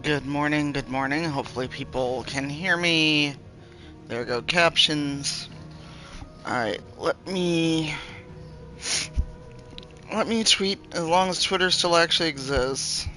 Good morning, good morning. Hopefully people can hear me. There go captions. Alright, let me tweet as long as Twitter still actually exists.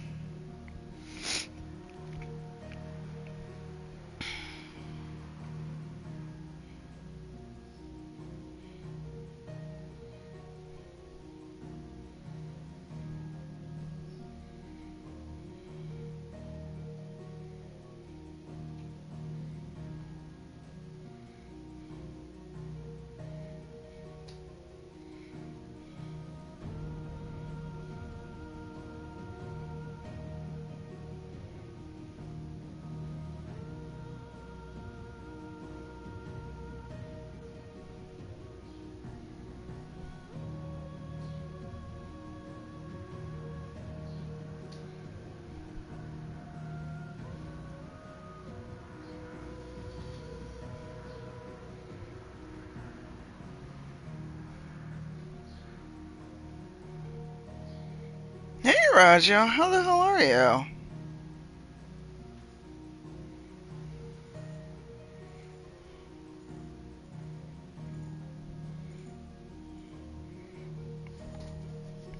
Hey Rajo, how the hell are you?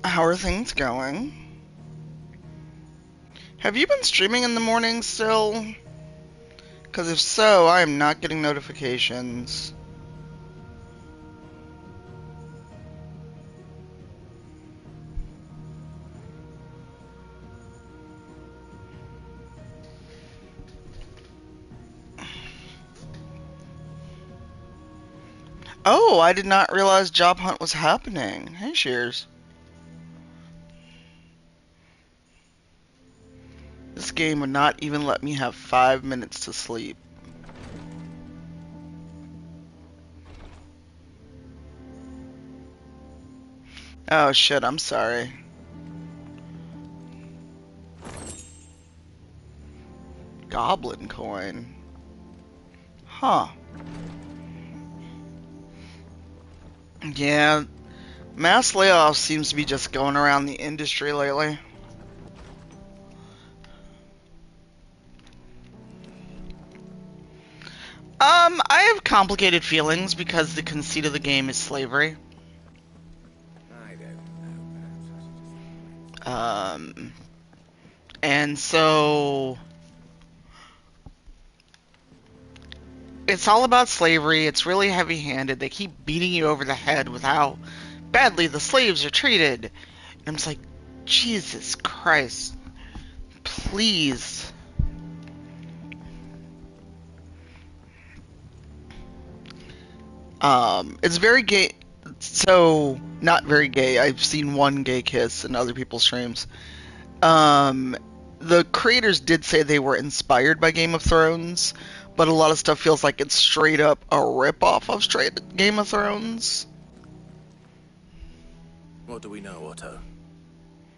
How are things going? Have you been streaming in the morning still? Because if so, I am not getting notifications. Oh, I did not realize Job Hunt was happening. Hey Shears. This game would not even let me have 5 minutes to sleep. Oh shit, I'm sorry. Goblin coin. Huh. Yeah, mass layoffs seems to be just going around the industry lately. I have complicated feelings because the conceit of the game is slavery. Um, and so it's all about slavery. It's really heavy-handed. They keep beating you over the head with how badly the slaves are treated. And I'm just like, Jesus Christ, please. It's very gay. So, not very gay. I've seen one gay kiss in other people's streams. Um, the creators did say they were inspired by Game of Thrones, but a lot of stuff feels like it's straight up a rip-off of straight Game of Thrones. What do we know, Otto?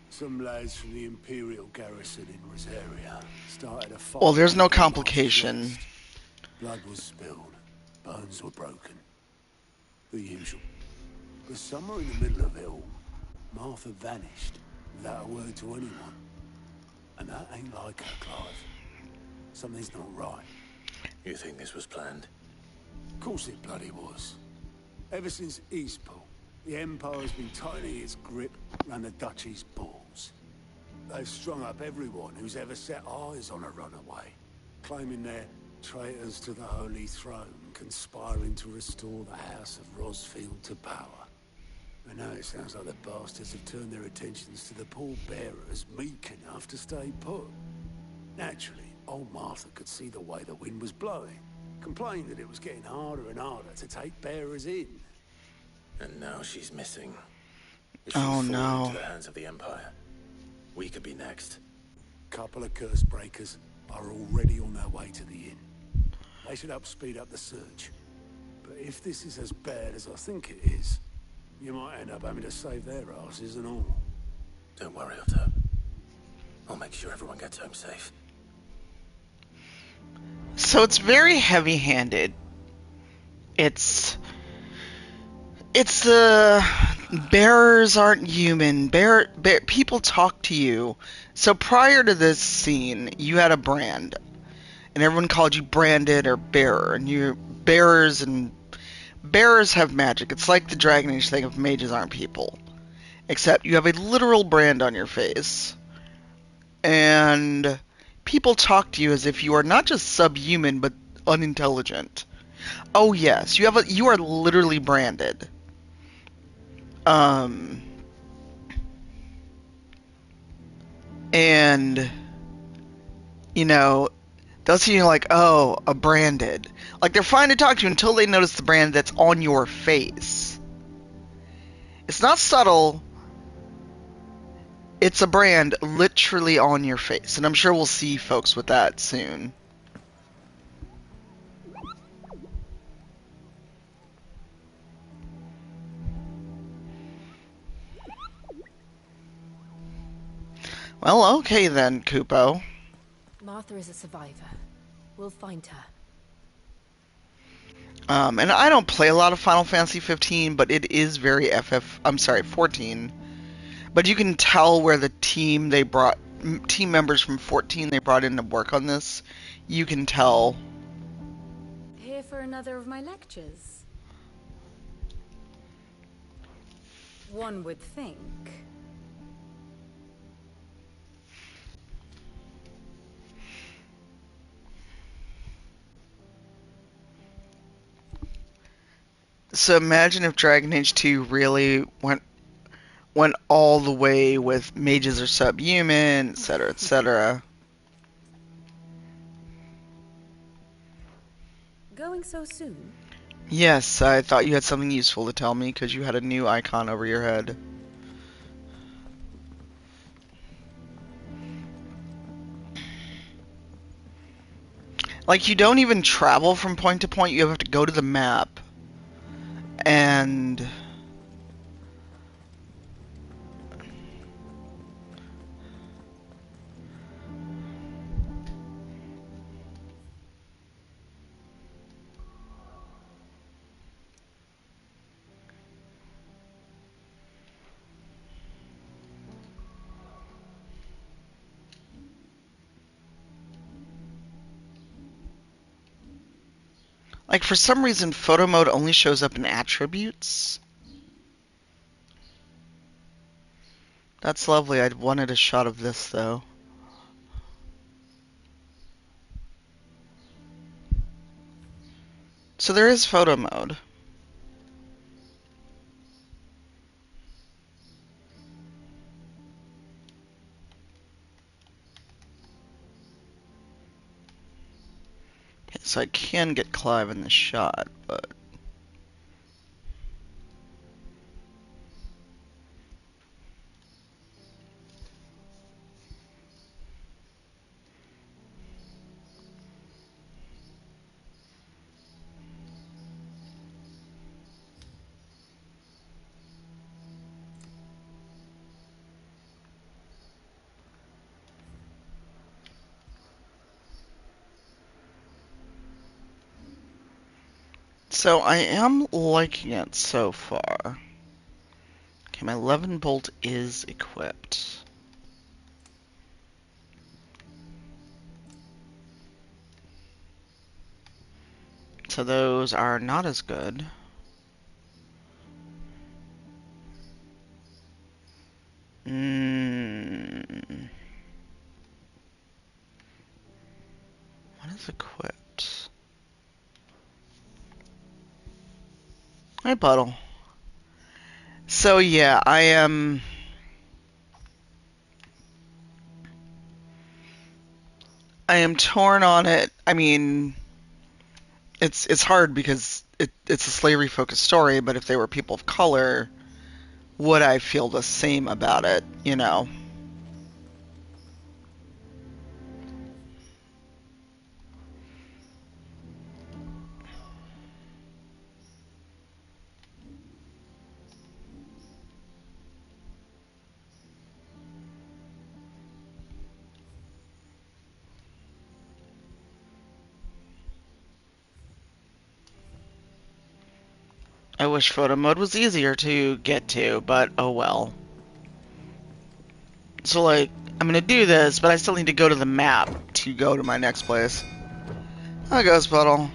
Some lads from the Imperial garrison in Rosaria started a fight. Well, there's no with the complication. West. Blood was spilled, bones were broken. The usual. But somewhere in the middle of it all, Martha vanished without a word to anyone. And that ain't like her, Clive. Something's not right. You think this was planned? Of course it bloody was. Ever since Eastpool, the Empire's been tightening its grip around the Duchy's balls. They've strung up everyone who's ever set eyes on a runaway, claiming they're traitors to the Holy Throne, conspiring to restore the House of Rosfield to power. And now it sounds like the bastards have turned their attentions to the pallbearers meek enough to stay put. Naturally, old Martha could see the way the wind was blowing, complained that it was getting harder and harder to take bearers in. And now she's missing. If she's Oh fallen no. into the hands of the Empire, we could be next. Couple of curse breakers are already on their way to the inn. They should help speed up the search. But if this is as bad as I think it is, you might end up having to save their asses and all. Don't worry, Otto. I'll make sure everyone gets home safe. So it's very heavy-handed. It's the Bearers aren't human. People talk to you. So prior to this scene, you had a brand, and everyone called you branded or bearer, and you bearers have magic. It's like the Dragon Age thing of mages aren't people, except you have a literal brand on your face, and people talk to you as if you are not just subhuman but unintelligent. Oh yes, you are literally branded. Um, and you know, they'll see you like, oh, a branded. Like they're fine to talk to you until they notice the brand that's on your face. It's not subtle. It's a brand literally on your face, and I'm sure we'll see folks with that soon. Well, okay then, Kupo. Martha is a survivor. We'll find her. And I don't play a lot of Final Fantasy 15, but it is very I'm sorry, 14. But you can tell where the team members from 14 they brought in to work on this. You can tell. Here for another of my lectures? One would think. So imagine if Dragon Age 2 really went all the way with mages are subhuman, etc., etc. Going so soon? Yes, I thought you had something useful to tell me because you had a new icon over your head. Like, you don't even travel from point to point, you have to go to the map. And like, for some reason, photo mode only shows up in attributes. That's lovely. I wanted a shot of this, though. So there is photo mode. Okay, so I can get Clive in the shot, but... So I am liking it so far. Okay, my 11 bolt is equipped. So those are not as good. What is equipped? Hi, Puddle. So yeah, I am... I am torn on it. I mean, it's hard because it's a slavery-focused story, but if they were people of color, would I feel the same about it, you know? I wish photo mode was easier to get to, but oh well. So, like, I'm gonna do this, but I still need to go to the map to go to my next place. There goes Puddle.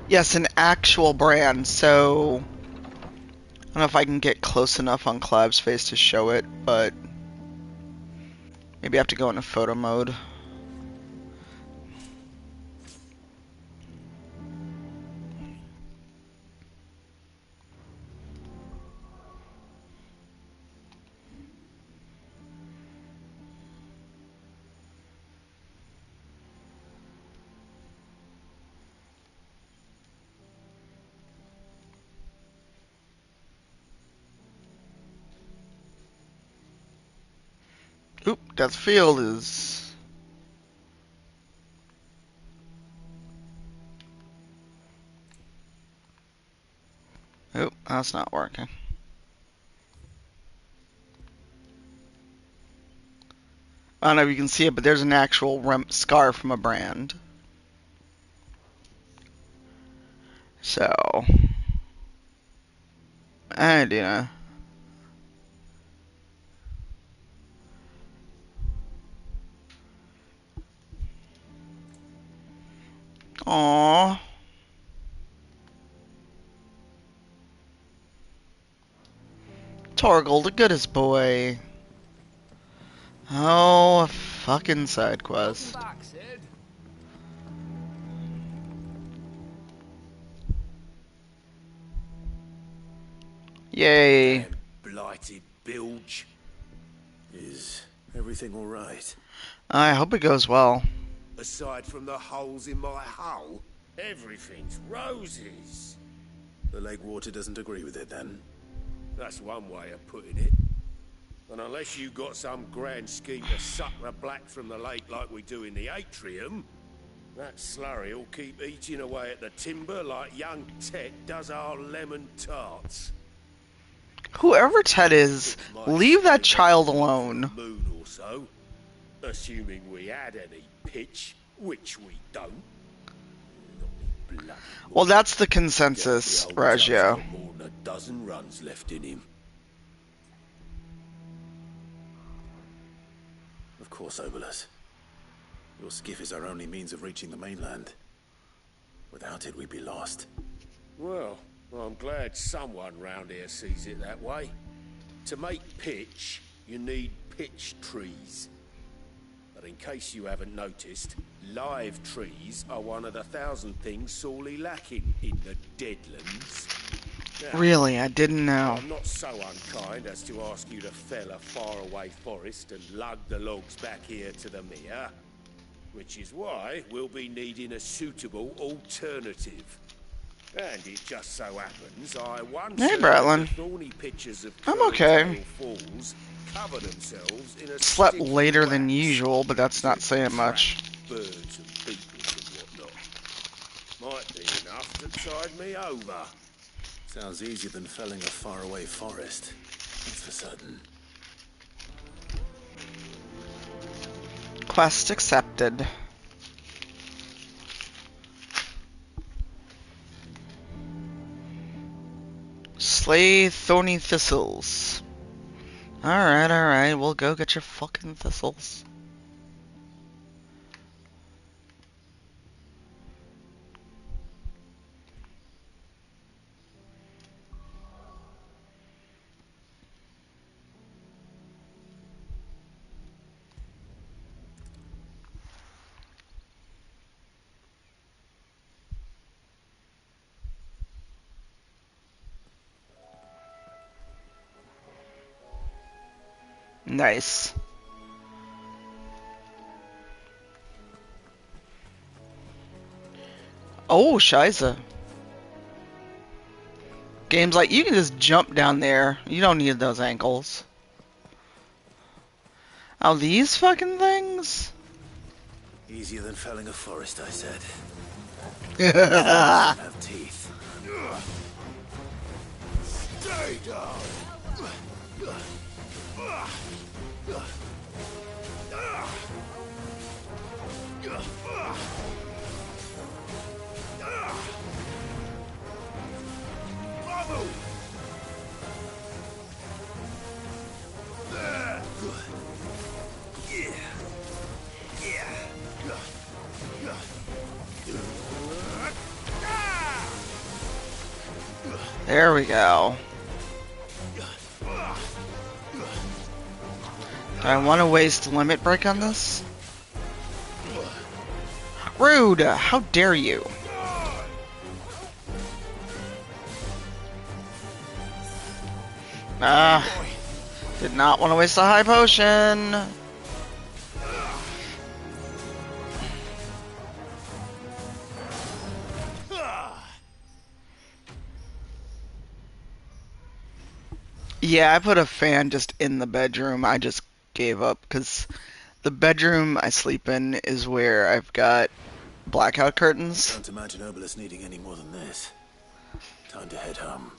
Yes, an actual brand, so... I don't know if I can get close enough on Clive's face to show it, but... maybe I have to go into photo mode. Oop, Death Field is... oop, that's not working. I don't know if you can see it, but there's an actual scar from a brand. So... I do know. Aww. Torgal, the goodest boy. Oh, a fucking side quest. Yay. Damn blighted bilge. Is everything all right? I hope it goes well. Aside from the holes in my hull, everything's roses. The lake water doesn't agree with it then? That's one way of putting it. And unless you got some grand scheme to suck the black from the lake like we do in the atrium, that slurry will keep eating away at the timber like young Ted does our lemon tarts. Whoever Ted is, leave that child alone. Moon or so, assuming we had any pitch, which we don't. Well, that's the consensus, Raggio. More than a dozen runs left in him. Of course, Obolus. Your skiff is our only means of reaching the mainland. Without it, we'd be lost. Well, I'm glad someone round here sees it that way. To make pitch, you need pitch trees. But in case you haven't noticed, live trees are one of the 1,000 things sorely lacking in the Deadlands. Now, Really, I didn't know. I'm not so unkind as to ask you to fell a faraway forest and lug the logs back here to the mere, which is why we'll be needing a suitable alternative. And it just so happens I once Hey, heard Bratlin. the thorny pitchers of I'm okay. Curltail Falls cover themselves in a Slept sticky later than wax usual, but that's not to saying much. attract birds and beetles and whatnot. Might be enough to tide me over. Sounds easier than felling a faraway forest. That's for certain. Quest accepted. Slay thorny thistles. Alright, we'll go get your fucking thistles. Nice. Oh, Shiza. Games like, you can just jump down there. You don't need those ankles. Oh, these fucking things? Easier than felling a forest, I said. Yeah. Have teeth. Stay down. trouble! There we go. Do I want to waste limit break on this? Rude! How dare you? Did not want to waste a high potion. Yeah, I put a fan just in the bedroom. I just gave up because the bedroom I sleep in is where I've got blackout curtains. Can't imagine Obelisk needing any more than this. Time to head home.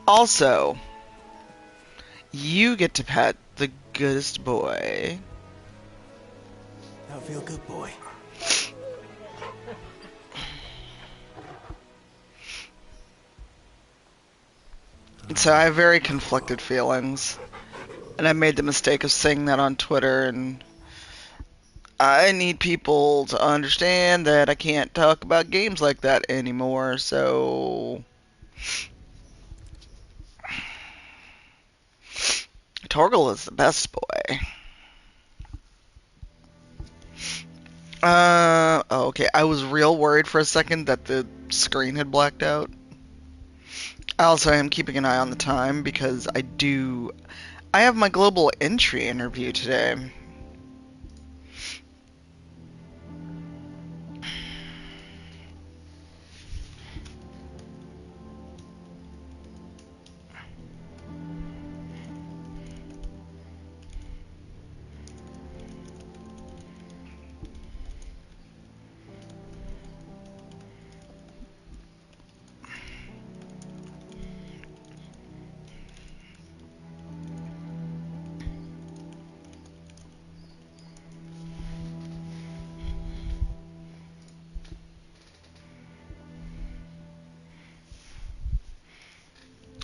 Also, you get to pet the goodest boy. Now feel good, boy. So I have very conflicted feelings. And I made the mistake of saying that on Twitter, and I need people to understand that I can't talk about games like that anymore, so... Torgal is the best boy. Okay, I was real worried for a second that the screen had blacked out. I also am keeping an eye on the time because I have my global entry interview today.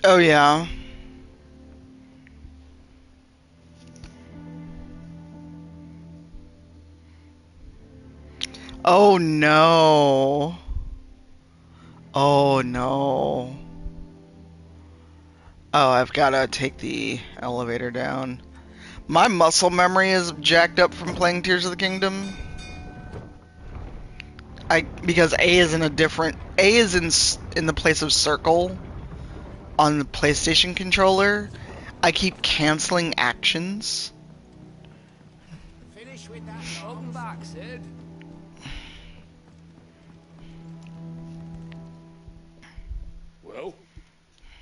Oh yeah. Oh no. Oh no. Oh, I've gotta take the elevator down. My muscle memory is jacked up from playing Tears of the Kingdom. Because A is in a different A is in the place of circle on the PlayStation controller. I keep canceling actions. Finish with that. Welcome back, Sid. Well,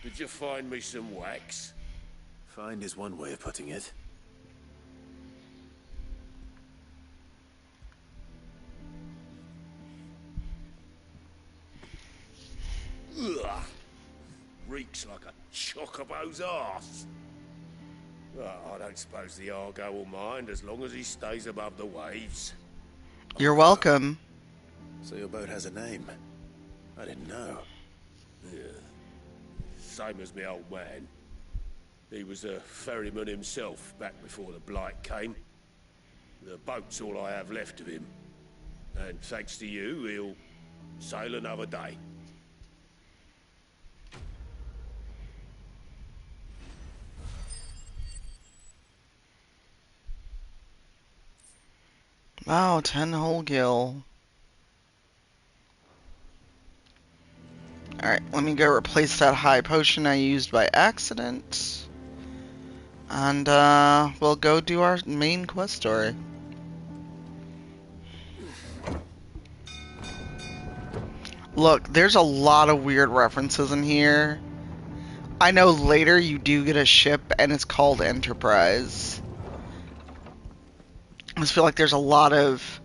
did you find me some wax? Find is one way of putting it. Ugh. Reeks like a chocobo's arse. Well, I don't suppose the Argo will mind as long as he stays above the waves. You're welcome. So your boat has a name. I didn't know. Yeah. Same as my old man. He was a ferryman himself back before the blight came. The boat's all I have left of him. And thanks to you, he'll sail another day. Wow, 10-hole gill. Alright, let me go replace that high potion I used by accident. And, we'll go do our main quest story. Look, there's a lot of weird references in here. I know later you do get a ship, and it's called Enterprise. I just feel like there's a lot of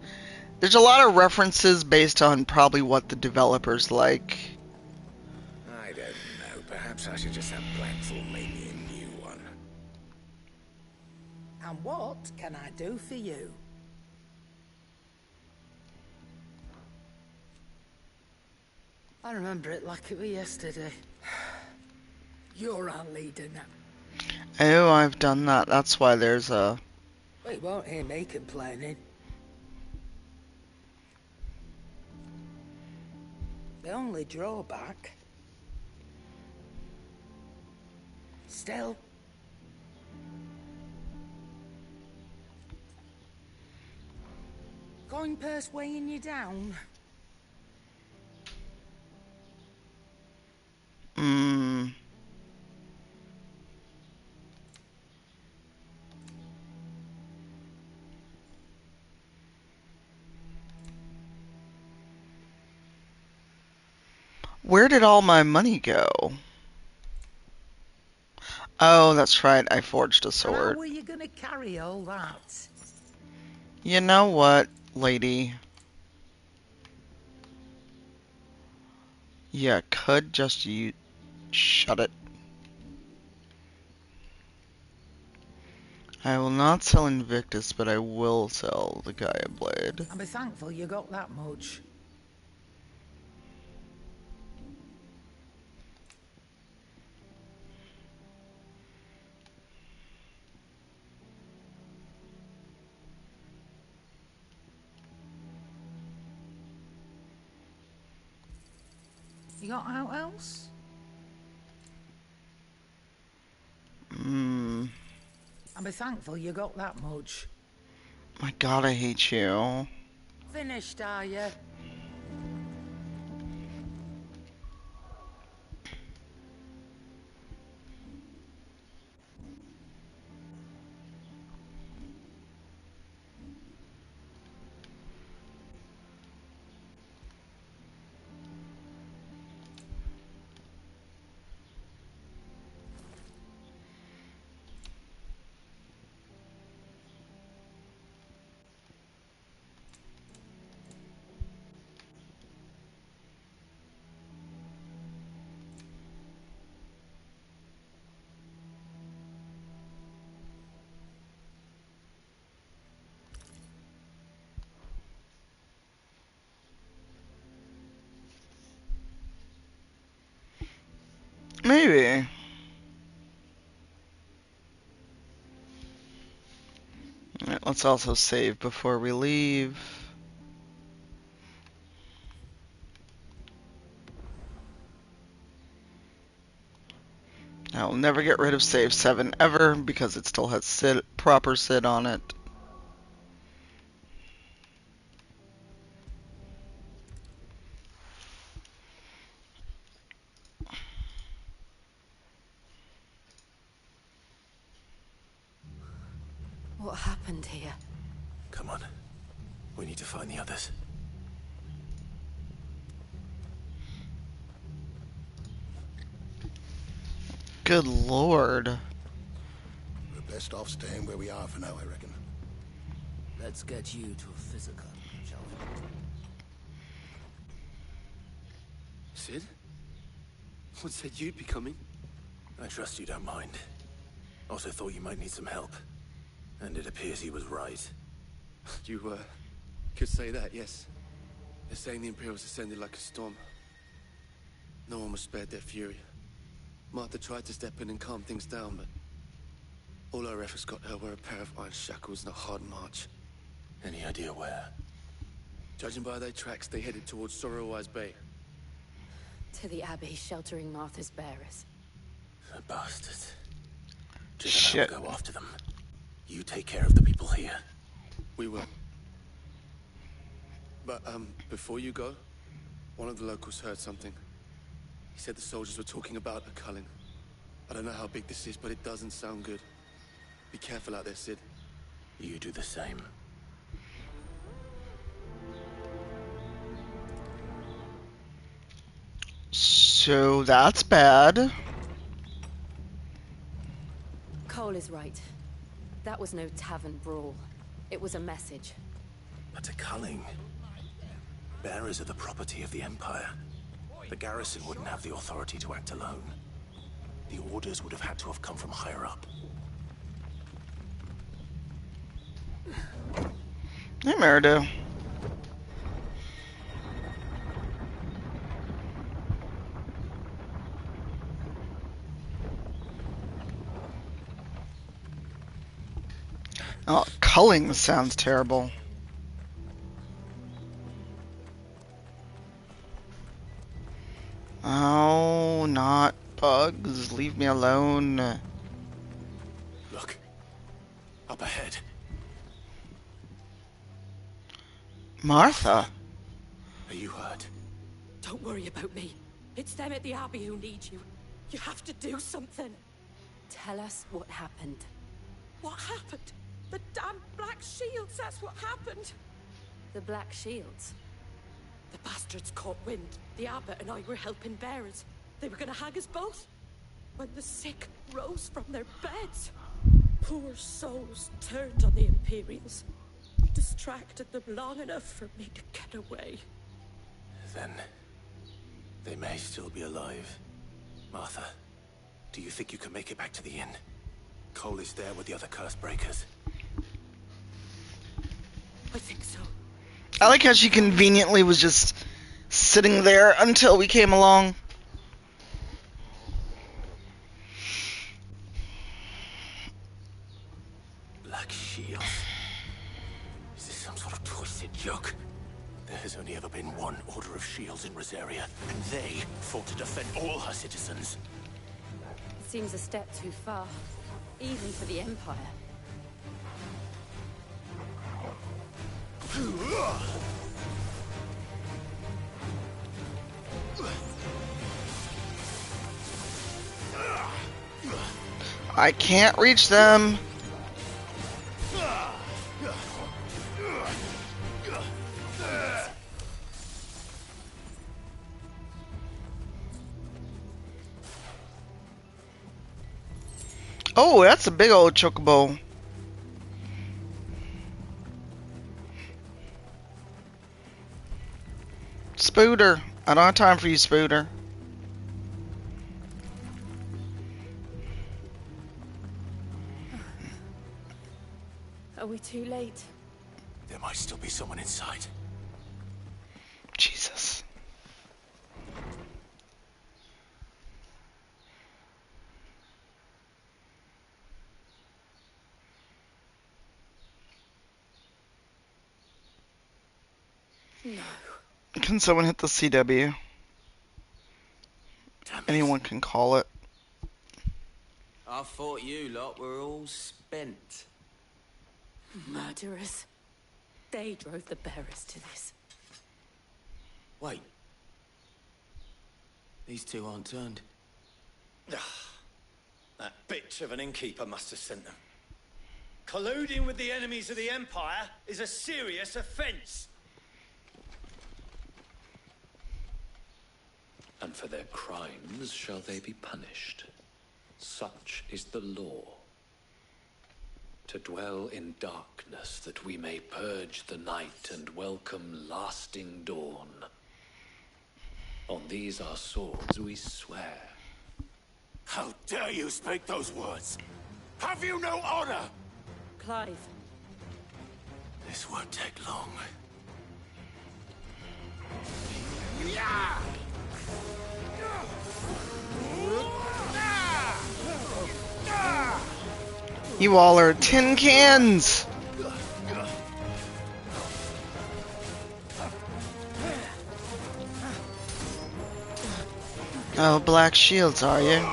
references based on probably what the developers like. I don't know. Perhaps I should just have Blackthorn make me a new one. And what can I do for you? I remember it like it was yesterday. You're our leader now. Oh, I've done that. That's why there's a... We won't hear me complaining. The only drawback... Still... Coin purse weighing you down. Where did all my money go? Oh, that's right. I forged a How sword. were you gonna carry all that? You know what, lady? You could just shut it. I will not sell Invictus, but I will sell the Gaia Blade. I'll be thankful you got that much. You got out else? I'll be thankful you got that much. My God, I hate you. Finished, are you? Maybe. Alright, let's also save before we leave. I'll never get rid of save 7 ever because it still has proper SID on it. What happened here? Come on. We need to find the others. Good lord. We're best off staying where we are for now, I reckon. Let's get you to a physical, shall we? Sid? What said you'd be coming? I trust you don't mind. Also thought you might need some help. And it appears he was right. You, could say that, yes. They're saying the Imperials ascended like a storm. No one was spared their fury. Martha tried to step in and calm things down, but all our efforts got her were a pair of iron shackles and a hard march. Any idea where? Judging by their tracks, they headed towards Sorrowwise Bay. To the Abbey sheltering Martha's bearers. The bastards. Shit. I'll go after them. You take care of the people here. We will. But, before you go, one of the locals heard something. He said the soldiers were talking about a culling. I don't know how big this is, but it doesn't sound good. Be careful out there, Sid. You do the same. So that's bad. Cole is right. That was no tavern brawl. It was a message. But a culling. Bearers are the property of the Empire. The garrison wouldn't have the authority to act alone. The orders would have had to have come from higher up. Hey, Merido. Oh, culling sounds terrible. Oh, not bugs. Leave me alone. Look. Up ahead. Martha? Are you hurt? Don't worry about me. It's them at the Abbey who need you. You have to do something. Tell us what happened. What happened? The damn Black Shields, that's what happened. The Black Shields? The bastards caught wind. The abbot and I were helping bearers. They were gonna hang us both. When the sick rose from their beds, poor souls turned on the Imperials. Distracted them long enough for me to get away. Then they may still be alive. Martha, do you think you can make it back to the inn? Cole is there with the other curse breakers. I think so. I like how she conveniently was just sitting there until we came along. Black Shields. Is this some sort of twisted joke? There has only ever been one Order of Shields in Rosaria, and they fought to defend all her citizens. It seems a step too far, even for the Empire. I can't reach them. Oh, that's a big old chocobo. Spooter. I don't have time for you, Spooter. Are we too late? There might still be someone inside. Jesus. No. Can someone hit the CW? Anyone can call it. I thought you lot were all spent. Murderers. They drove the bearers to this. Wait. These two aren't turned. That bitch of an innkeeper must have sent them. Colluding with the enemies of the Empire is a serious offense. And for their crimes shall they be punished. Such is the law. To dwell in darkness that we may purge the night and welcome lasting dawn. On these our swords we swear. How dare you speak those words? Have you no honor? Clive. This won't take long. You all are tin cans! Oh, Black Shields, are you?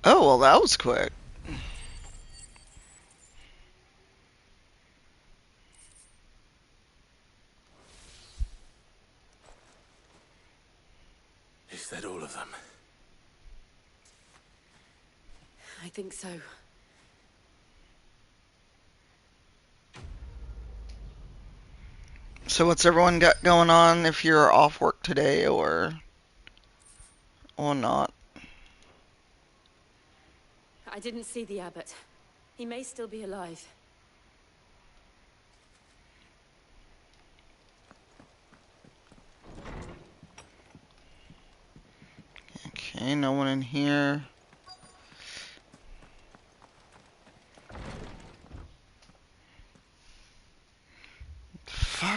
Oh, well, that was quick. Is that all of them? I think so. So what's everyone got going on if you're off work today or not? I didn't see the abbot. He may still be alive. Okay, no one in here.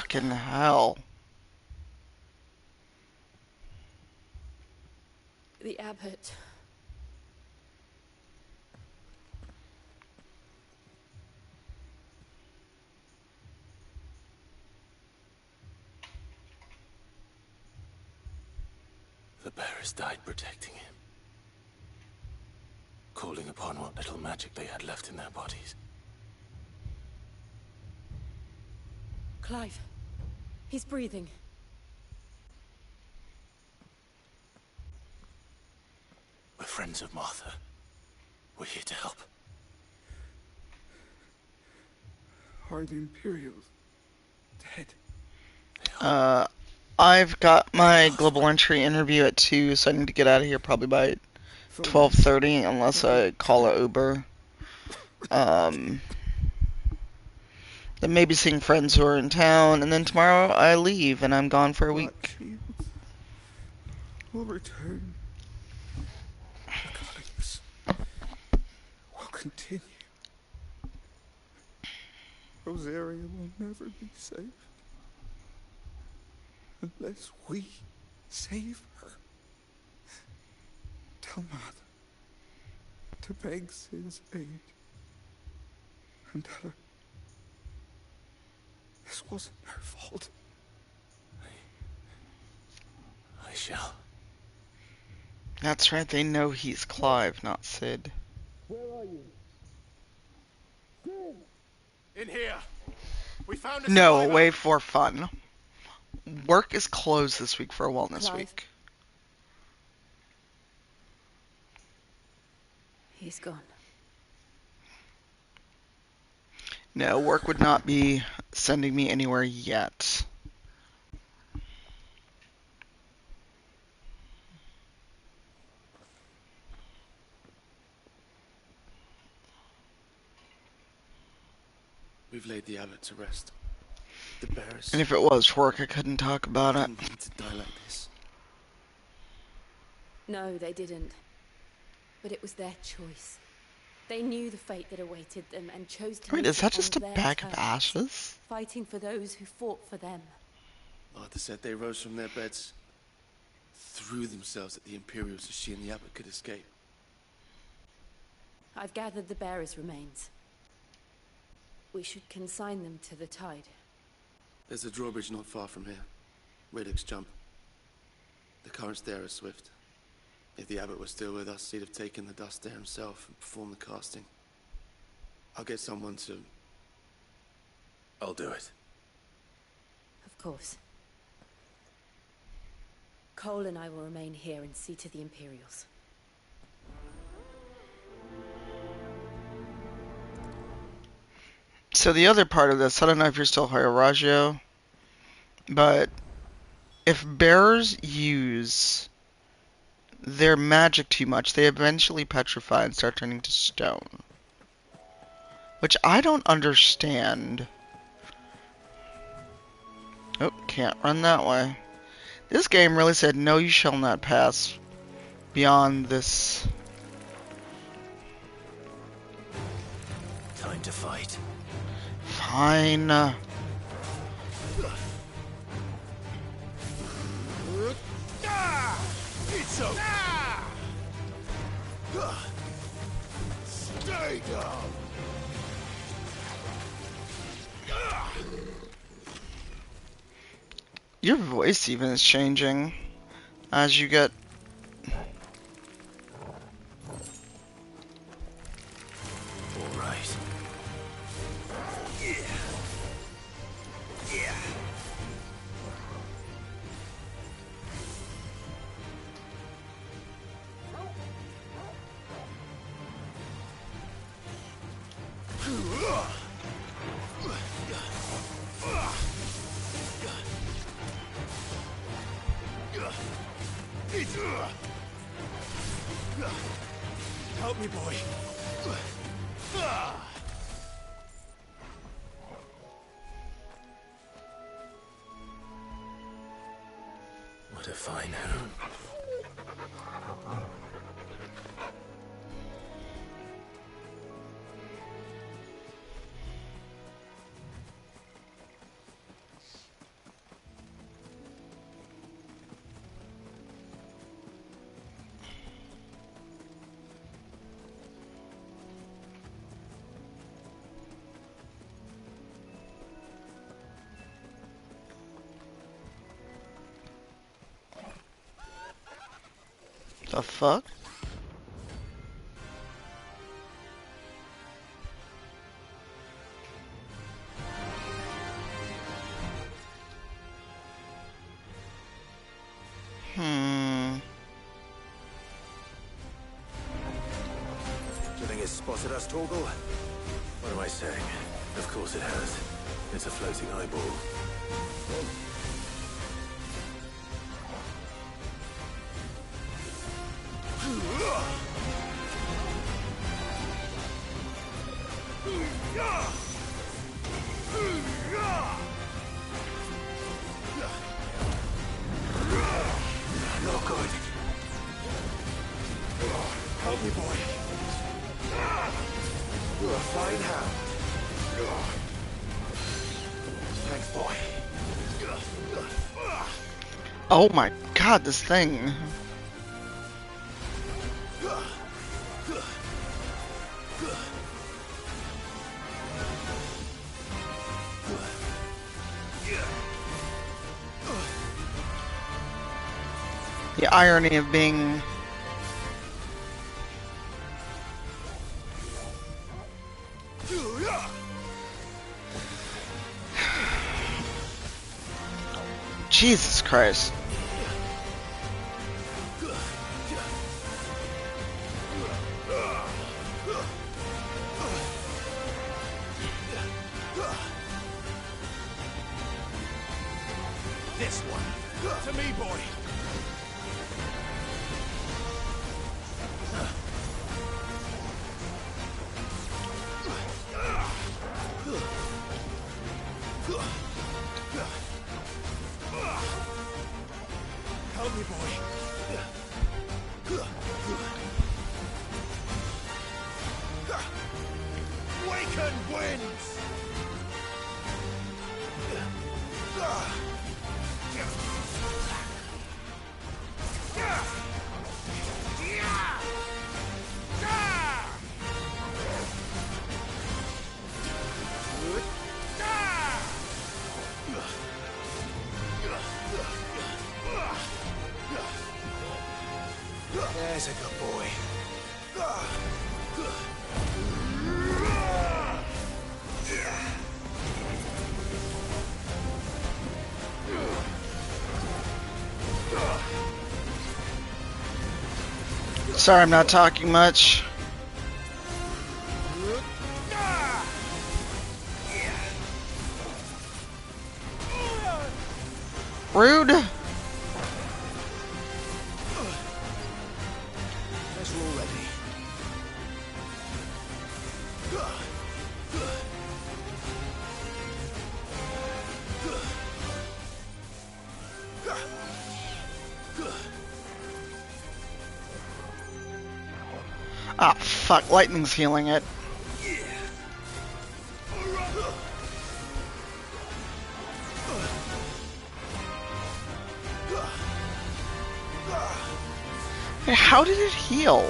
Fucking hell. The abbot. The bearers died protecting him. Calling upon what little magic they had left in their bodies. Clive. He's breathing. We're friends of Martha. We're here to help. Are the Imperials dead? I've got my global entry interview at 2, so I need to get out of here probably by 12:30, unless I call a Uber. Then maybe seeing friends who are in town, and then tomorrow I leave, and I'm gone for a week. Will return. The cuttings will continue. Rosaria will never be safe unless we save her. Tell Mother to beg Sin's aid and tell her this wasn't her fault. I shall. That's right, they know he's Clive, not Sid. Where are you? Sin! In here. We found a No, survivor. away for fun. Work is closed this week for a wellness Clive. week. He's gone. No, work would not be sending me anywhere yet. We've laid the abbot to rest. The bearers. And if it was work, I couldn't talk about it. Didn't mean to die like this. No, they didn't. But it was their choice. They knew the fate that awaited them and chose to Wait, meet is it that just a on their bag of terms, ashes? fighting for those who fought for them. Martha said they rose from their beds, threw themselves at the Imperials so she and the abbot could escape. I've gathered the bearers' remains. We should consign them to the tide. There's a drawbridge not far from here. Riddick's jump. The currents there are swift. If the abbot was still with us, he'd have taken the dust there himself and performed the casting. I'll get someone to... I'll do it. Of course. Cole and I will remain here and see to the Imperials. So the other part of this, I don't know if you're still Hierogio, but if bearers use their magic too much, they eventually petrify and start turning to stone. Which I don't understand. Oh, can't run that way. This game really said, no, you shall not pass beyond this. Time to fight. Fine. It's over. Stay down. Your voice even is changing as you get... All right. Help me, boy. What a fine home. The fuck? Do you think it's spotted us, Torgal? What am I saying? Of course it has. It's a floating eyeball. Not good. Help me, boy. You're a fine hound. Thanks, boy. Oh my god, this thing. The irony of being... Jesus Christ. This one. To me, boy. Help me, boy. Waken winds! There's a good boy. Sorry, I'm not talking much. Rude. Guess we're all ready. Ah, fuck. Lightning's healing it. Hey, how did it heal?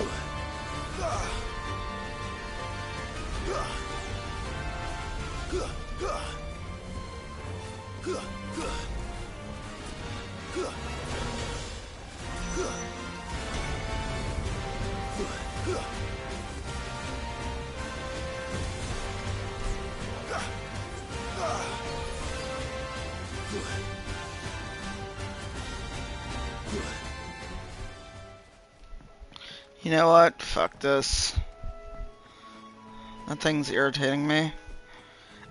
You know what? Fuck this. That thing's irritating me.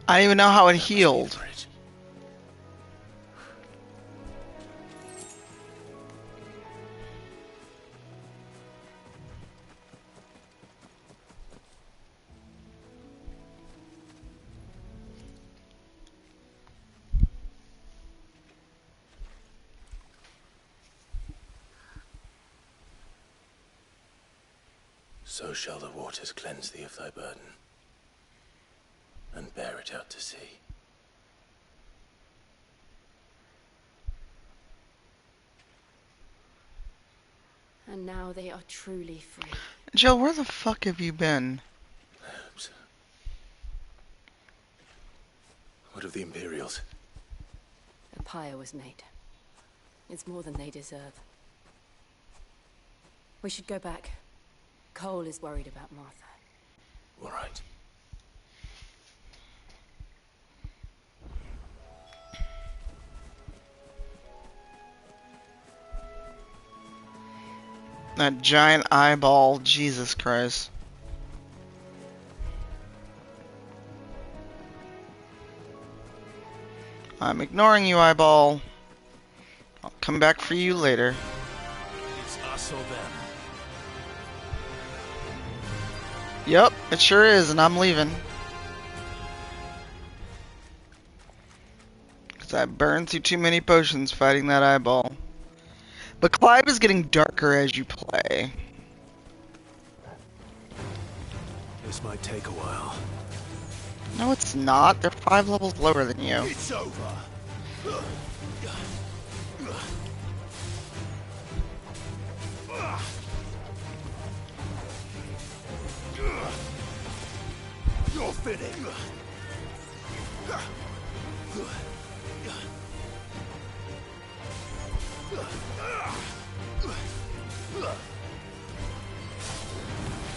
I don't even know how it healed. So shall the waters cleanse thee of thy burden, and bear it out to sea. And now they are truly free. Jill, where the fuck have you been? What of the Imperials? A pyre was made. It's more than they deserve. We should go back. Cole is worried about Martha. All right. That giant eyeball, Jesus Christ. I'm ignoring you, eyeball. I'll come back for you later. It's us or them. Yep, it sure is, and I'm leaving. Because I burned through too many potions fighting that eyeball. But Clive is getting darker as you play. This might take a while. No, it's not. They're 5 levels lower than you. It's over. You're finished.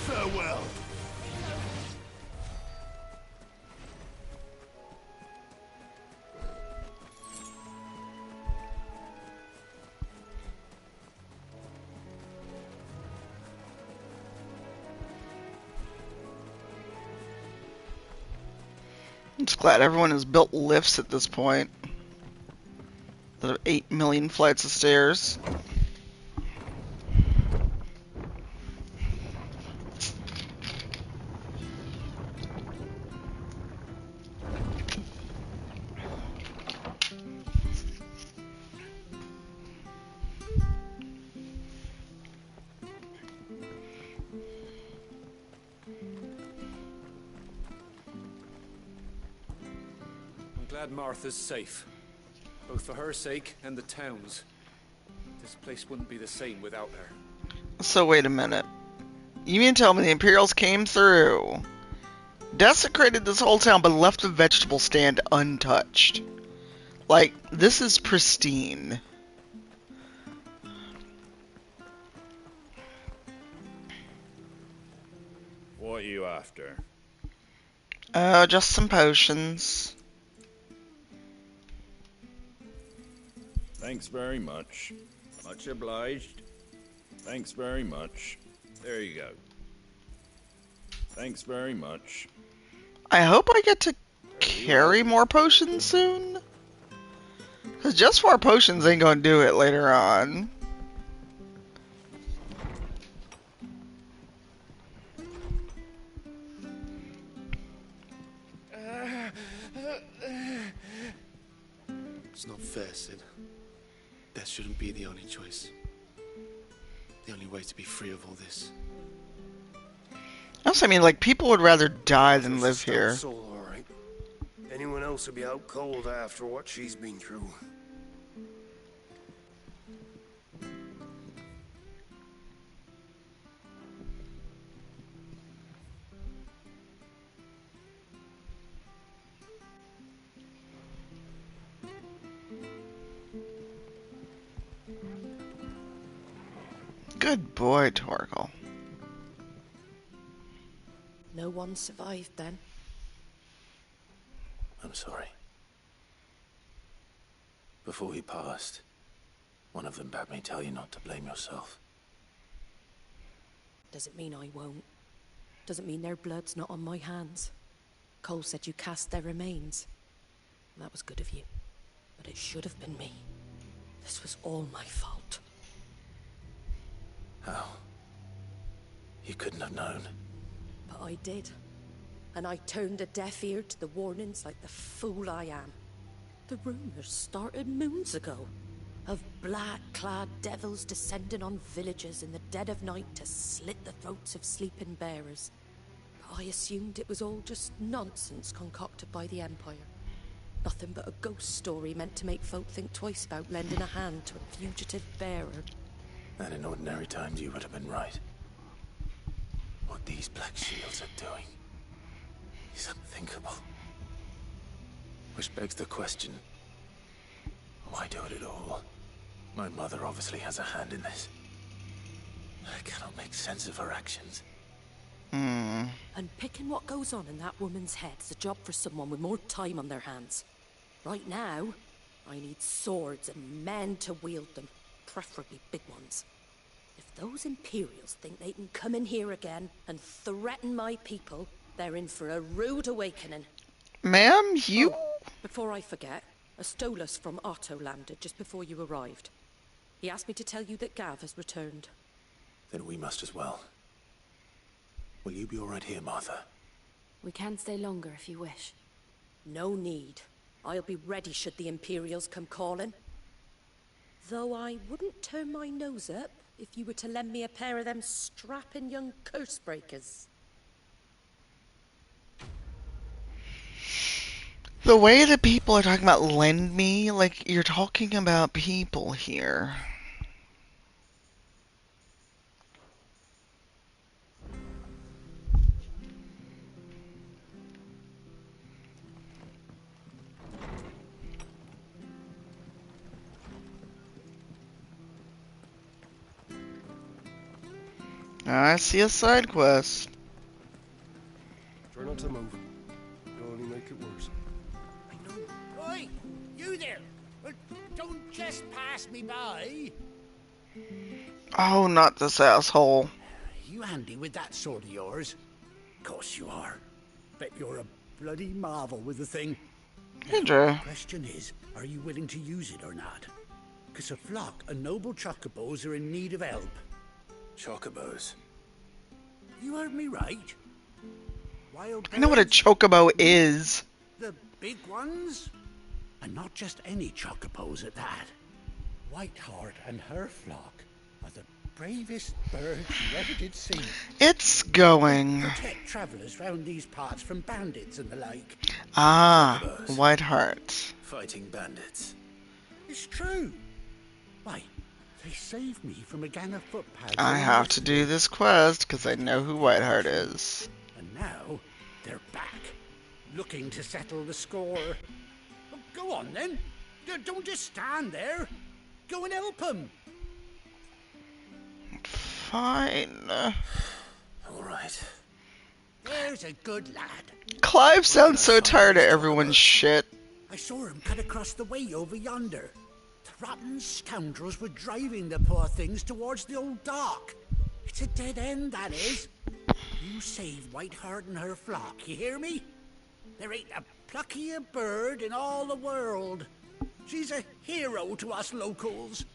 Farewell. I'm just glad everyone has built lifts at this point. Instead of 8 million flights of stairs. I'm glad Martha's safe. Both for her sake and the town's. This place wouldn't be the same without her. So wait a minute. You mean to tell me the Imperials came through, desecrated this whole town, but left the vegetable stand untouched? Like, this is pristine. What are you after? Just some potions. Thanks very much. Much obliged. Thanks very much. There you go. Thanks very much. I hope I get to carry more potions soon. Because just 4 potions ain't gonna do it later on. It's not fair, Sid. Death shouldn't be the only choice. The only way to be free of all this. Also, I mean, like, people would rather die than live here. Soul, all right. Anyone else would be out cold after what she's been through. Good boy, Torgal. No one survived then. I'm sorry. Before he passed, one of them bade me tell you not to blame yourself. Doesn't mean I won't. Doesn't mean their blood's not on my hands. Cole said you cast their remains. That was good of you. But it should have been me. This was all my fault. How? You couldn't have known. But I did. And I turned a deaf ear to the warnings like the fool I am. The rumors started moons ago. Of black-clad devils descending on villages in the dead of night to slit the throats of sleeping bearers. But I assumed it was all just nonsense concocted by the Empire. Nothing but a ghost story meant to make folk think twice about lending a hand to a fugitive bearer. And in ordinary times you would have been right. What these Black Shields are doing is unthinkable. Which begs the question, why do it at all? My mother obviously has a hand in this. I cannot make sense of her actions. Unpicking what goes on in that woman's head is a job for someone with more time on their hands. Right now, I need swords and men to wield them, preferably big ones. If those Imperials think they can come in here again and threaten my people, they're in for a rude awakening. Ma'am, you... Oh, before I forget, a Stolas from Otto landed just before you arrived. He asked me to tell you that Gav has returned. Then we must as well. Will you be all right here, Martha? We can stay longer if you wish. No need. I'll be ready should the Imperials come calling. Though I wouldn't turn my nose up if you were to lend me a pair of them strapping young curse breakers. The way that people are talking about lend me, like you're talking about people here. I see a side quest. Try not to move. You'll only make it worse. Oi! You there! Don't just pass me by! Oh, not this asshole. You handy with that sword of yours? Course you are. Bet you're a bloody marvel with the thing. Hey, Drew. The question is, are you willing to use it or not? Because a flock of noble chocobos are in need of help. Chocobos? You heard me right. Wild I know what a chocobo is. The big ones? And not just any chocobos at that. Whiteheart and her flock are the bravest birds you ever did see. It's going. They protect travellers round these parts from bandits and the like. Ah, Chocobos. Whiteheart. Fighting bandits. It's true. Why, they saved me from a gang of footpads. I have to do this quest because I know who Whiteheart is. And now they're back, looking to settle the score. Well, go on then. Don't just stand there. Go and help them. Fine. All right. There's a good lad. Clive sounds so tired of everyone's shit. I saw him cut across the way over yonder. The rotten scoundrels were driving the poor things towards the old dock. It's a dead end, that is. You save Whiteheart and her flock, you hear me? There ain't a pluckier bird in all the world. She's a hero to us locals.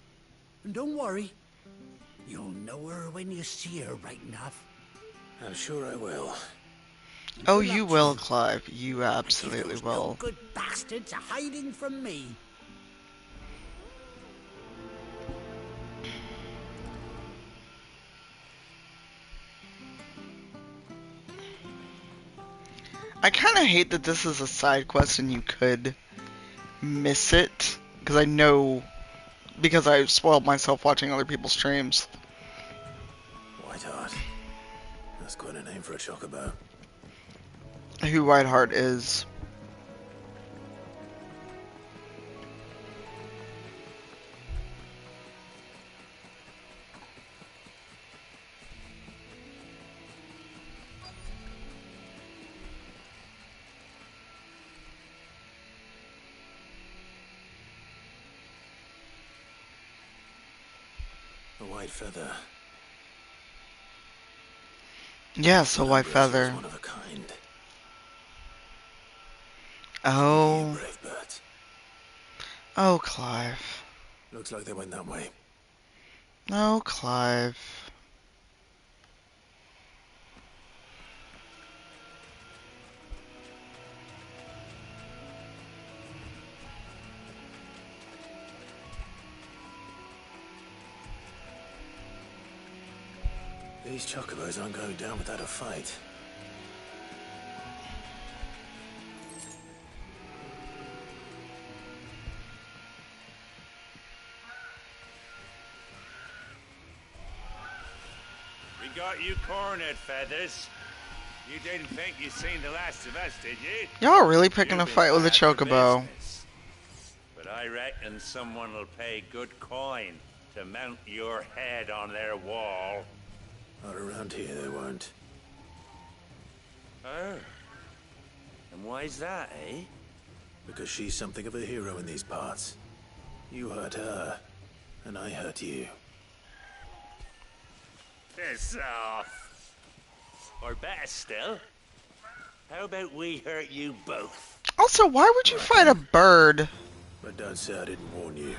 And don't worry, you'll know her when you see her right enough. I'm sure I will. Oh, you will, Clive. You absolutely will. No good bastards are hiding from me. I kind of hate that this is a side quest and you could miss it. Because I know... Because I spoiled myself watching other people's streams. Whiteheart. That's quite a name for a chocobo. Who Whiteheart is. A white feather. Yes, a white feather. One of a kind. Oh. Brave birds. Oh, Clive. Looks like they went that way. Oh, Clive. These chocobos aren't going down without a fight. We got you cornered, Feathers. You didn't think you'd seen the last of us, did you? Y'all really picking a fight with a chocobo. But I reckon someone will pay good coin to mount your head on their wall. Not around here, they won't. Oh. And why's that, eh? Because she's something of a hero in these parts. You hurt her, and I hurt you. Piss off. Or better still, how about we hurt you both? Also, why would you fight a bird? But don't say I didn't warn you.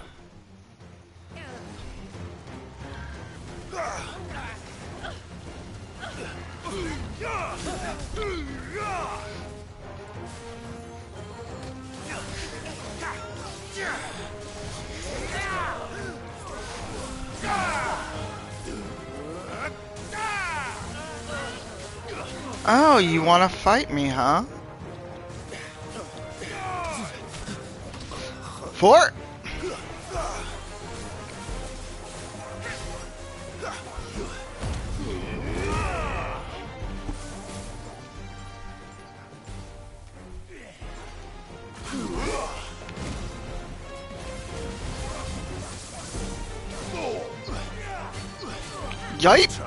Oh, you want to fight me, huh? Four. Yipe!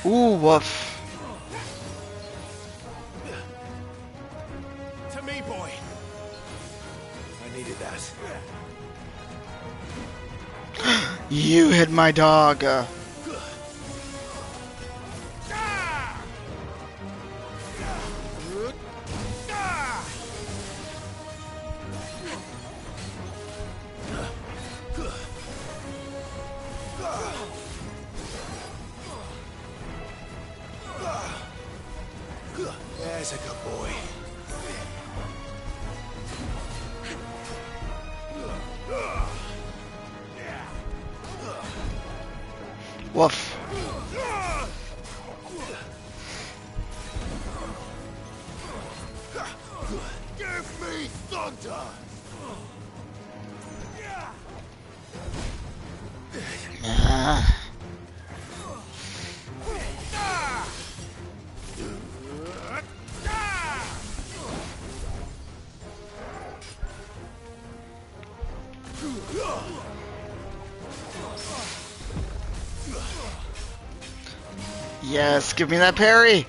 Ooh, woof. To me, boy. I needed that. You hit my dog. There's a good boy. Woof. Give me thunder! Ah. Yes, give me that parry.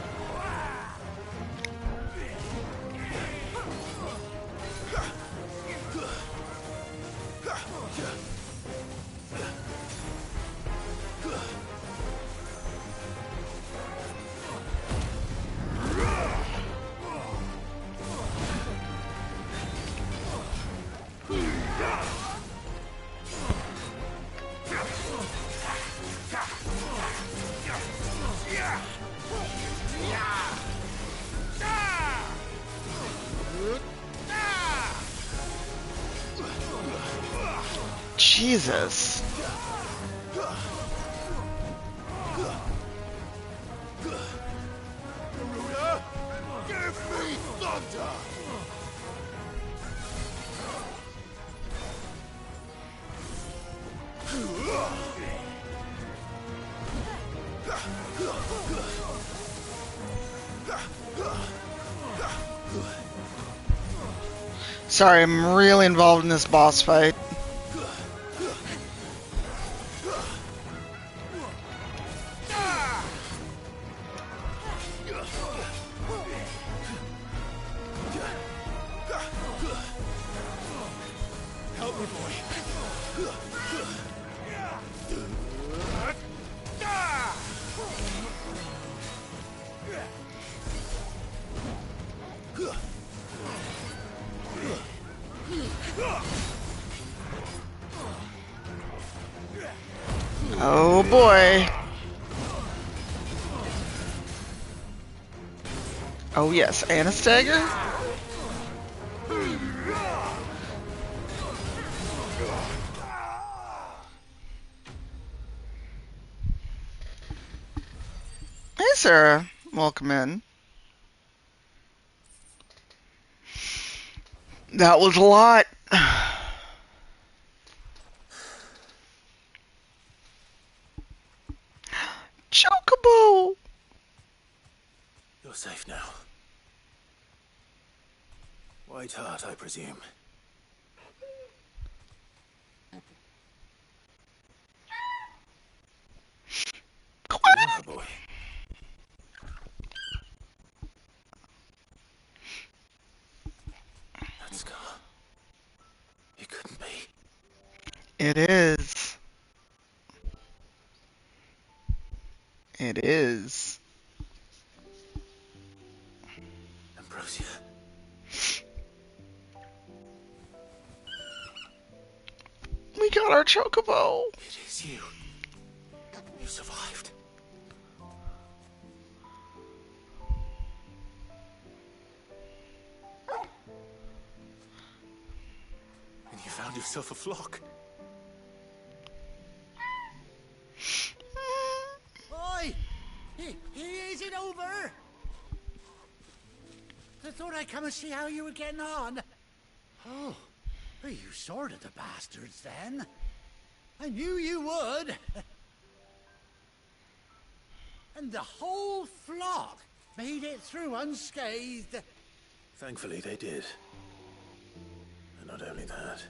Jesus. Garuda, give me thunder! Sorry, I'm really involved in this boss fight. Help me, boy. Oh boy. Oh yes, and a stagger? Hey Sarah, welcome in. That was a lot. Chocobo! You're safe now. White Hart, I presume. Oh, boy. That scar. It couldn't be. It is. It is. Ambrosia. We got our chocobo. It is you. You survived. And you found yourself a flock. Oi! Is it over? I thought I'd come and see how you were getting on. Oh, well, you sorted the bastards then. I knew you would. And the whole flock made it through unscathed. Thankfully, they did. And not only that.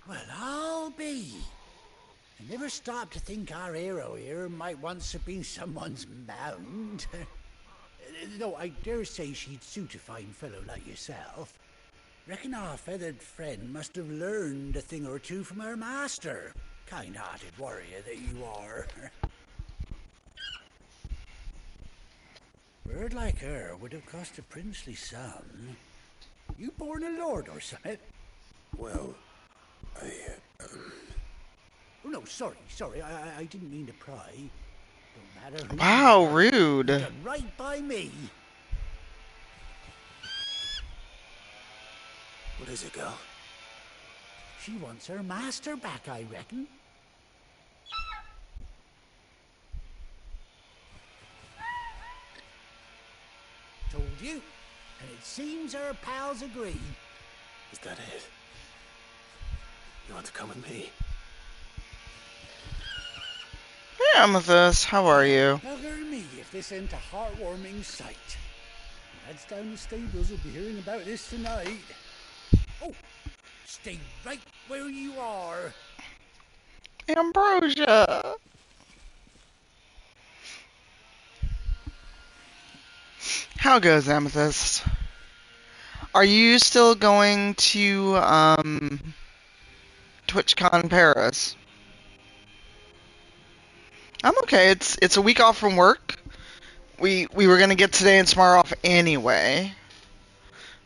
Well, I'll be. I never stopped to think our hero here might once have been someone's mount. Though I dare say she'd suit a fine fellow like yourself. Reckon our feathered friend must have learned a thing or two from her master. Kind-hearted warrior that you are. A bird like her would have cost a princely sum. You born a lord or something? Well, Oh, no, sorry, I didn't mean to pry. Don't matter who Wow, you are. rude. You've done right by me. What is it, girl? She wants her master back, I reckon. Told you. And it seems her pals agree. Is that it? You want to come with me? Hey, Amethyst, how are you? Bugger me if this ain't a heartwarming sight. Lads down the stables will be hearing about this tonight. Oh, stay right where you are. Ambrosia. How goes, Amethyst? Are you still going to TwitchCon Paris? I'm okay. It's a week off from work. We were gonna get today and tomorrow off anyway,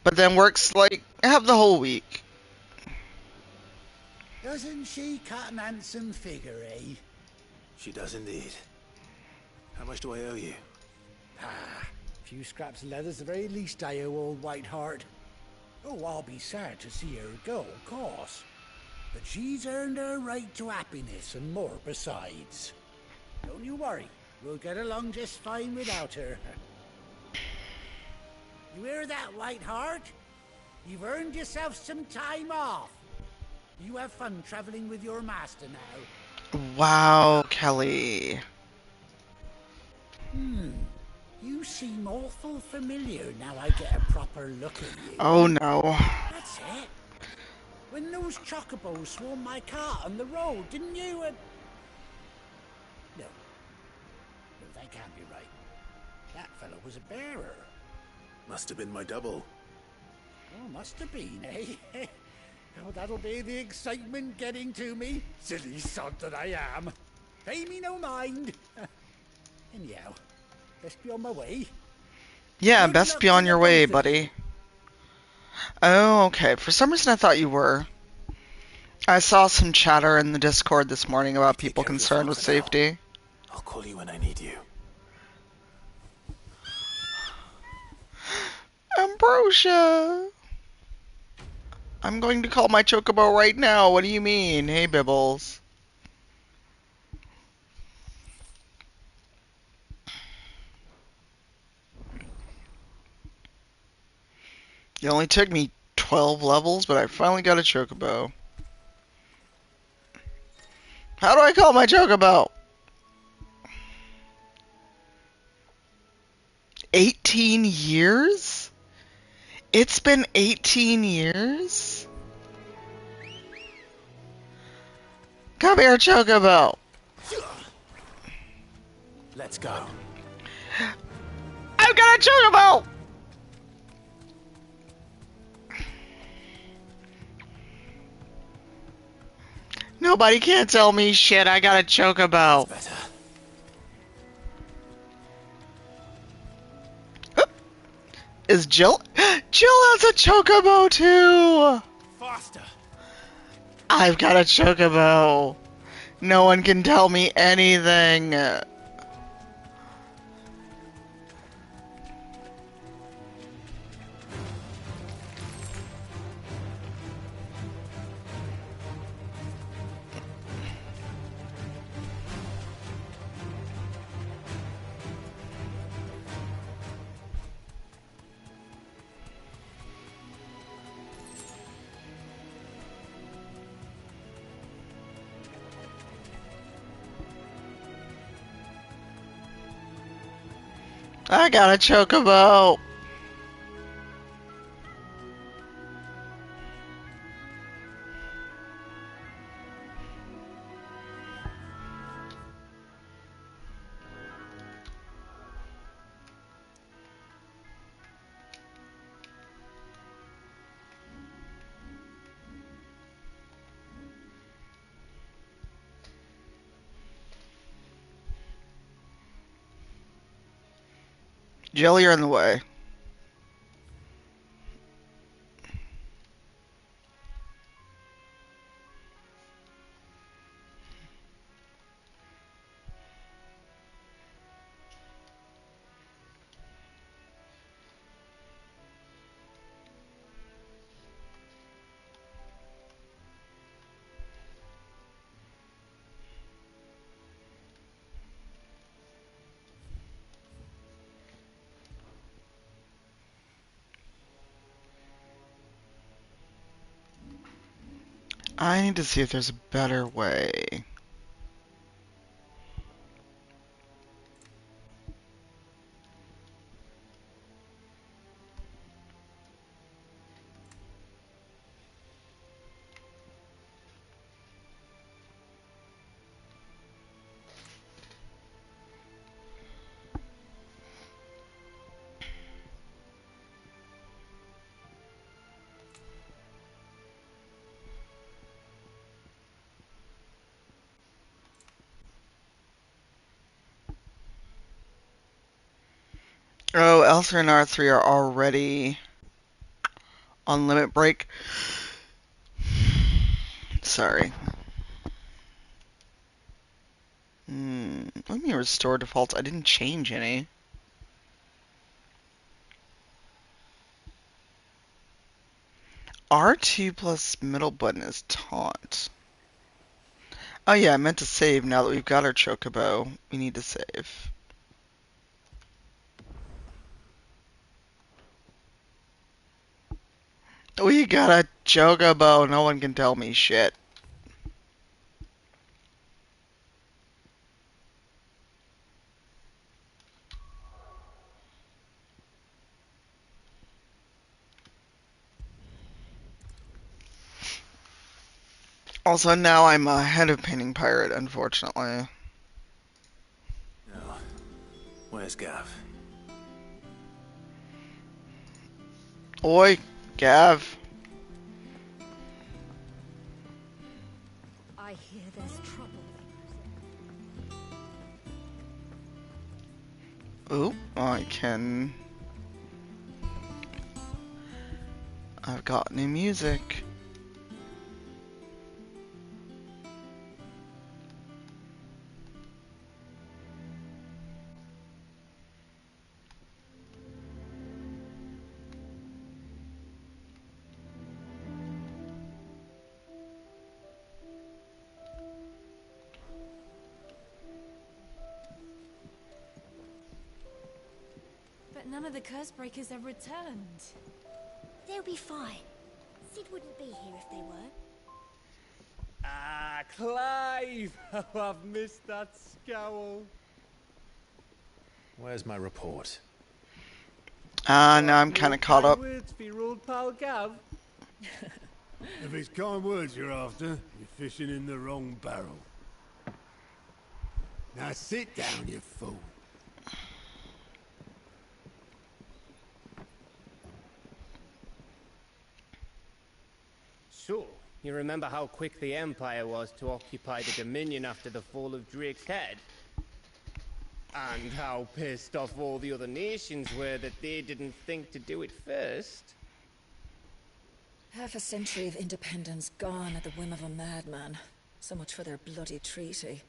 but then work's like I have the whole week. Doesn't she cut an handsome figure, eh? She does indeed. How much do I owe you? Ah, a few scraps of leather's the very least I owe old White Hart. Oh, I'll be sad to see her go, of course. But she's earned her right to happiness and more besides. Don't you worry, we'll get along just fine without her. You hear that, White Hart? You've earned yourself some time off. You have fun traveling with your master now. Wow, Kelly. You seem awful familiar now I get a proper look at you. Oh no. That's it. When those chocobos swarmed my cart on the road, didn't you? No, that can't be right. That fellow was a bearer. Must have been my double. Oh, must have been, eh? Oh, that'll be the excitement getting to me. Silly sod that I am. Pay me no mind. Anyhow, best be on my way. Yeah, Good best luck be to on the your way, both of you. buddy. Oh, okay. For some reason I thought you were. I saw some chatter in the Discord this morning about people concerned with safety. I'll call you when I need you. Ambrosia! I'm going to call my chocobo right now. What do you mean? Hey, Bibbles. It only took me 12 levels, but I finally got a chocobo. How do I call my chocobo? 18 years? It's been 18 years? Come here, chocobo. Let's go. I've got a chocobo! Nobody can tell me shit. I got a chocobo. That's better. Is Jill? Jill has a chocobo too. Faster. I've got a chocobo. No one can tell me anything. I got a chocobo. Jill, you're in the way. I need to see if there's a better way. Oh, Elsa and R3 are already on limit break. Sorry. Let me restore defaults. I didn't change any. R2 plus middle button is taunt. Oh yeah, I meant to save now that we've got our chocobo. We need to save. We got a chocobo. No one can tell me shit. Also, now I'm ahead of Painting Pirate, unfortunately. Now, where's Gav? Oi, Gav. I hear there's trouble. Ooh, I can... I've got new music. But none of the curse breakers have returned. There They'll be fine. Sid wouldn't be here if they weren't. Ah, Clive! Oh, I've missed that scowl. Where's my report? Now I'm kind of caught up. Words for your old pal Gav. If it's kind words you're after, you're fishing in the wrong barrel. Now sit down, you fool. So, you remember how quick the Empire was to occupy the Dominion after the fall of Drake's head? And how pissed off all the other nations were that they didn't think to do it first? Half a century of independence gone at the whim of a madman. So much for their bloody treaty.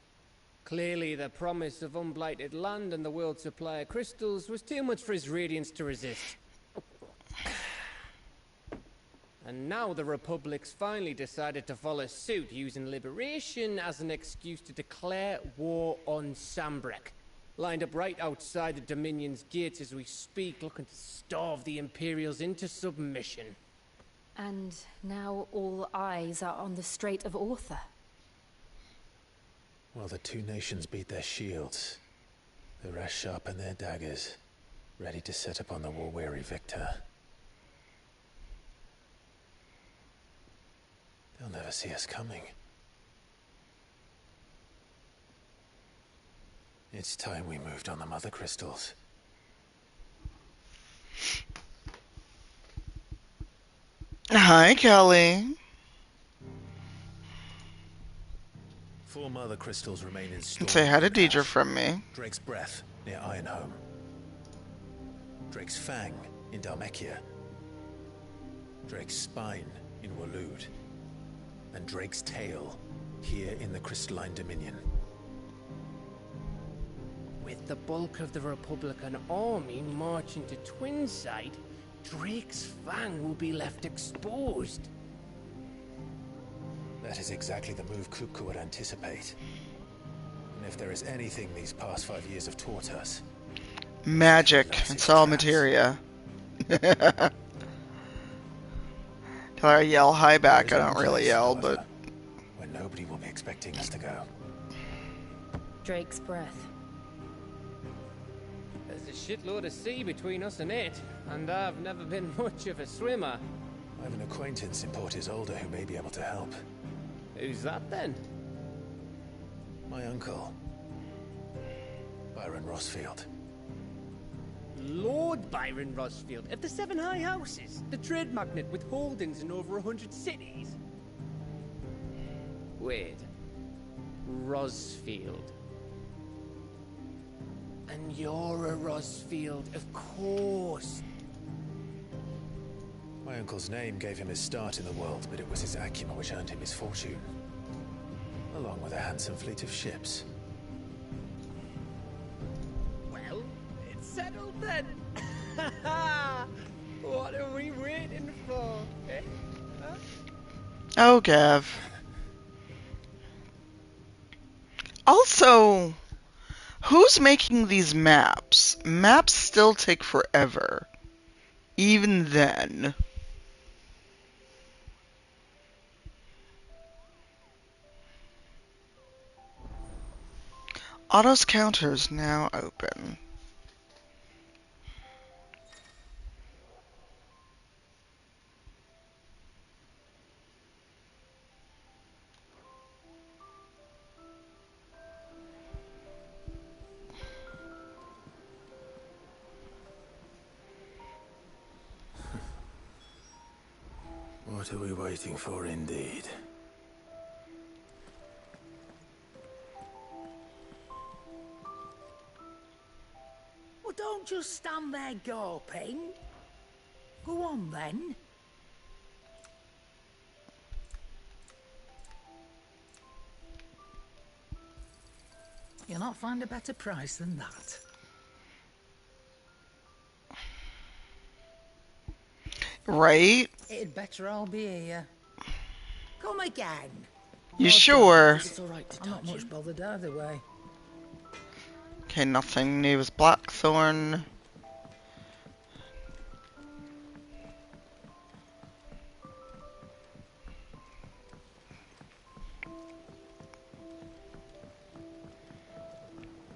Clearly, the promise of unblighted land and the world's supply of crystals was too much for his radiance to resist. And now the Republic's finally decided to follow suit, using liberation as an excuse to declare war on Sambrek. Lined up right outside the Dominion's gates as we speak, looking to starve the Imperials into submission. And now all eyes are on the Strait of Author. Well, the two nations beat their shields. The rest sharpen their daggers, ready to set upon the war-weary victor. They'll never see us coming. It's time we moved on the mother crystals. Hi, Kelly. 4 mother crystals remain in store. Say hi to Deidre from me. Drake's Breath near Ironhome. Drake's Fang in Dhalmekia. Drake's Spine in Waloed. And Drake's Tail here in the Crystalline Dominion. With the bulk of the Republican army marching to Twinside, Drake's Fang will be left exposed. That is exactly the move Kupka would anticipate. And if there is anything these past 5 years have taught us... Magic. It's all materia. Till I yell hi back, I don't really yell, but... When nobody will be expecting us to go. Drake's Breath. There's a shitload of sea between us and it, and I've never been much of a swimmer. I have an acquaintance in Port Isolde who may be able to help. Who's that then? My uncle. Byron Rossfield. Lord Byron Rossfield of the 7 High Houses, the trade magnate with holdings in over 100 cities. Wait. Rossfield. And you're a Rossfield, of course. My uncle's name gave him his start in the world, but it was his acumen which earned him his fortune. Along with a handsome fleet of ships. Well, it's settled then. What are we waiting for, eh? Huh? Oh, Gav. Also, who's making these maps? Maps still take forever. Even then. Otto's counter is now open. What are we waiting for, indeed? Well, don't just stand there gawping. Go on, then. You'll not find a better price than that. Right? It'd better all be here. Come again. You sure? It's all right to I'm not much bothered either way. Okay, nothing new with Blackthorn.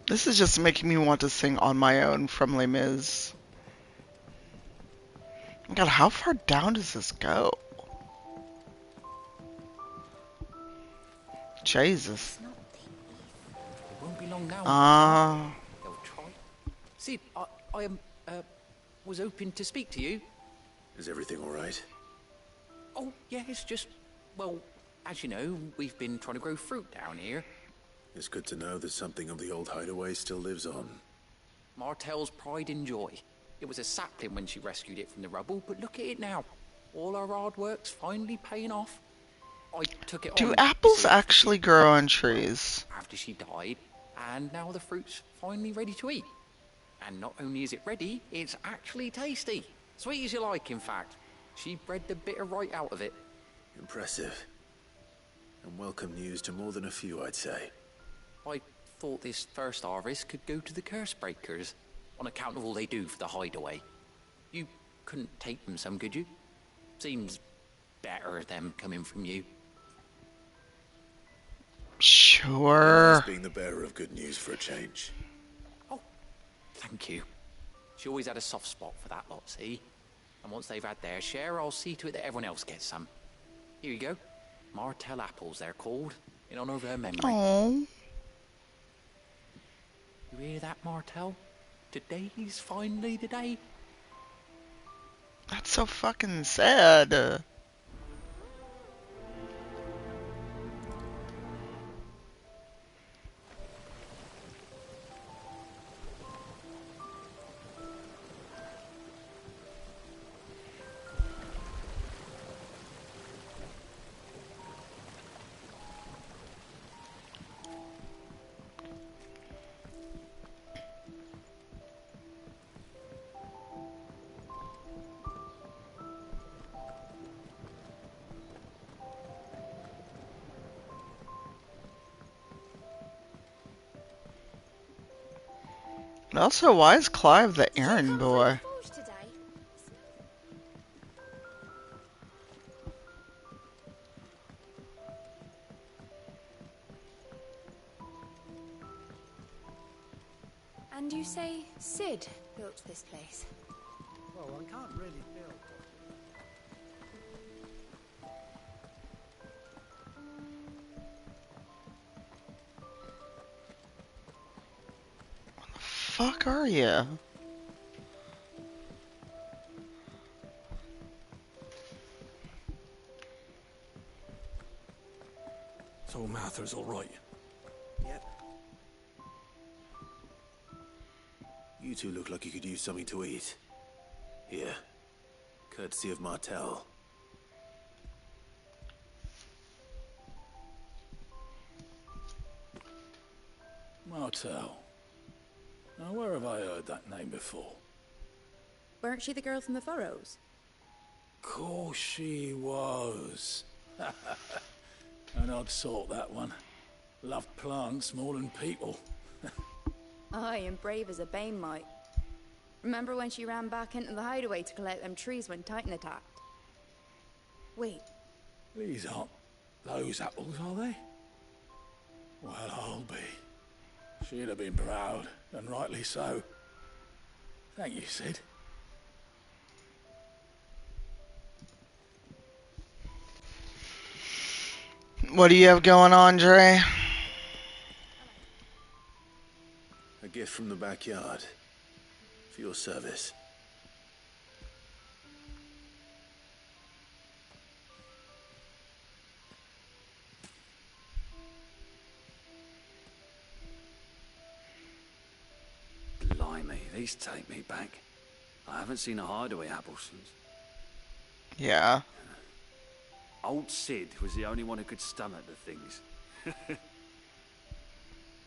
This is just making me want to sing On My Own from Les Mis. God, how far down does this go? Jesus. It won't be long now. They'll try. Sid, I was hoping to speak to you. Is everything all right? Oh, yeah, it's just, well, as you know, we've been trying to grow fruit down here. It's good to know that something of the old hideaway still lives on. Martell's pride and joy. It was a sapling when she rescued it from the rubble, but look at it now. All our hard work's finally paying off. I took it Do on, apples actually grow on trees? after she died, and now the fruit's finally ready to eat. And not only is it ready, it's actually tasty. Sweet as you like, in fact. She bred the bitter right out of it. Impressive. And welcome news to more than a few, I'd say. I thought this first harvest could go to the curse breakers, on account of all they do for the hideaway. You couldn't take them some, could you? Seems better them coming from you. Sure. Nice being the bearer of good news for a change. Thank you. She always had a soft spot for that lot, see? And once they've had their share, I'll see to it that everyone else gets some. Here you go. Martell apples, they're called, in honor of her memory. Aww. You hear that, Martell? Today's finally the day. That's so fucking sad. And also, why is Clive the errand boy? And you say Sid built this place? Well, I can't really build. Fuck are you? So Mather's all right. Yep. You two look like you could use something to eat. Here. Courtesy of Martell. Martell. Now, where have I heard that name before? Weren't she the girl from the Furrows? Course she was. An odd sort, that one. Loved plants more than people. Aye, and brave as a bane might. Remember when she ran back into the hideaway to collect them trees when Titan attacked? Wait. These aren't those apples, are they? Well, I'll be. She'd have been proud, and rightly so. Thank you, Sid. What do you have going on, Dre? A gift from the backyard. For your service. Blimey, these take me back. I haven't seen a hideaway apple since. Yeah. Old Sid was the only one who could stomach the things.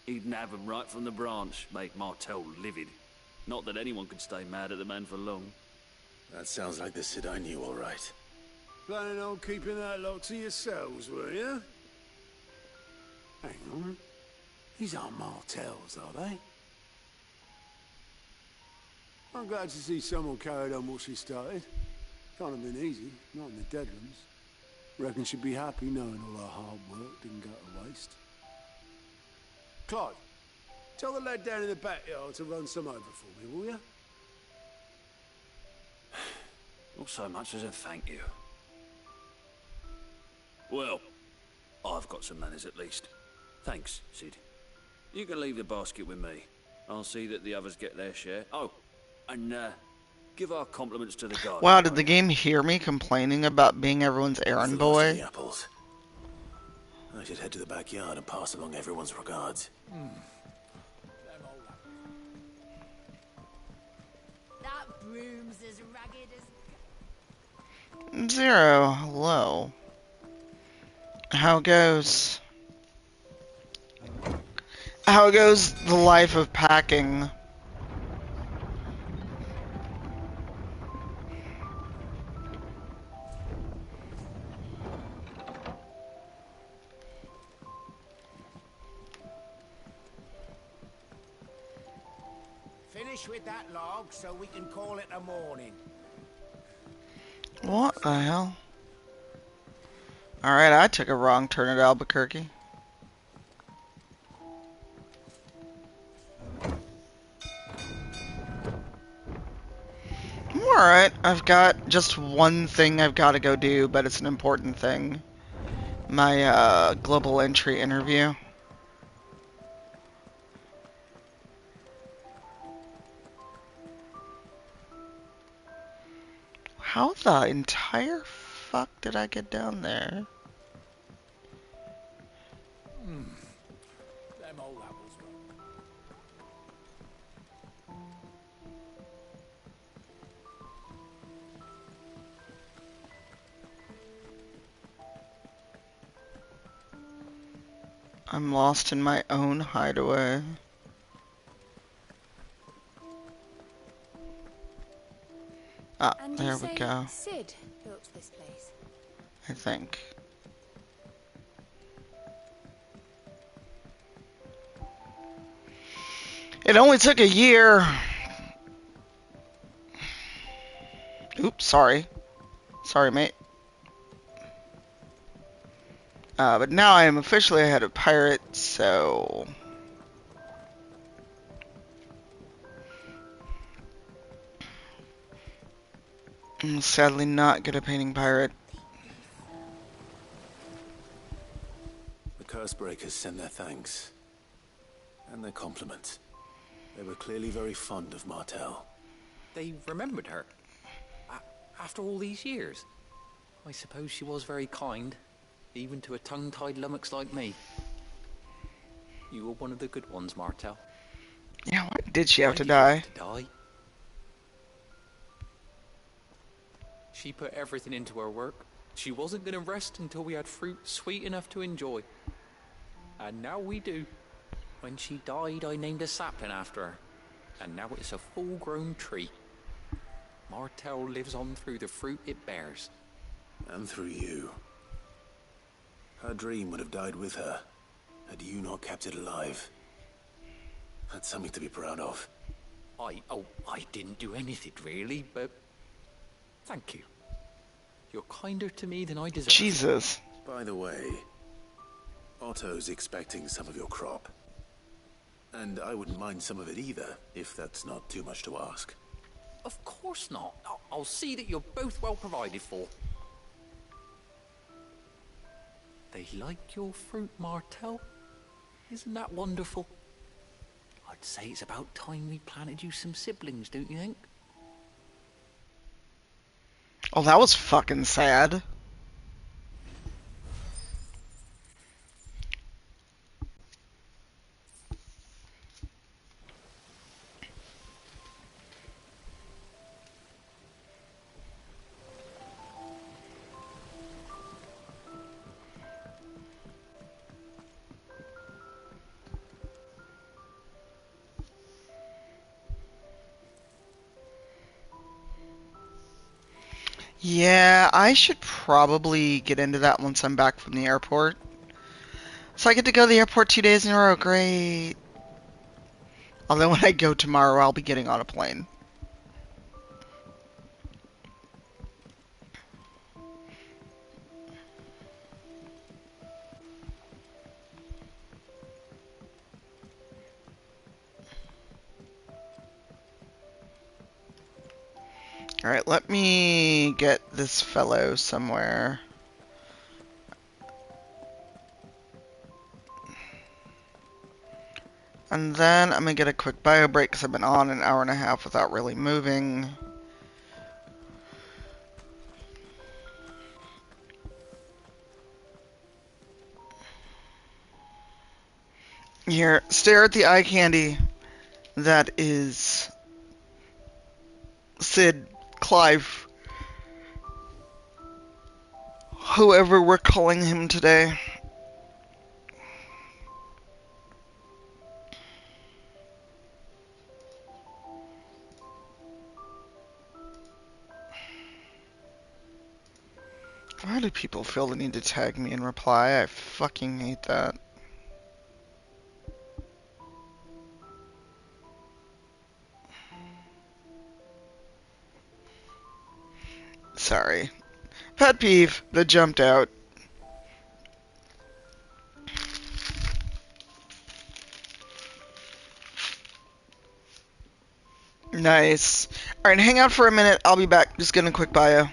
He'd nab 'em right from the branch, make Martell livid. Not that anyone could stay mad at the man for long. That sounds like the Sid I knew, all right. Planning on keeping that lot to yourselves, were you? Hang on. These aren't Martells, are they? I'm glad to see someone carried on what she started. Can't have been easy, not in the Deadlands. Reckon she'd be happy knowing all her hard work didn't go to waste. Clive, Tell the lad down in the backyard to run some over for me, will you? Not so much as a thank you. Well, I've got some manners at least. Thanks, Sid. You can leave the basket with me. I'll see that the others get their share. Oh, and give our compliments to the garden. Wow, did the game hear me complaining about being everyone's errand The last of boy? the apples. I should head to the backyard and pass along everyone's regards. That broom's as ragged as... Zero, hello. How goes? How goes the life of packing? Finish with that log so we can call it a morning. What the hell? Alright, I took a wrong turn at Albuquerque. I'm alright. I've got just one thing I've got to go do, but it's an important thing. My global entry interview. How the entire fuck did I get down there? Them old apples, I'm lost in my own hideaway. Ah, And there you we say go. Sid built this place? I think. It only took a year. Oops, sorry. Sorry, mate. But now I am officially ahead of Pirate, so... I'm sadly not good at painting Pirate. The Cursebreakers send their thanks. And their compliments. They were clearly very fond of Martel. They remembered her. After all these years. I suppose she was very kind, even to a tongue-tied lummox like me. You were one of the good ones, Martel. Yeah, why did she have Why to did you have die? to die? She put everything into her work. She wasn't going to rest until we had fruit sweet enough to enjoy. And now we do. When she died, I named a sapling after her. And now it's a full-grown tree. Martel lives on through the fruit it bears. And through you. Her dream would have died with her, had you not kept it alive. That's something to be proud of. I didn't do anything really, but thank you. You're kinder to me than I deserve. Jesus. By the way, Otto's expecting some of your crop. And I wouldn't mind some of it either, if that's not too much to ask. Of course not. I'll see that you're both well provided for. They like your fruit, Martel. Isn't that wonderful? I'd say it's about time we planted you some siblings, don't you think? Oh, that was fucking sad. Yeah, I should probably get into that once I'm back from the airport. So I get to go to the airport 2 days in a row. Great. Although when I go tomorrow, I'll be getting on a plane. Alright, let me get this fellow somewhere. And then I'm gonna get a quick bio break because I've been on an hour and a half without really moving. Here, stare at the eye candy that is Sid, Clive, whoever we're calling him today. Why do people feel the need to tag me in reply? I fucking hate that. Sorry. Pet peeve that jumped out. Nice. Alright, hang out for a minute. I'll be back. Just getting a quick bio.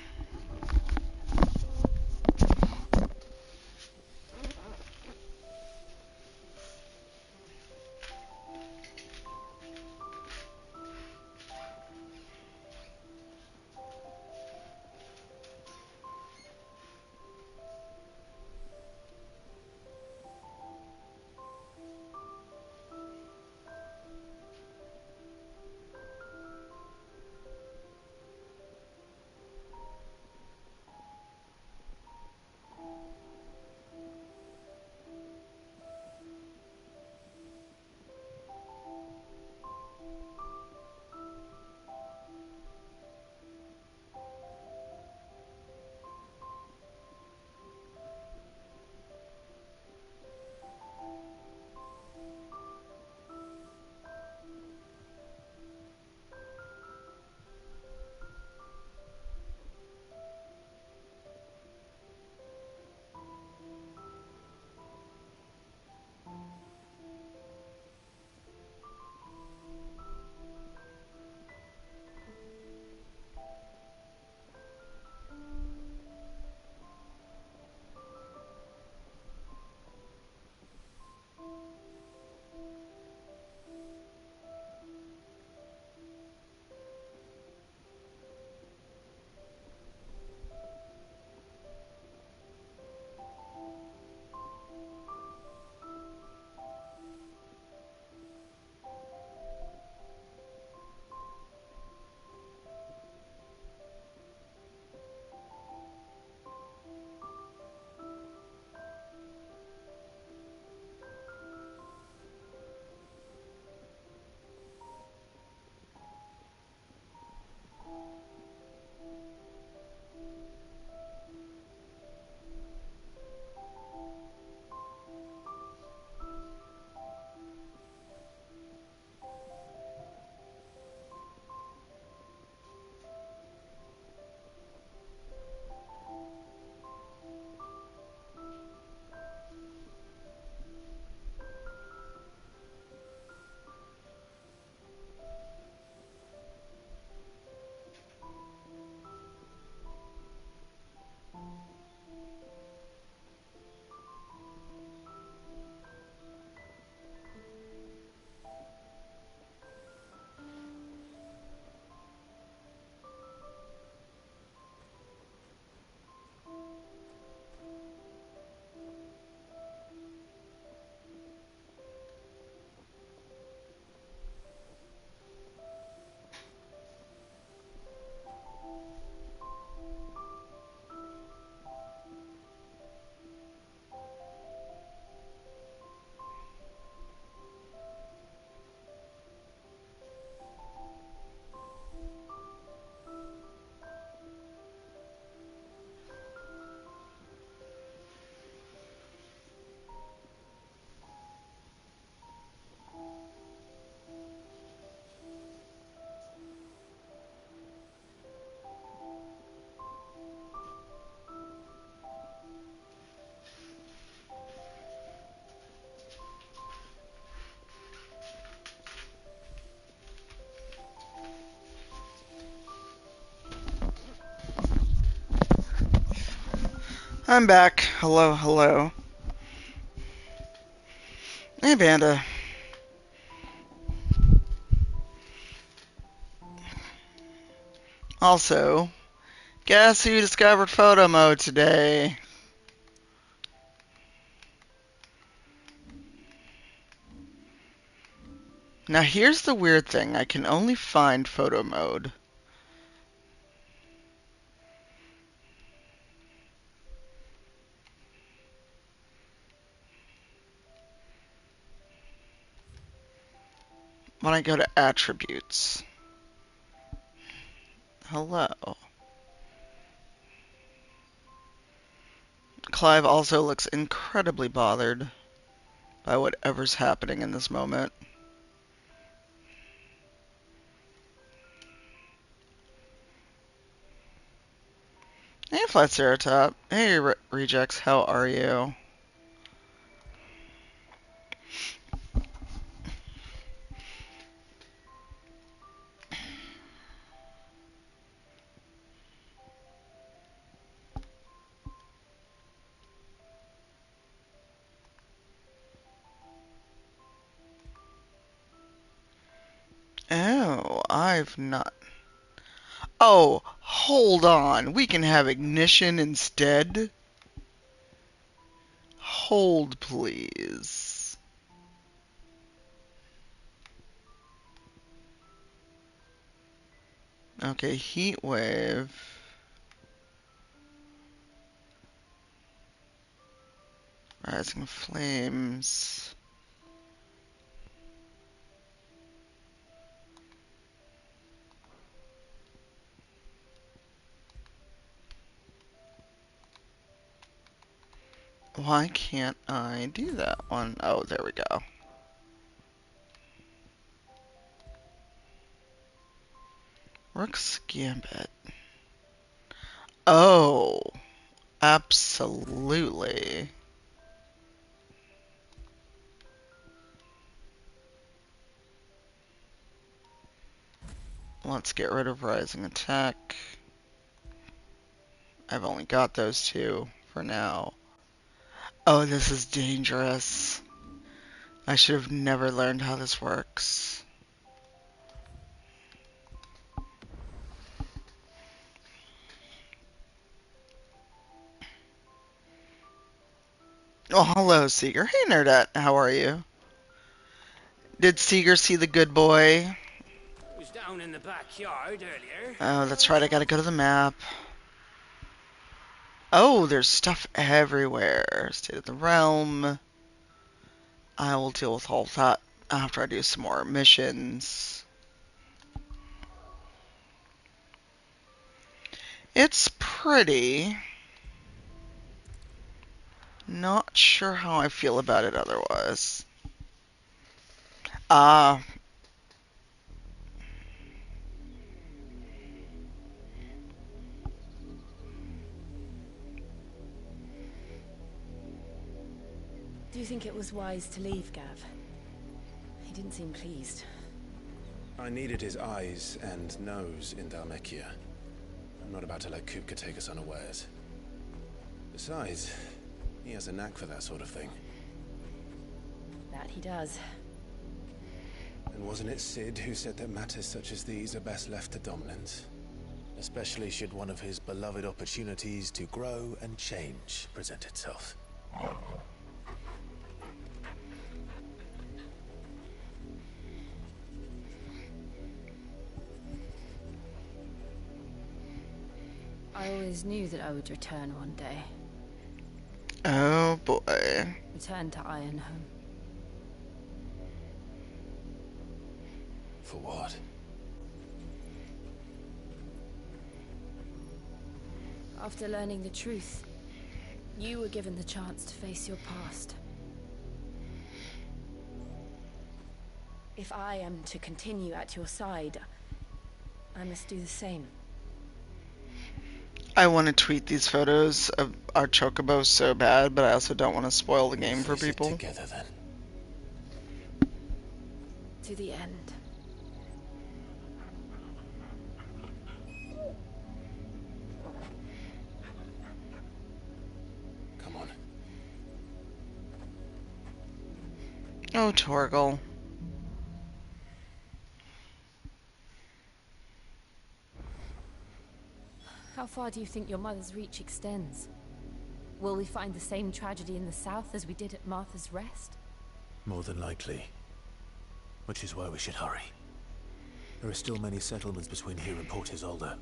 I'm back. Hello, hello. Hey, Banda. Also, guess who discovered photo mode today? Now here's the weird thing. I can only find photo mode. When I go to attributes. Hello. Clive also looks incredibly bothered by whatever's happening in this moment. Hey, Flat Ceratop. Hey, Rejects. How are you? Oh, I've not... Oh, hold on. We can have ignition instead? Hold, please. Okay, heat wave. Rising flames. Why can't I do that one? Oh, there we go. Rook's Gambit. Oh, absolutely. Let's get rid of Rising Attack. I've only got those two for now. Oh, this is dangerous. I should have never learned how this works. Oh, hello, Seeger. Hey, Nerdette. How are you? Did Seeger see the good boy? It was down in the backyard earlier. Oh, that's right. I gotta go to the map. Oh, there's stuff everywhere. State of the Realm. I will deal with all that after I do some more missions. It's pretty. Not sure how I feel about it otherwise. Do you think it was wise to leave, Gav? He didn't seem pleased. I needed his eyes and nose in Dhalmekia. I'm not about to let Kupka take us unawares. Besides, he has a knack for that sort of thing. That he does. And wasn't it Sid who said that matters such as these are best left to dominance? Especially should one of his beloved opportunities to grow and change present itself. I always knew that I would return one day. Oh boy. Return to Ironhome. For what? After learning the truth, you were given the chance to face your past. If I am to continue at your side, I must do the same. I want to tweet these photos of our Chocobo so bad, but I also don't want to spoil the game for people. Together then. To the end. Oh, Torgal. How far do you think your mother's reach extends? Will we find the same tragedy in the south as we did at Martha's Rest? More than likely. Which is why we should hurry. There are still many settlements between here and Port Isolde.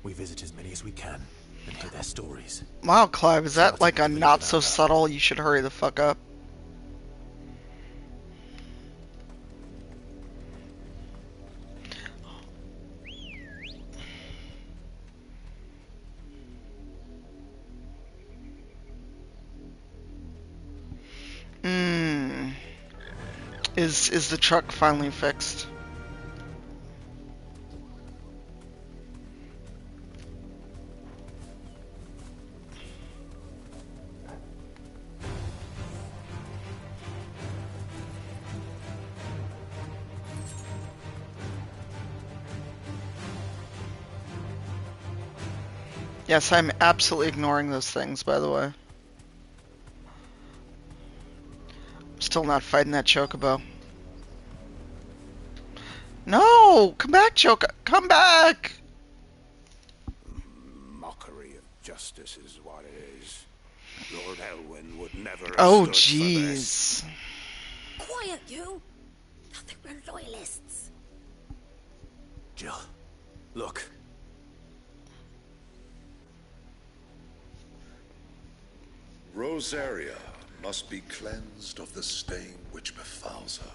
We visit as many as we can and hear their stories. Wow, Clive, is that like a not so subtle, you should hurry the fuck up? Is the truck finally fixed? Yes, I'm absolutely ignoring those things, by the way. I'm still not fighting that chocobo. No! Come back, Choco! Come back! Mockery of justice is what it is. Lord Elwyn would never have Oh, stood for this. jeez. Quiet, you! Nothing we're loyalists. Jill, look. Rosaria must be cleansed of the stain which befouls her,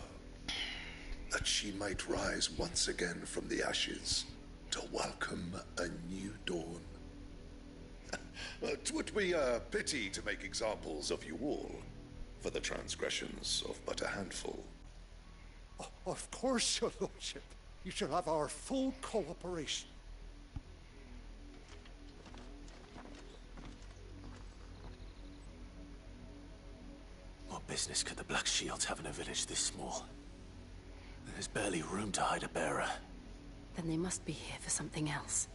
that she might rise once again from the ashes to welcome a new dawn. 'Twould be a pity to make examples of you all for the transgressions of but a handful. Of course, your lordship. You shall have our full cooperation. What business could the Black Shields have in a village this small? There's barely room to hide a bearer. Then they must be here for something else.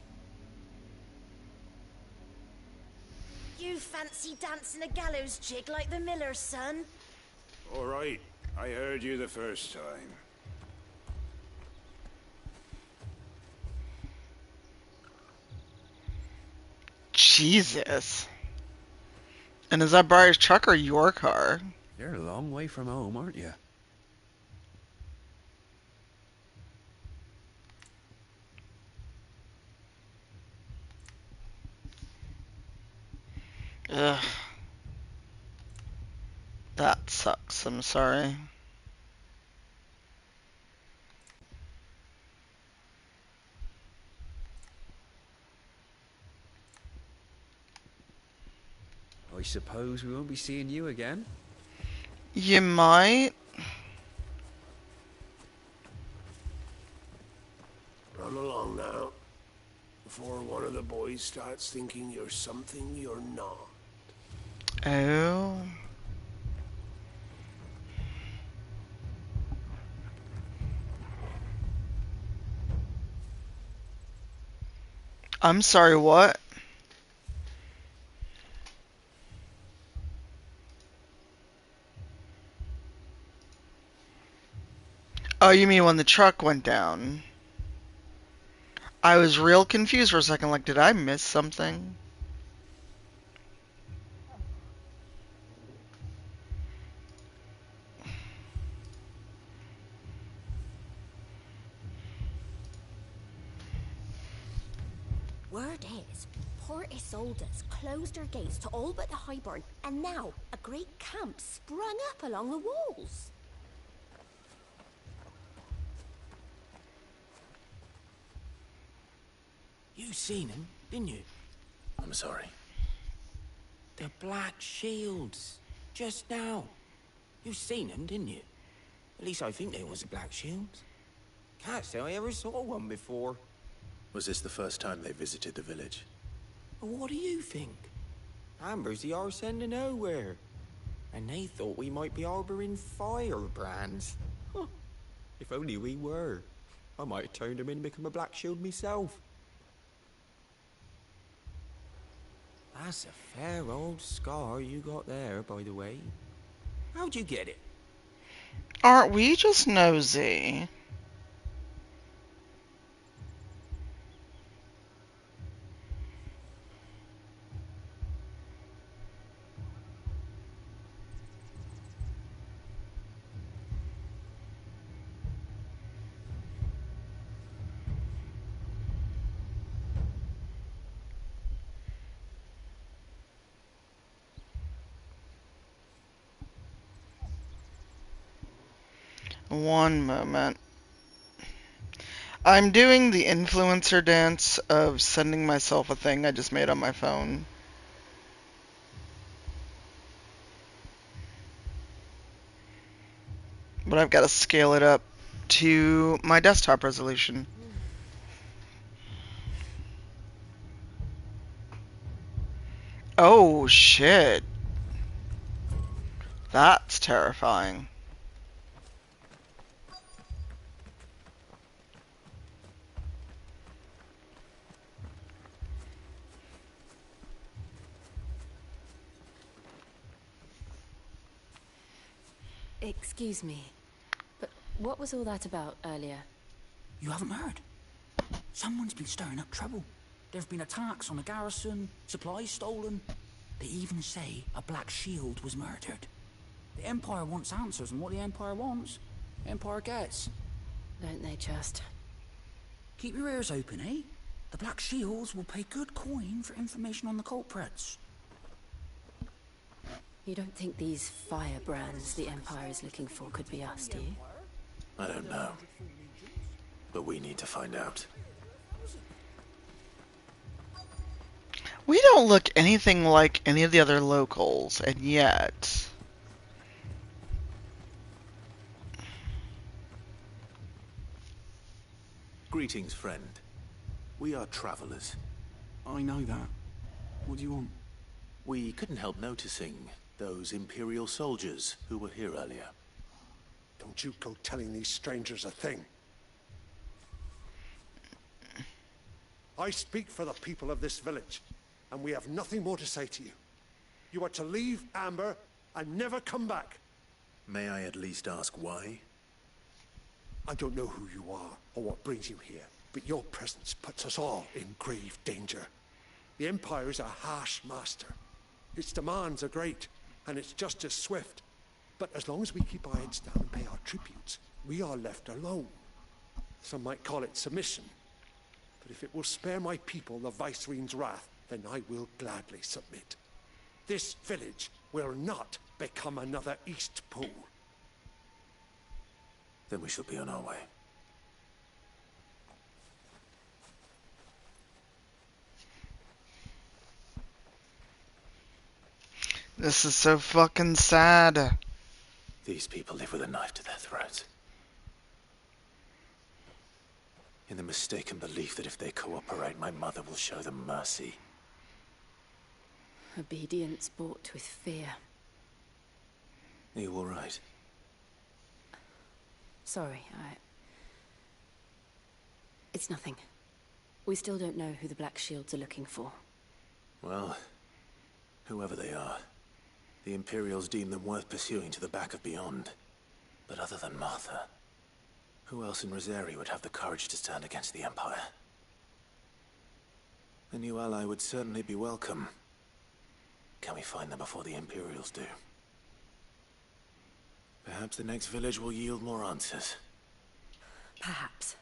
You fancy dancing a gallows jig like the miller's son? All right, I heard you the first time. Jesus. And is that Briar's truck or your car? You're a long way from home, aren't you? Ugh. That sucks, I'm sorry. I suppose we won't be seeing you again. You might. Run along now, before one of the boys starts thinking you're something you're not. Oh. I'm sorry, what? Oh, you mean when the truck went down? I was real confused for a second, like, did I miss something? Word is, Port Isolde's closed her gates to all but the Highborn, and now a great camp sprung up along the walls. You seen him, didn't you? I'm sorry. The Black Shields. Just now. You seen them, didn't you? At least I think they was the Black Shields. Can't say I ever saw one before. Was this the first time they visited the village? What do you think? Amber's the arse end of nowhere. And they thought we might be harboring firebrands. Huh. If only we were. I might have turned them in and become a Black Shield myself. That's a fair old scar you got there, by the way. How'd you get it? Aren't we just nosy? One moment. I'm doing the influencer dance of sending myself a thing I just made on my phone. But I've got to scale it up to my desktop resolution. Oh, shit. That's terrifying. Excuse me, but what was all that about earlier? You haven't heard? Someone's been stirring up trouble. There have been attacks on the garrison, supplies stolen. They even say a Black Shield was murdered. The Empire wants answers, and what the Empire wants, Empire gets. Don't they just? Keep your ears open, eh? The Black Shields will pay good coin for information on the culprits. You don't think these firebrands the Empire is looking for could be us, do you? I don't know. But we need to find out. We don't look anything like any of the other locals, and yet... Greetings, friend. We are travelers. I know that. What do you want? We couldn't help noticing those Imperial soldiers who were here earlier. Don't you go telling these strangers a thing. I speak for the people of this village, and we have nothing more to say to you. You are to leave Amber and never come back. May I at least ask why? I don't know who you are or what brings you here, but your presence puts us all in grave danger. The Empire is a harsh master. Its demands are great, and its justice swift. But as long as we keep our heads down and pay our tributes, we are left alone. Some might call it submission. But if it will spare my people the Viceroy's wrath, then I will gladly submit. This village will not become another East Pool. Then we shall be on our way. This is so fucking sad. These people live with a knife to their throats. In the mistaken belief that if they cooperate, my mother will show them mercy. Obedience bought with fear. Are you all right? Sorry, It's nothing. We still don't know who the Black Shields are looking for. Well, whoever they are, the Imperials deem them worth pursuing to the back of beyond. But other than Martha, who else in Rosari would have the courage to stand against the Empire? A new ally would certainly be welcome. Can we find them before the Imperials do? Perhaps the next village will yield more answers. Perhaps.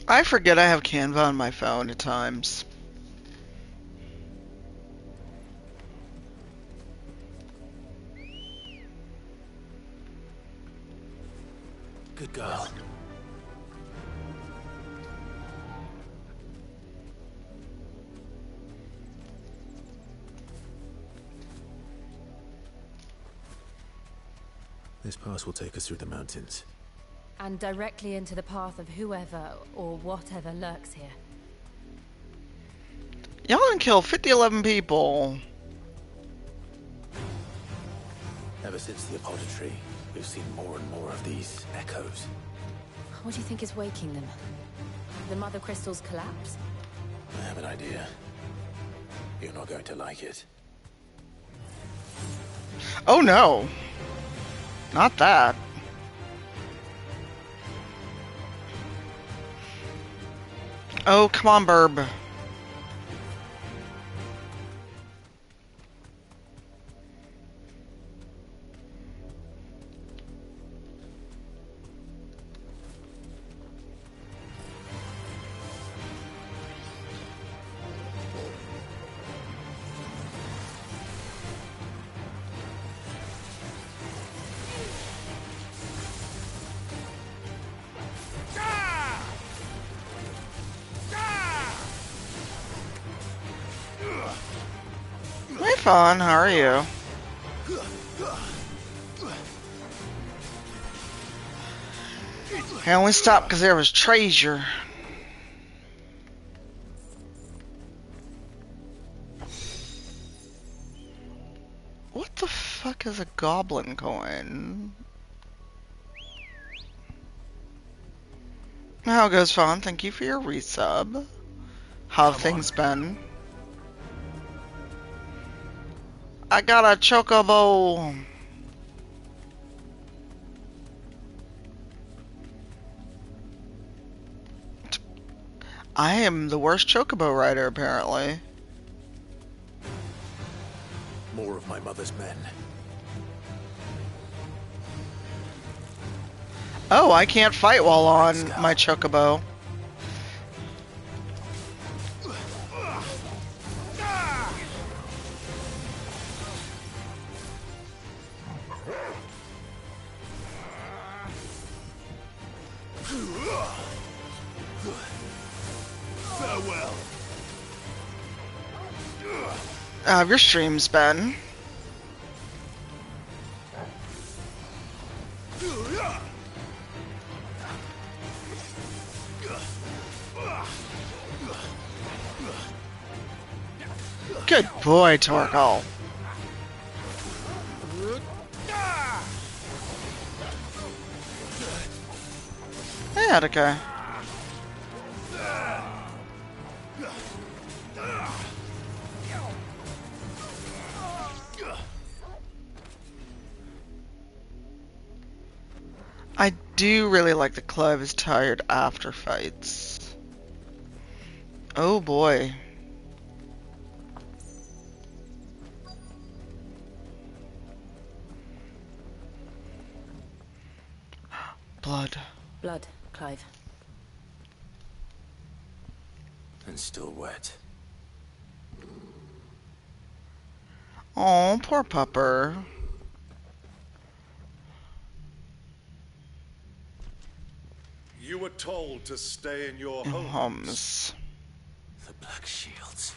I forget I have Canva on my phone at times. Good girl. This pass will take us through the mountains. And directly into the path of whoever or whatever lurks here. Y'all done kill 11 people. Ever since the apodatory, we've seen more and more of these echoes. What do you think is waking them? The mother crystal's collapse? I have an idea. You're not going to like it. Oh no! Not that. Oh, come on, Burb. Hey, Fawn, how are you? I only stopped because there was treasure. What the fuck is a goblin coin? How goes, Fawn? Thank you for your resub. How have things been? I got a chocobo. I am the worst chocobo rider, apparently. More of my mother's men. Oh, I can't fight while on my chocobo. Farewell. How have your streams been? Good boy, Torgal. Hey, Attica. I do really like that Clive is tired after fights. Oh boy. Blood. Blood, Clive. And still wet. Oh, poor pupper. You were told to stay in your homes. Homes. The Black Shields.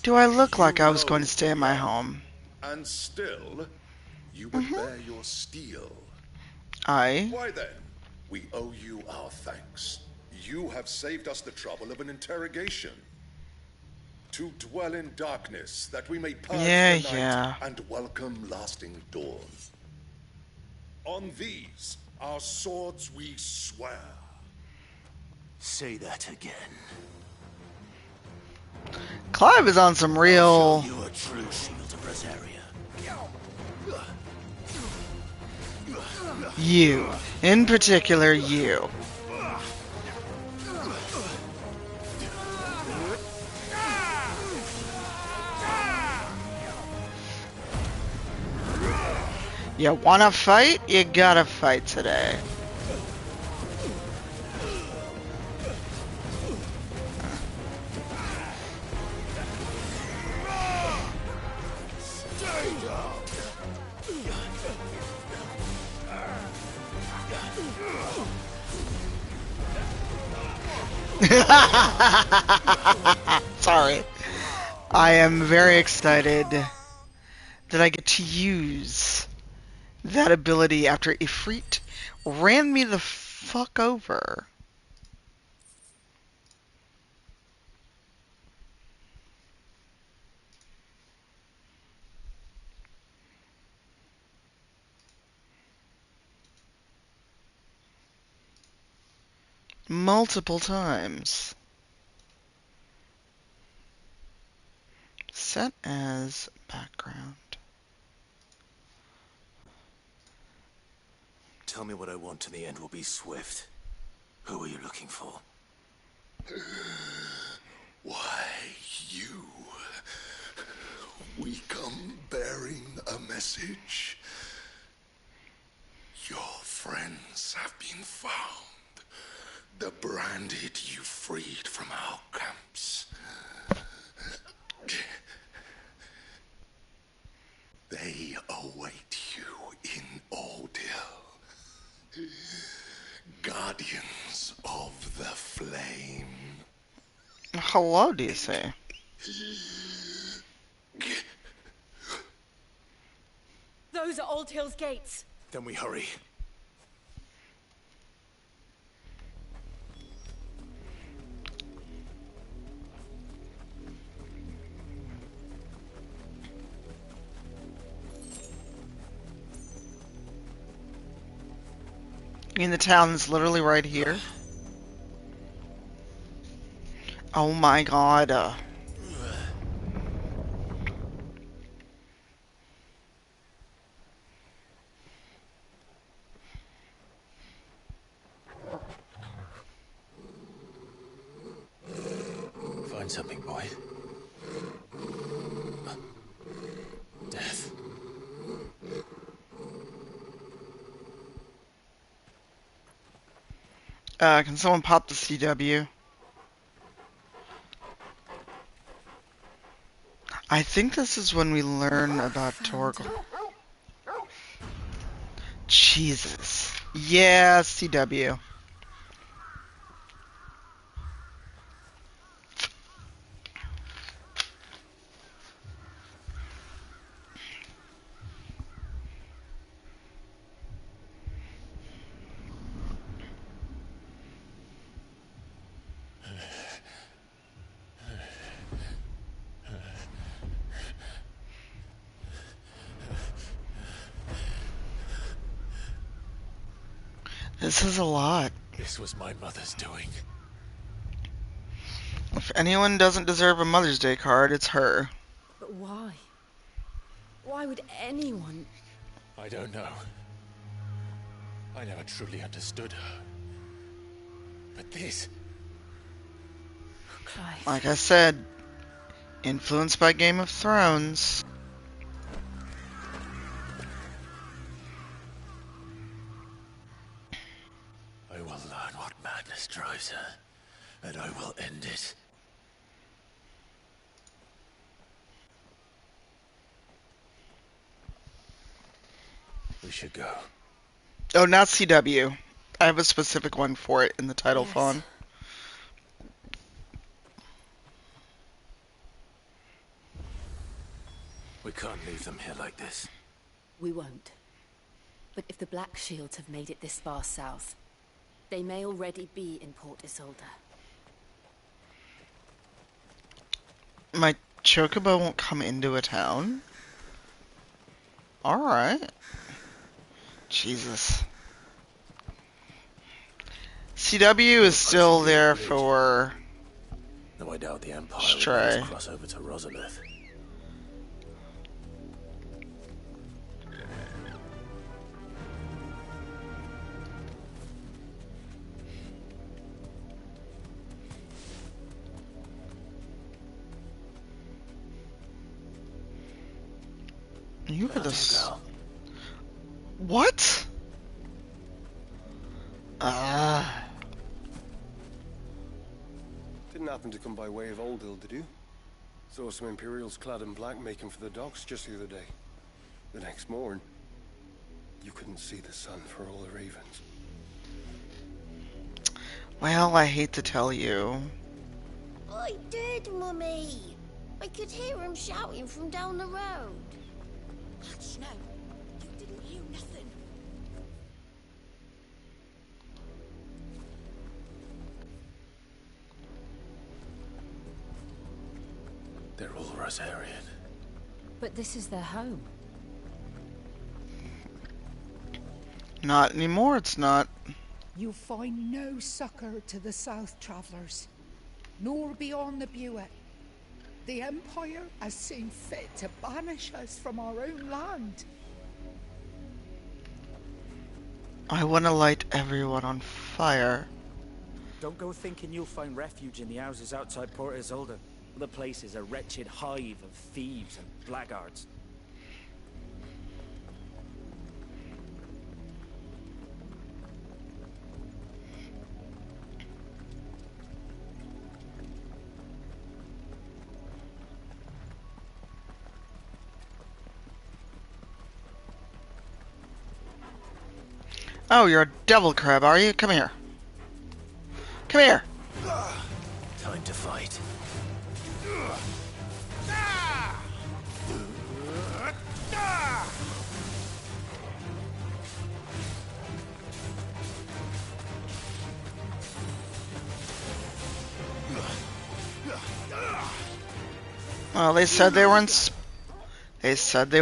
Do I look like I was going to stay in my home? And still, you would bear your steel. Aye. Why then, we owe you our thanks. You have saved us the trouble of an interrogation. To dwell in darkness, that we may purge the night and welcome lasting dawn. On these, our swords we swear. Say that again. Clive is on some real... You a true shield of Rosaria. You. In particular, you. You wanna fight? You gotta fight today. Sorry. I am very excited that I get to use that ability after Ifrit ran me the fuck over. multiple times. Set as background. Tell me what I want and the end will be swift. Who are you looking for? Why, you. We come bearing a message. Your friends have been found. The branded you freed from our camps. They await you in Ordeal. Guardians of the Flame. Hello, do you say? Those are Old Hill's gates. Then we hurry. You mean the town is literally right here? Oh my god. Find something, boy. Death. Can someone pop the CW? I think this is when we learn about Torgal. Jesus. Yeah, CW. This is a lot. This was my mother's doing. If anyone doesn't deserve a Mother's Day card, it's her. But why? Why would anyone? I don't know. I never truly understood her. But this... Clive. Like I said, influenced by Game of Thrones. I will learn what madness drives her, and I will end it. We should go. Oh, not CW. I have a specific one for it in the title font. We can't leave them here like this. We won't. But if the Black Shields have made it this far south, they may already be in Port Isolde. My chocobo won't come into a town? Alright. Jesus. CW is still there for... No, I doubt the Empire Stray. will cross over to Rosalith. You are the... What? Didn't happen to come by way of Oldhill, did you? Saw some Imperials clad in black making for the docks just the other day. The next morn, you couldn't see the sun for all the ravens. Well, I hate to tell you. I did, Mummy. I could hear him shouting from down the road. Hush now. You didn't hear nothing. They're all Rosarian. But this is their home. Not anymore, it's not. You find no succor to the South Travellers, nor beyond the Buet. The Empire has seen fit to banish us from our own land. I want to light everyone on fire. Don't go thinking you'll find refuge in the houses outside Port Isolde. The place is a wretched hive of thieves and blackguards. Oh, you're a devil crab, are you? Come here. Come here. Time to fight. Well, they said they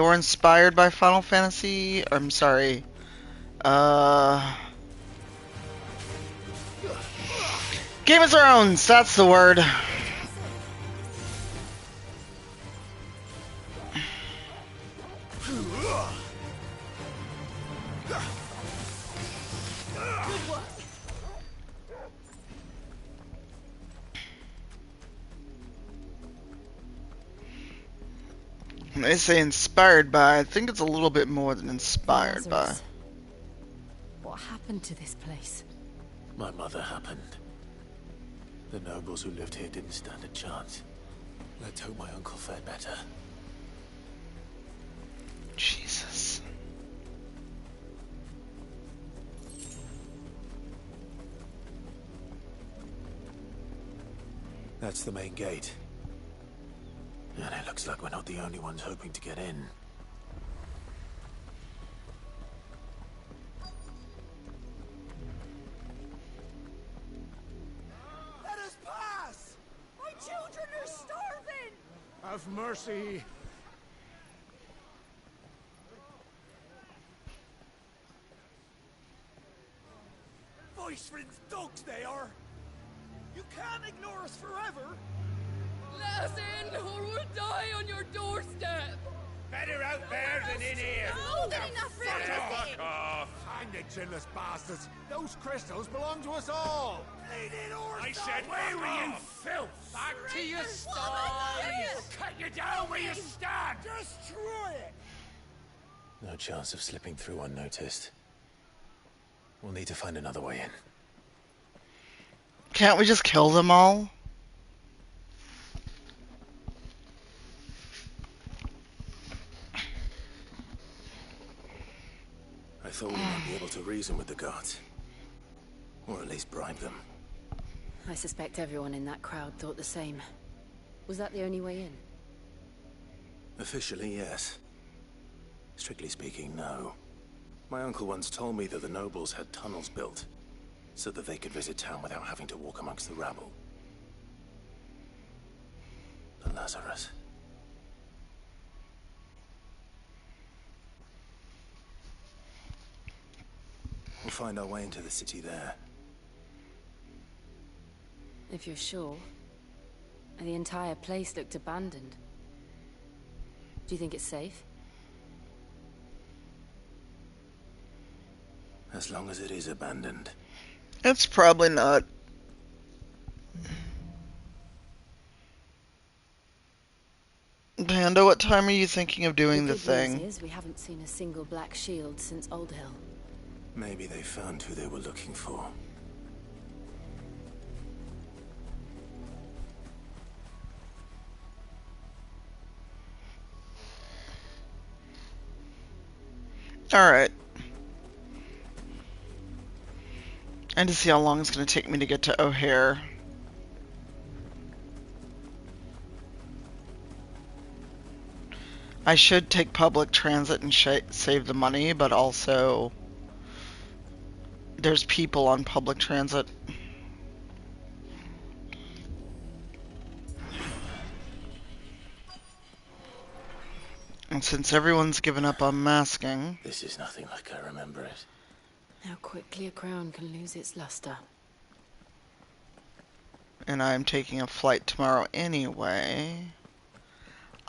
were inspired by Final Fantasy. I'm sorry. Game of Thrones, that's the word. They say inspired by. I think it's a little bit more than inspired by. What happened to this place? My mother happened. The nobles who lived here didn't stand a chance. Let's hope my uncle fared better. Jesus. That's the main gate. And it looks like we're not the only ones hoping to get in. Let us pass! My children are starving! Have mercy. Voice-rinsed dogs they are! You can't ignore us forever! Let us in, or we'll die on your doorstep! Better out there than in here! More than enough for everything! Hang the chinless bastards! Those crystals belong to us all! I said, away with you, filth! Back to your sties! Cut you down where you stand! Destroy it! No chance of slipping through unnoticed. We'll need to find another way in. Can't we just kill them all? I thought we might be able to reason with the guards. Or at least bribe them. I suspect everyone in that crowd thought the same. Was that the only way in? Officially, yes. Strictly speaking, no. My uncle once told me that the nobles had tunnels built, so that they could visit town without having to walk amongst the rabble. The Lazarus. We'll find our way into the city there. If you're sure. The entire place looked abandoned. Do you think it's safe? As long as it is abandoned. It's probably not. Panda, what time are you thinking of doing the thing? The good news is we haven't seen a single black shield since Old Hill. Maybe they found who they were looking for. Alright. And to see how long it's going to take me to get to O'Hare. I should take public transit and save the money, but also there's people on public transit. And since everyone's given up on masking... This is nothing like I remember it. How quickly a crown can lose its luster. And I'm taking a flight tomorrow anyway.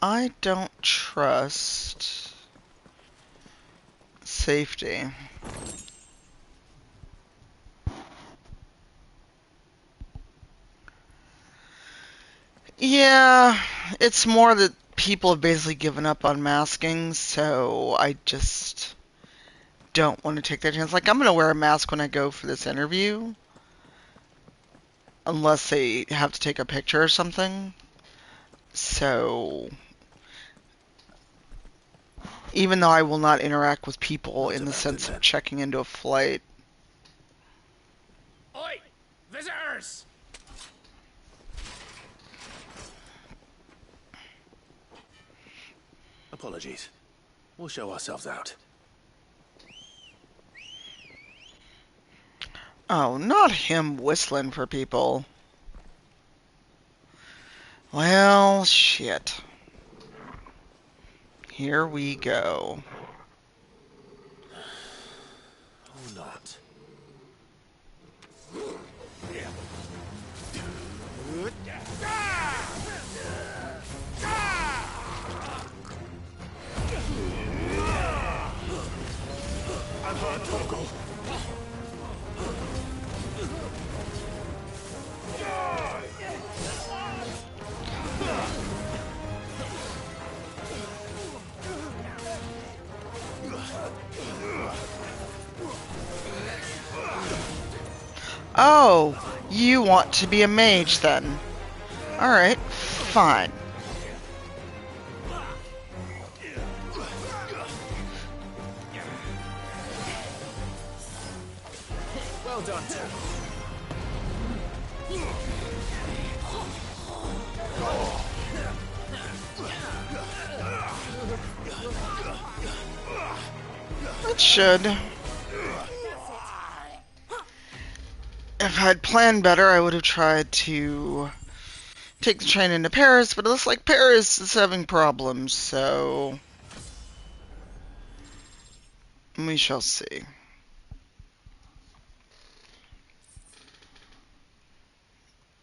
I don't trust safety. Yeah, it's more that people have basically given up on masking, so I just don't want to take that chance. Like, I'm going to wear a mask when I go for this interview, unless they have to take a picture or something. So, even though I will not interact with people in the sense of checking into a flight. Oi! Visitors! Apologies. We'll show ourselves out. Oh, not him whistling for people. Well, shit. Here we go. Or not. I've heard Toggle. Oh, you want to be a mage then? Alright, fine. Well done, Tim. It should. If I'd planned better, I would have tried to take the train into Paris, but it looks like Paris is having problems, so we shall see.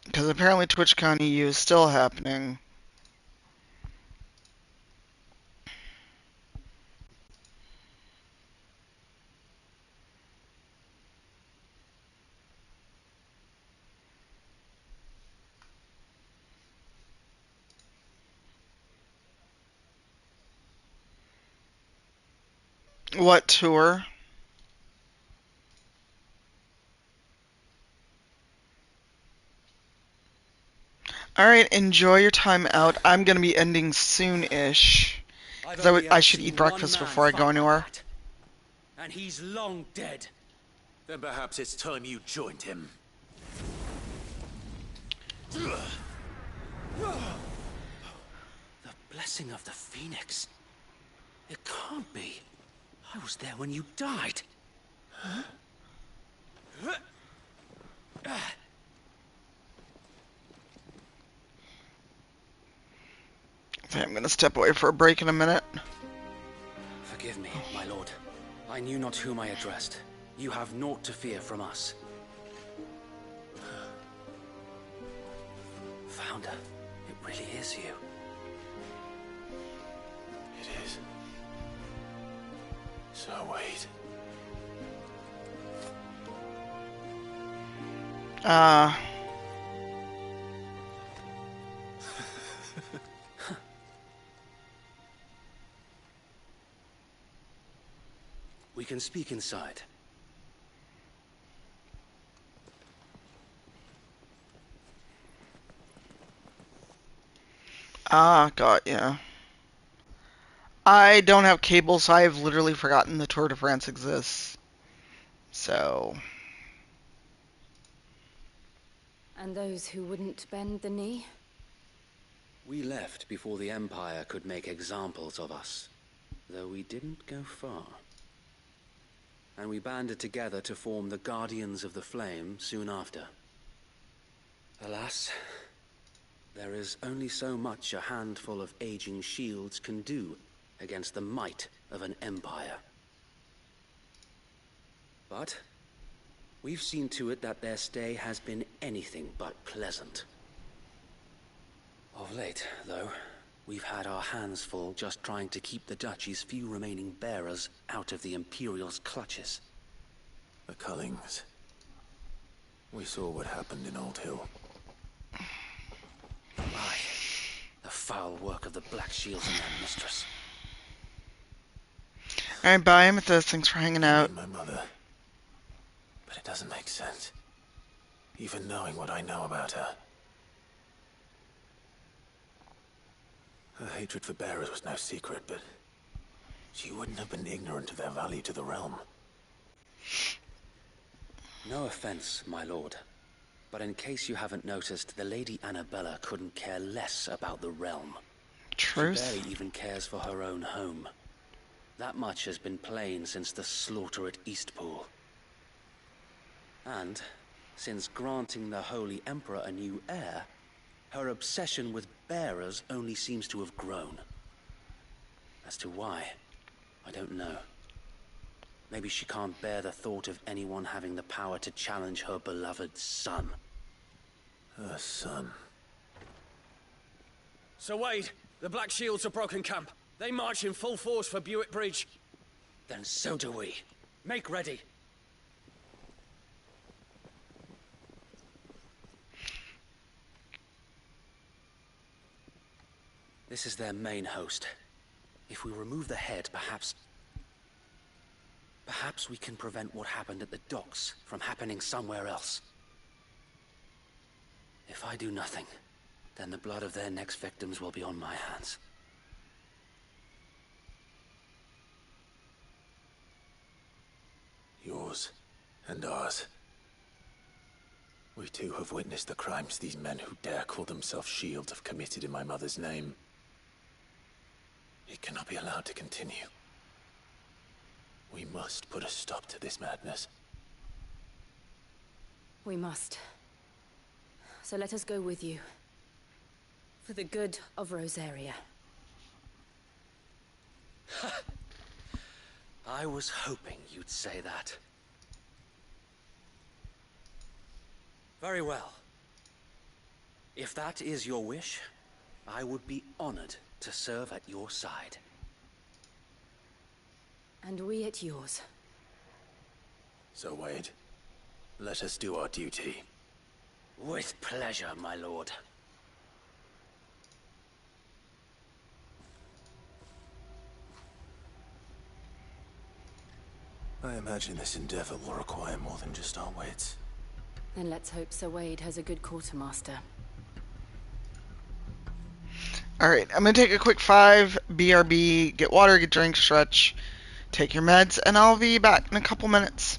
Because apparently TwitchCon EU is still happening. What tour? Alright, enjoy your time out. I'm going to be ending soon-ish. Because I should eat breakfast before I go anywhere. And he's long dead. Then perhaps it's time you joined him. The blessing of the Phoenix. It can't be. I was there when you died. Huh? Okay, I'm going to step away for a break in a minute. Forgive me, my lord. I knew not whom I addressed. You have naught to fear from us. Founder, it really is you. It is. So wait. We can speak inside. Got ya. I don't have cable, so I've literally forgotten the Tour de France exists. So. And those who wouldn't bend the knee? We left before the Empire could make examples of us, though we didn't go far. And we banded together to form the Guardians of the Flame soon after. Alas, there is only so much a handful of aging shields can do against the might of an empire. But we've seen to it that their stay has been anything but pleasant. Of late, though, we've had our hands full just trying to keep the Duchy's few remaining bearers out of the Imperial's clutches. The Cullings. We saw what happened in Old Hill. Aye. The foul work of the Black Shields and their mistress. Alright, bye, Amethyst. Thanks for hanging out. My mother. But it doesn't make sense. Even knowing what I know about her. Her hatred for bearers was no secret, but she wouldn't have been ignorant of their value to the realm. No offense, my lord, but in case you haven't noticed, the Lady Annabella couldn't care less about the realm. Truth. She barely even cares for her own home. That much has been plain since the slaughter at Eastpool. And, since granting the Holy Emperor a new heir, her obsession with bearers only seems to have grown. As to why, I don't know. Maybe she can't bear the thought of anyone having the power to challenge her beloved son. Her son. Sir Wade, the Black Shields have broken camp. They march in full force for Buick Bridge. Then so do we. Make ready. This is their main host. If we remove the head, perhaps we can prevent what happened at the docks from happening somewhere else. If I do nothing, then the blood of their next victims will be on my hands. Yours and ours. We too have witnessed the crimes these men who dare call themselves shields have committed in my mother's name. It cannot be allowed to continue. We must put a stop to this madness. We must. So let us go with you. For the good of Rosaria. I was hoping you'd say that. Very well. If that is your wish, I would be honored to serve at your side. And we at yours. So, Wade, let us do our duty. With pleasure, my lord. I imagine this endeavor will require more than just our wits. Then let's hope Sir Wade has a good quartermaster. Alright, I'm gonna take a quick 5, BRB, get water, get drinks, stretch, take your meds, and I'll be back in a couple minutes.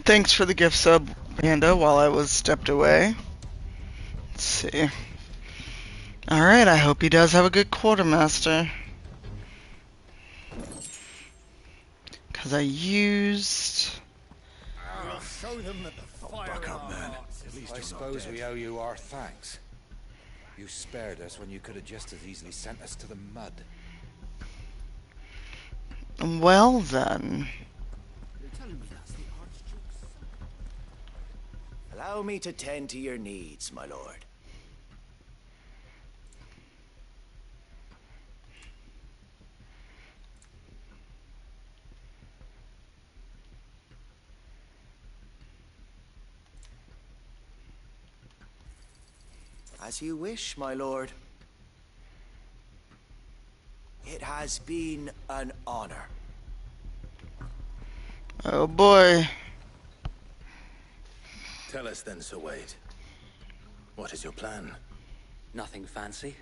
Thanks for the gift sub, Panda, while I was stepped away. Let's see. Alright, I hope he does have a good quartermaster. Because I used... We'll show them that the fire Buck up, in our man. hearts is At least light. I suppose we owe you our thanks. You spared us when you could have just as easily sent us to the mud. Well then. Allow me to tend to your needs, my lord. As you wish, my lord. It has been an honor. Oh boy. Tell us then, Sir Wade. What is your plan? Nothing fancy.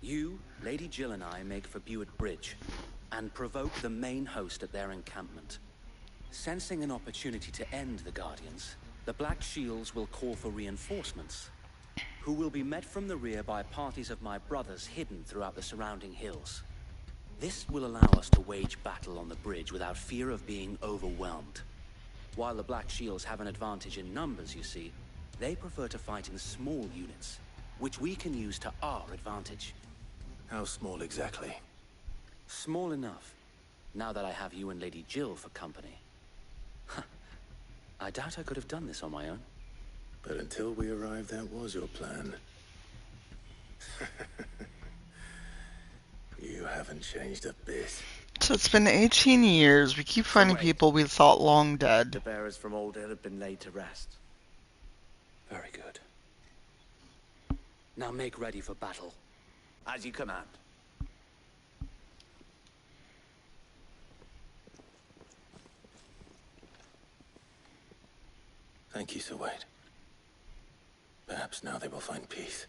You, Lady Jill and I make for Buett Bridge and provoke the main host at their encampment. Sensing an opportunity to end the Guardians, the Black Shields will call for reinforcements, who will be met from the rear by parties of my brothers hidden throughout the surrounding hills. This will allow us to wage battle on the bridge without fear of being overwhelmed. While the Black Shields have an advantage in numbers, you see, they prefer to fight in small units, which we can use to our advantage. How small exactly? Small enough, now that I have you and Lady Jill for company. I doubt I could have done this on my own. But until we arrived, that was your plan. You haven't changed a bit. So it's been 18 years. We keep finding people we thought long dead. The bearers from Old Hill have been laid to rest. Very good. Now make ready for battle. As you command. Thank you, Sir Wade. Perhaps now they will find peace.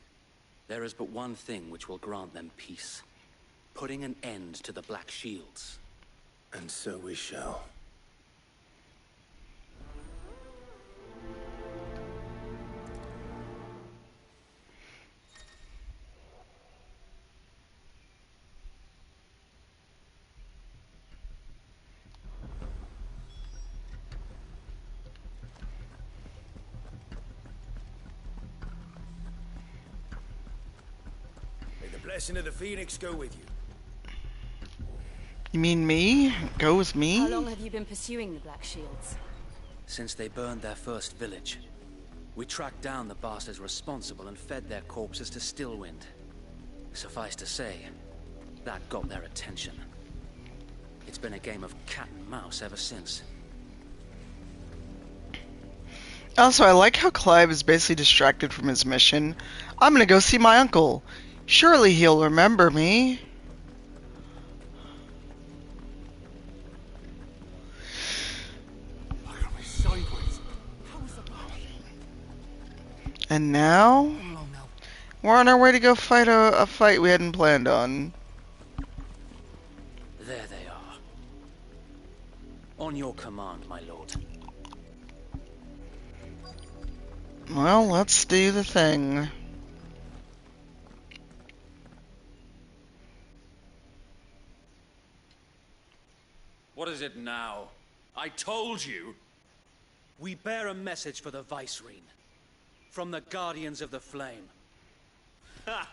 There is but one thing which will grant them peace. Putting an end to the Black Shields. And so we shall. May the blessing of the Phoenix go with you. You mean me? Go with me? How long have you been pursuing the Black Shields? Since they burned their first village. We tracked down the bastards responsible and fed their corpses to Stillwind. Suffice to say, that got their attention. It's been a game of cat and mouse ever since. Also, I like how Clive is basically distracted from his mission. I'm gonna go see my uncle. Surely he'll remember me. And now, we're on our way to go fight a fight we hadn't planned on. There they are. On your command, my lord. Well, let's do the thing. What is it now? I told you! We bear a message for the Vicereine. From the Guardians of the Flame. Ha!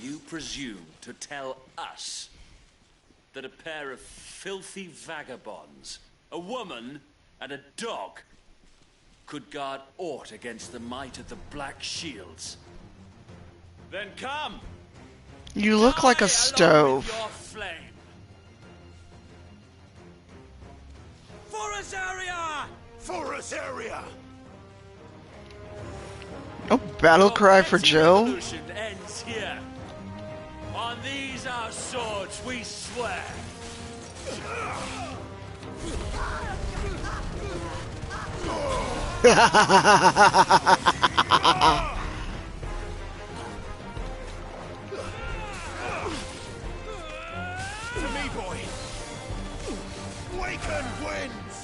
You presume to tell us that a pair of filthy vagabonds, a woman and a dog, could guard aught against the might of the Black Shields? Then come! You look like a stove. Your flame. For us area! For us area! Oh, battle cry for Jill. Revolution ends here. On these our swords we swear. To me, boy. Waken wins!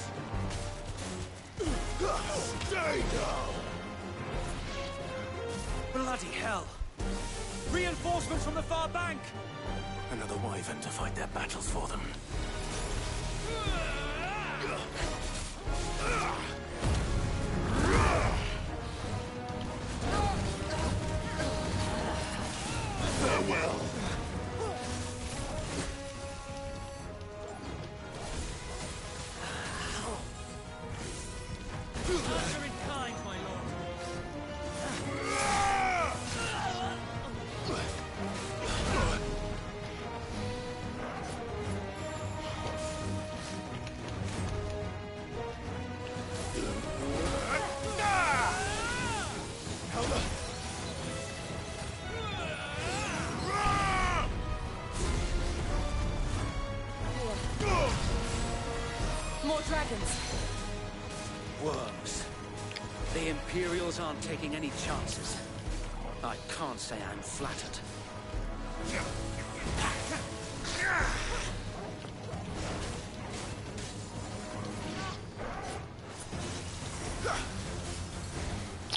Stay down! Bloody hell! Reinforcements from the far bank! Another wyvern to fight their battles for them. Farewell. Answer in kind, my lord. More dragons. Worms. The Imperials aren't taking any chances. I can't say I'm flattered.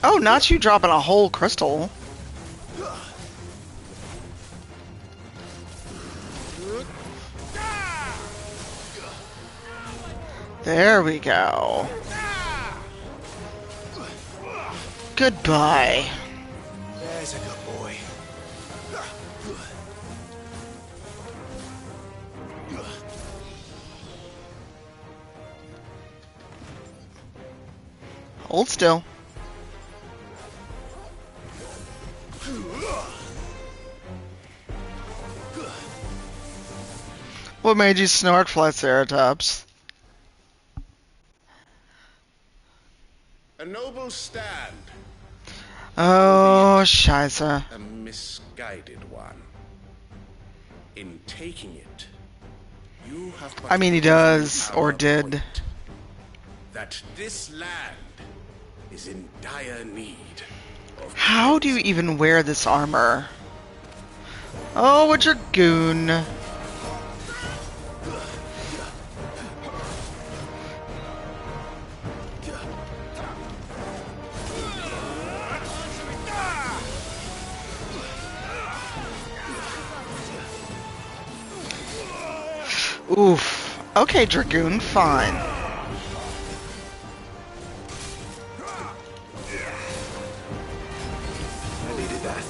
Oh, not you dropping a whole crystal. There we go. Goodbye. There's a good boy. Hold still. What made you snark, Flyceratops? A noble stand. Oh, Scheisse. A misguided one. In taking it, you have I mean, he does, or did. that this land is in dire need of... How do you even wear this armor? Oh, a dragoon. Oof. Okay, dragoon, fine. I needed that.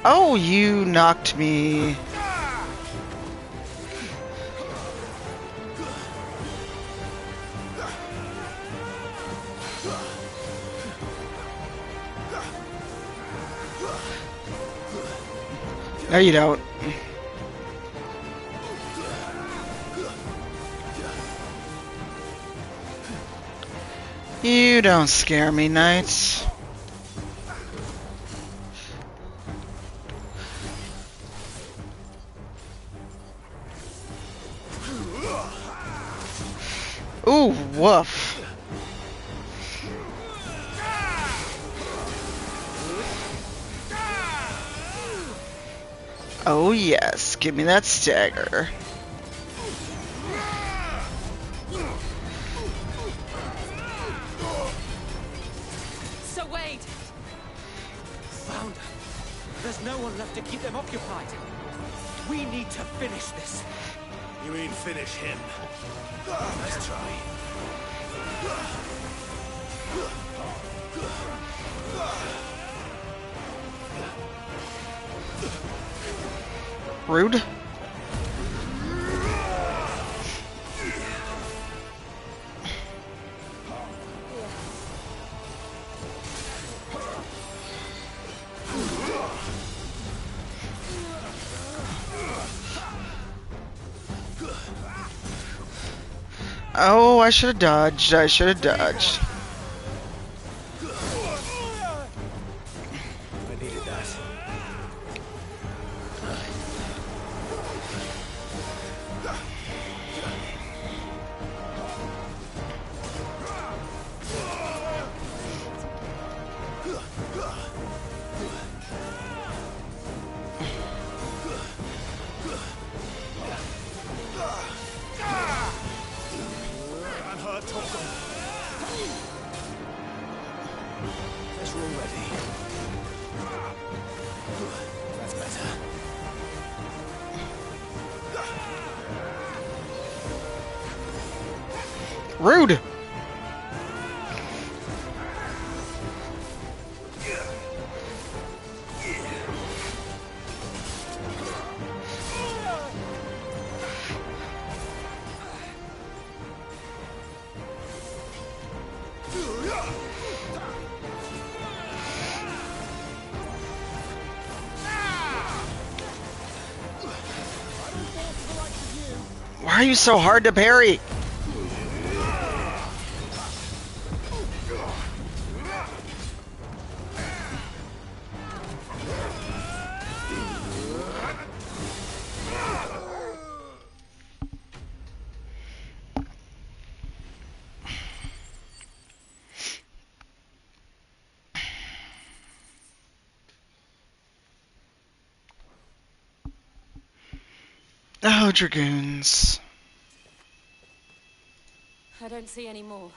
Oh, you knocked me. No, you don't. You don't scare me, knights. Ooh, woof. Oh yes, give me that stagger. So Wade! Found her. There's no one left to keep them occupied. We need to finish this. You mean finish him? Let's try. Rude. Oh, I should have dodged. I should have dodged. I needed that. Rude! Why are you so hard to parry? Oh, dragoons. I don't see any more.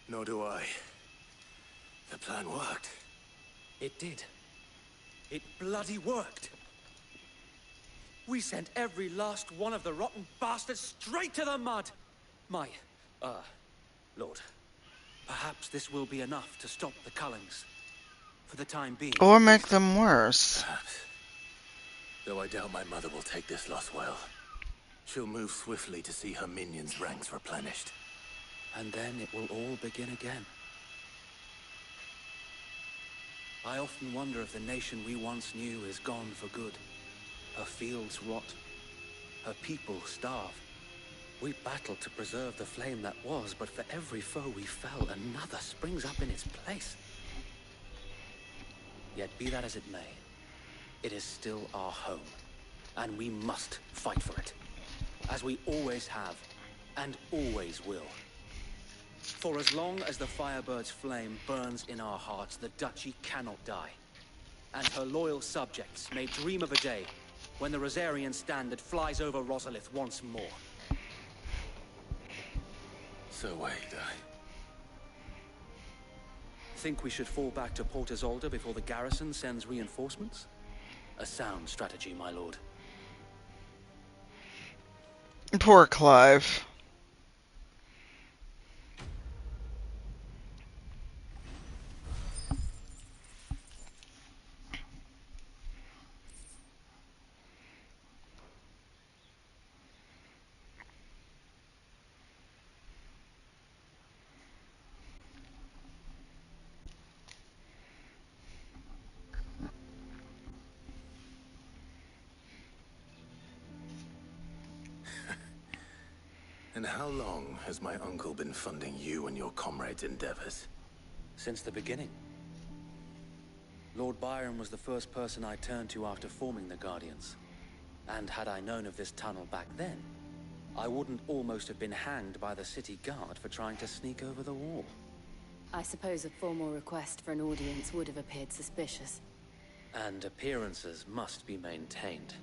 Nor do I. The plan worked. It did. It bloody worked. We sent every last one of the rotten bastards straight to the mud. Lord, perhaps this will be enough to stop the Cullings. For the time being. Or make them worse. Perhaps. Though I doubt my mother will take this loss well. She'll move swiftly to see her minions' ranks replenished. And then it will all begin again. I often wonder if the nation we once knew is gone for good. Her fields rot. Her people starve. We battled to preserve the flame that was, but for every foe we fell, another springs up in its place. Yet be that as it may, it is still our home, and we must fight for it, as we always have, and always will. For as long as the Firebird's flame burns in our hearts, the Duchy cannot die, and her loyal subjects may dream of a day when the Rosarian standard flies over Rosalith once more. So wait, Think we should fall back to Port Isolde before the garrison sends reinforcements? A sound strategy, my lord. Poor Clive. And how long has my uncle been funding you and your comrades' endeavors? Since the beginning. Lord Byron was the first person I turned to after forming the Guardians. And had I known of this tunnel back then, I wouldn't almost have been hanged by the city guard for trying to sneak over the wall. I suppose a formal request for an audience would have appeared suspicious. And appearances must be maintained.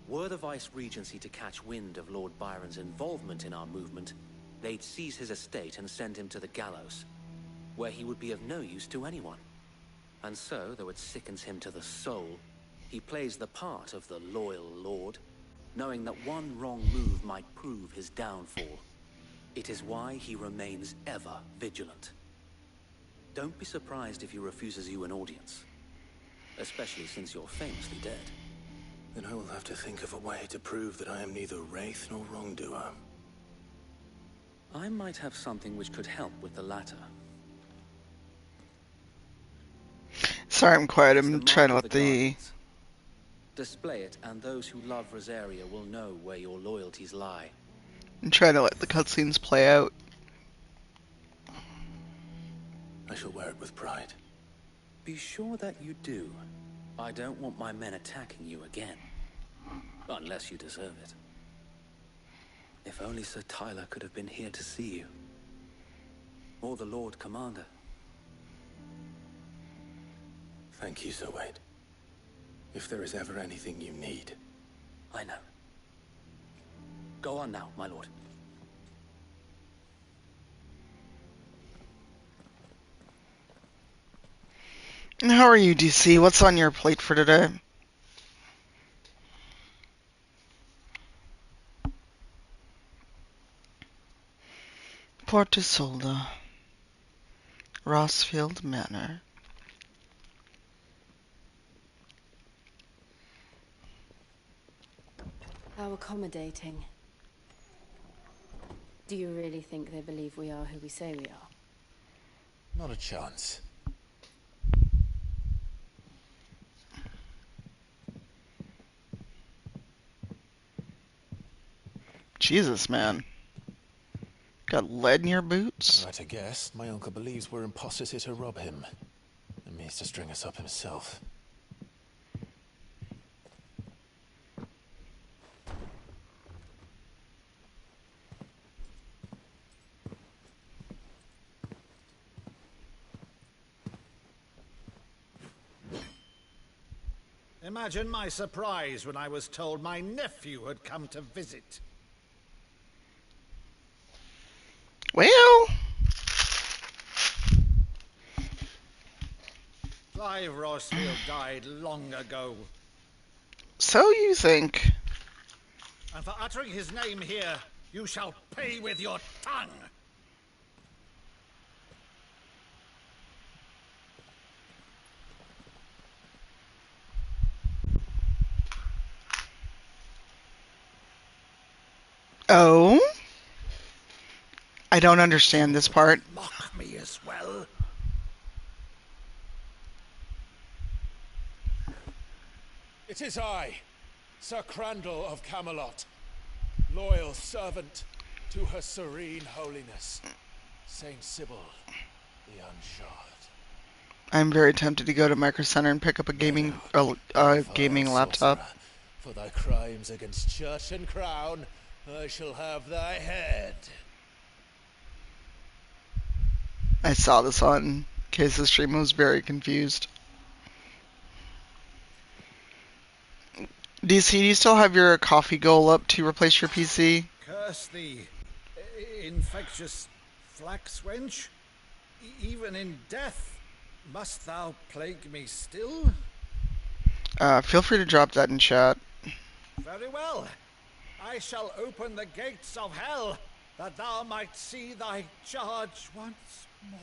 Were the Vice-Regency to catch wind of Lord Byron's involvement in our movement, they'd seize his estate and send him to the gallows, where he would be of no use to anyone. And so, though it sickens him to the soul, he plays the part of the loyal lord, knowing that one wrong move might prove his downfall. It is why he remains ever vigilant. Don't be surprised if he refuses you an audience, especially since you're famously dead. Then I will have to think of a way to prove that I am neither wraith nor wrongdoer. I might have something which could help with the latter. Sorry, I'm quiet. I'm trying to let the... Display it, and those who love Rosaria will know where your loyalties lie. I'm trying to let the cutscenes play out. I shall wear it with pride. Be sure that you do. I don't want my men attacking you again. Unless you deserve it. If only Sir Tyler could have been here to see you. Or the Lord Commander. Thank you, Sir Wade. If there is ever anything you need. I know. Go on now, my lord. How are you, DC? What's on your plate for today? Port Isolde. Rossfield Manor. How accommodating. Do you really think they believe we are who we say we are? Not a chance. Jesus, man. Got lead in your boots? Right, I guess. My uncle believes we're imposters here to rob him. And means to string us up himself. Imagine my surprise when I was told my nephew had come to visit. Well... Clive Rossfield died long ago. So you think. And for uttering his name here, you shall pay with your tongue. Oh? I don't understand this part. Mock me as well. It is I, Sir Crandall of Camelot, loyal servant to her serene holiness, Saint Sybil the Unshod. I'm very tempted to go to Micro Center and pick up a gaming laptop. For thy crimes against church and crown, I shall have thy head. I saw this on Case's stream. I was very confused. DC, do you still have your coffee goal up to replace your PC? Curse thee, infectious flax wench. Even in death, must thou plague me still? Feel free to drop that in chat. Very well. I shall open the gates of hell, that thou might see thy charge once more.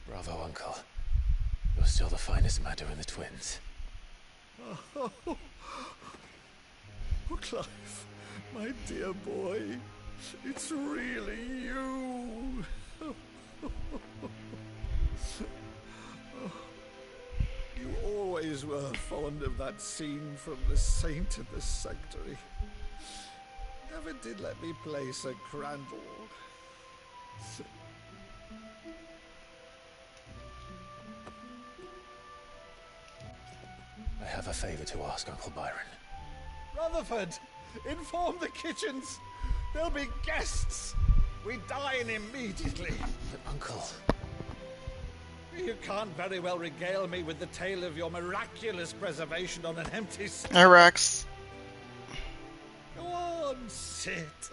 Bravo, Uncle. You're still the finest matter in the twins. Oh, Clive, my dear boy, it's really you. You always were fond of that scene from The Saint in the Sanctuary. Never did let me play Sir Crandall. I have a favor to ask, Uncle Byron. Rutherford, inform the kitchens. There'll be guests. We dine immediately. But, Uncle... You can't very well regale me with the tale of your miraculous preservation on an empty stomach. Hi, Rex. Go on, sit.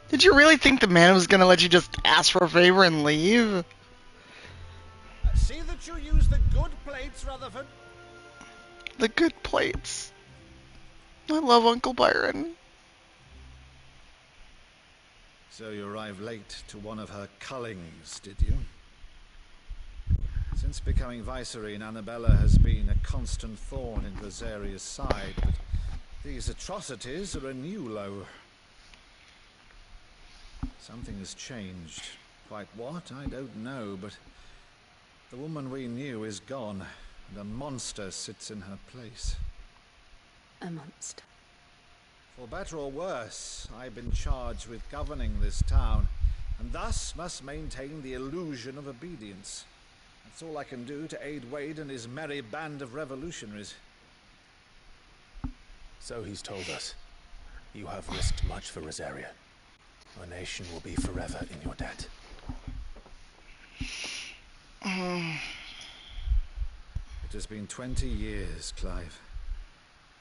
Did you really think the man was gonna let you just ask for a favor and leave? See that you use the good plates, Rutherford. The good plates. I love Uncle Byron. So you arrived late to one of her cullings, did you? Since becoming Vicereine, Annabella has been a constant thorn in Rosaria's side, but these atrocities are a new low. Something has changed. Quite what, I don't know, but the woman we knew is gone, and a monster sits in her place. A monster. For better or worse, I've been charged with governing this town, and thus must maintain the illusion of obedience. That's all I can do to aid Wade and his merry band of revolutionaries. So he's told us. You have risked much for Rosaria. Our nation will be forever in your debt. It has been 20 years, Clive.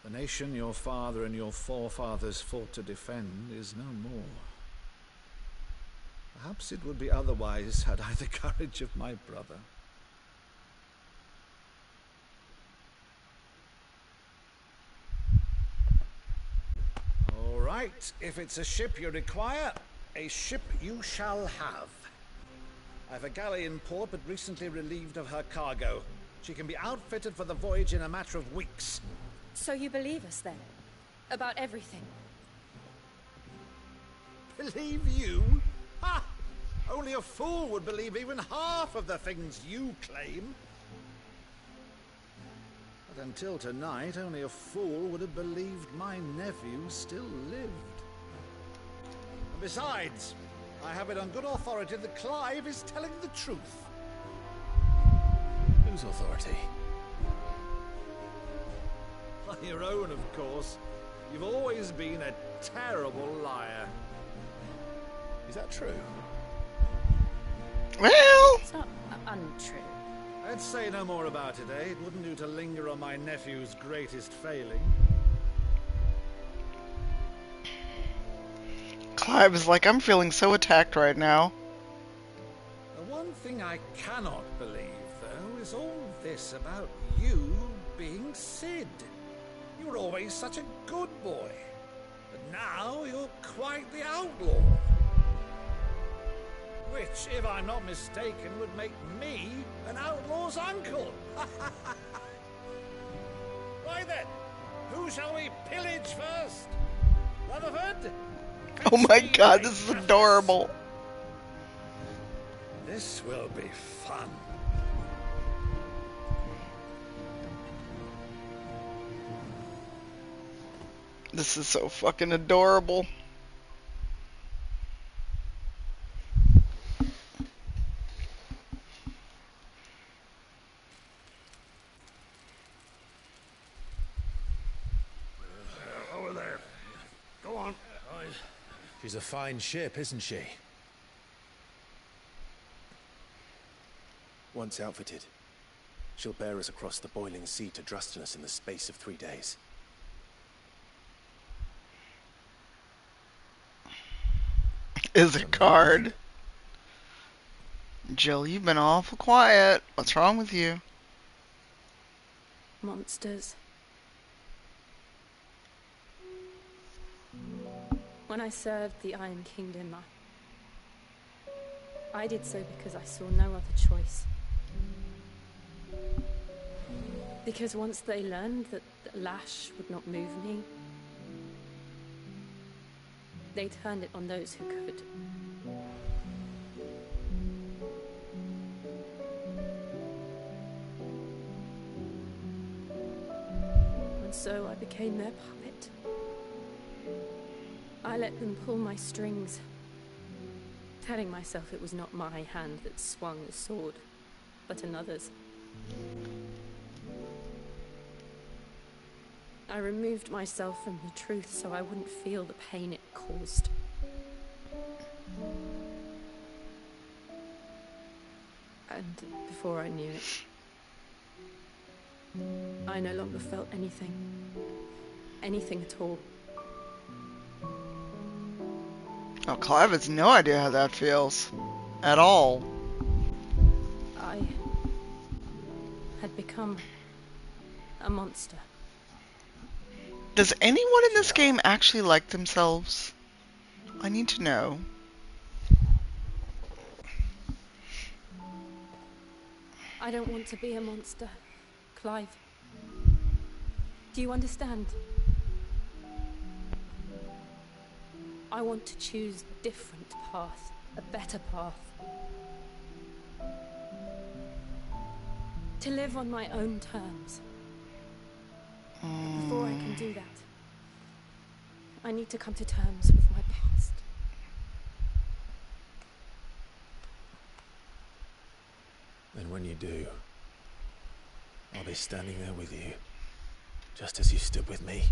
The nation your father and your forefathers fought to defend is no more. Perhaps it would be otherwise had I the courage of my brother. Right, if it's a ship you require, a ship you shall have. I've a galley in port, but recently relieved of her cargo. She can be outfitted for the voyage in a matter of weeks. So you believe us then? About everything? Believe you? Ha! Only a fool would believe even half of the things you claim. But until tonight, only a fool would have believed my nephew still lived. And besides, I have it on good authority that Clive is telling the truth. Whose authority? On your own, of course. You've always been a terrible liar. Is that true? Well... It's not untrue. Let's say no more about it, eh? It wouldn't do to linger on my nephew's greatest failing. Clive is like, I'm feeling so attacked right now. The one thing I cannot believe, though, is all this about you being Sid. You were always such a good boy. But now you're quite the outlaw. Which, if I'm not mistaken, would make me an outlaw's uncle. Why then, who shall we pillage first? Rutherford? Oh my god, this is adorable. This will be fun. This is so fucking adorable. Over there. Go on. She's a fine ship, isn't she? Once outfitted, she'll bear us across the boiling sea to Drustinus in the space of 3 days. Is a card. Jill, you've been awful quiet. What's wrong with you? Monsters. When I served the Iron Kingdom, I did so because I saw no other choice. Because once they learned that the lash would not move me, they turned it on those who could. And so I became their puppet. I let them pull my strings, telling myself it was not my hand that swung the sword, but another's. I removed myself from the truth so I wouldn't feel the pain it caused. And before I knew it, I no longer felt anything. Anything at all. Oh, Clive has no idea how that feels. At all. I had become a monster. Does anyone in this game actually like themselves? I need to know. I don't want to be a monster, Clive. Do you understand? I want to choose a different path, a better path. To live on my own terms. But before I can do that, I need to come to terms with my past. And when you do, I'll be standing there with you, just as you stood with me.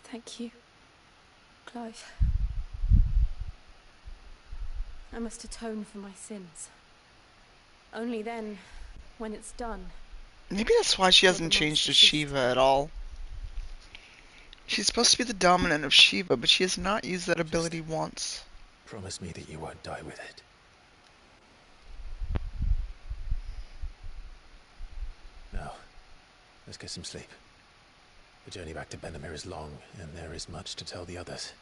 Thank you, Clive. I must atone for my sins. Only then, when it's done... Maybe that's why she hasn't changed to Shiva at all. She's supposed to be the dominant of Shiva, but she has not used that ability once. Promise me that you won't die with it. No. Let's get some sleep. The journey back to Benamir is long, and there is much to tell the others.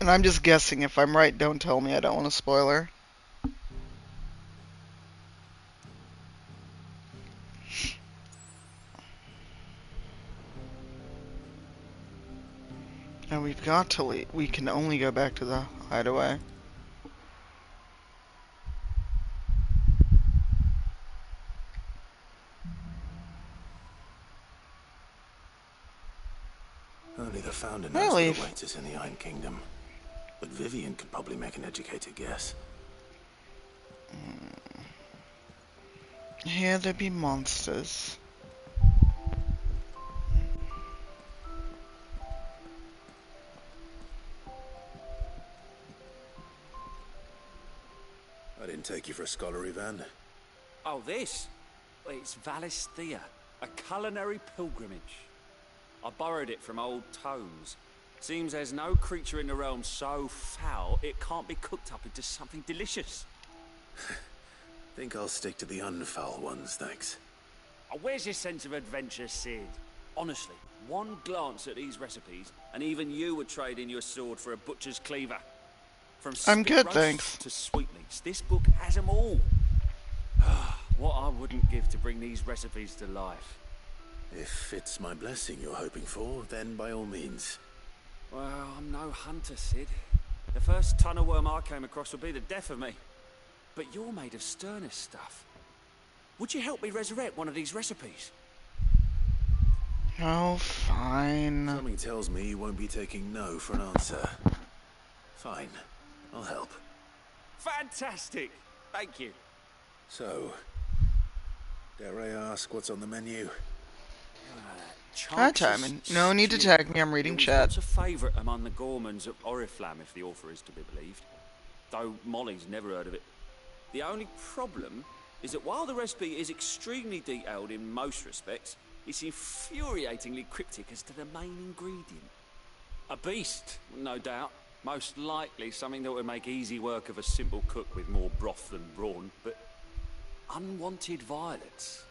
And I'm just guessing. If I'm right, don't tell me. I don't want a spoiler. And we've got to leave. We can only go back to the hideaway. Only the Founder knows what awaits us in the Iron Kingdom. But Vivian could probably make an educated guess. Here there be monsters. I didn't take you for a scholar, Ivan. Oh, this? It's Valisthea, a culinary pilgrimage. I borrowed it from old tomes. Seems there's no creature in the realm so foul it can't be cooked up into something delicious. Think I'll stick to the unfoul ones, thanks. Oh, where's your sense of adventure, Sid? Honestly, one glance at these recipes, and even you would trade in your sword for a butcher's cleaver. From I'm good, spit thanks. roasts to sweetmeats, this book has them all. What I wouldn't give to bring these recipes to life. If it's my blessing you're hoping for, then by all means. Well, I'm no hunter, Sid. The first ton of worm I came across would be the death of me. But you're made of sterner stuff. Would you help me resurrect one of these recipes? Oh, fine. Something tells me you won't be taking no for an answer. Fine, I'll help. Fantastic! Thank you. So, dare I ask what's on the menu? Hi, Timon. No need to tag me. I'm reading chat. What's a favourite among the gourmands of Oriflamme, if the author is to be believed? Though Molly's never heard of it. The only problem is that while the recipe is extremely detailed in most respects, it's infuriatingly cryptic as to the main ingredient. A beast, no doubt. Most likely something that would make easy work of a simple cook with more broth than brawn, but unwanted violets.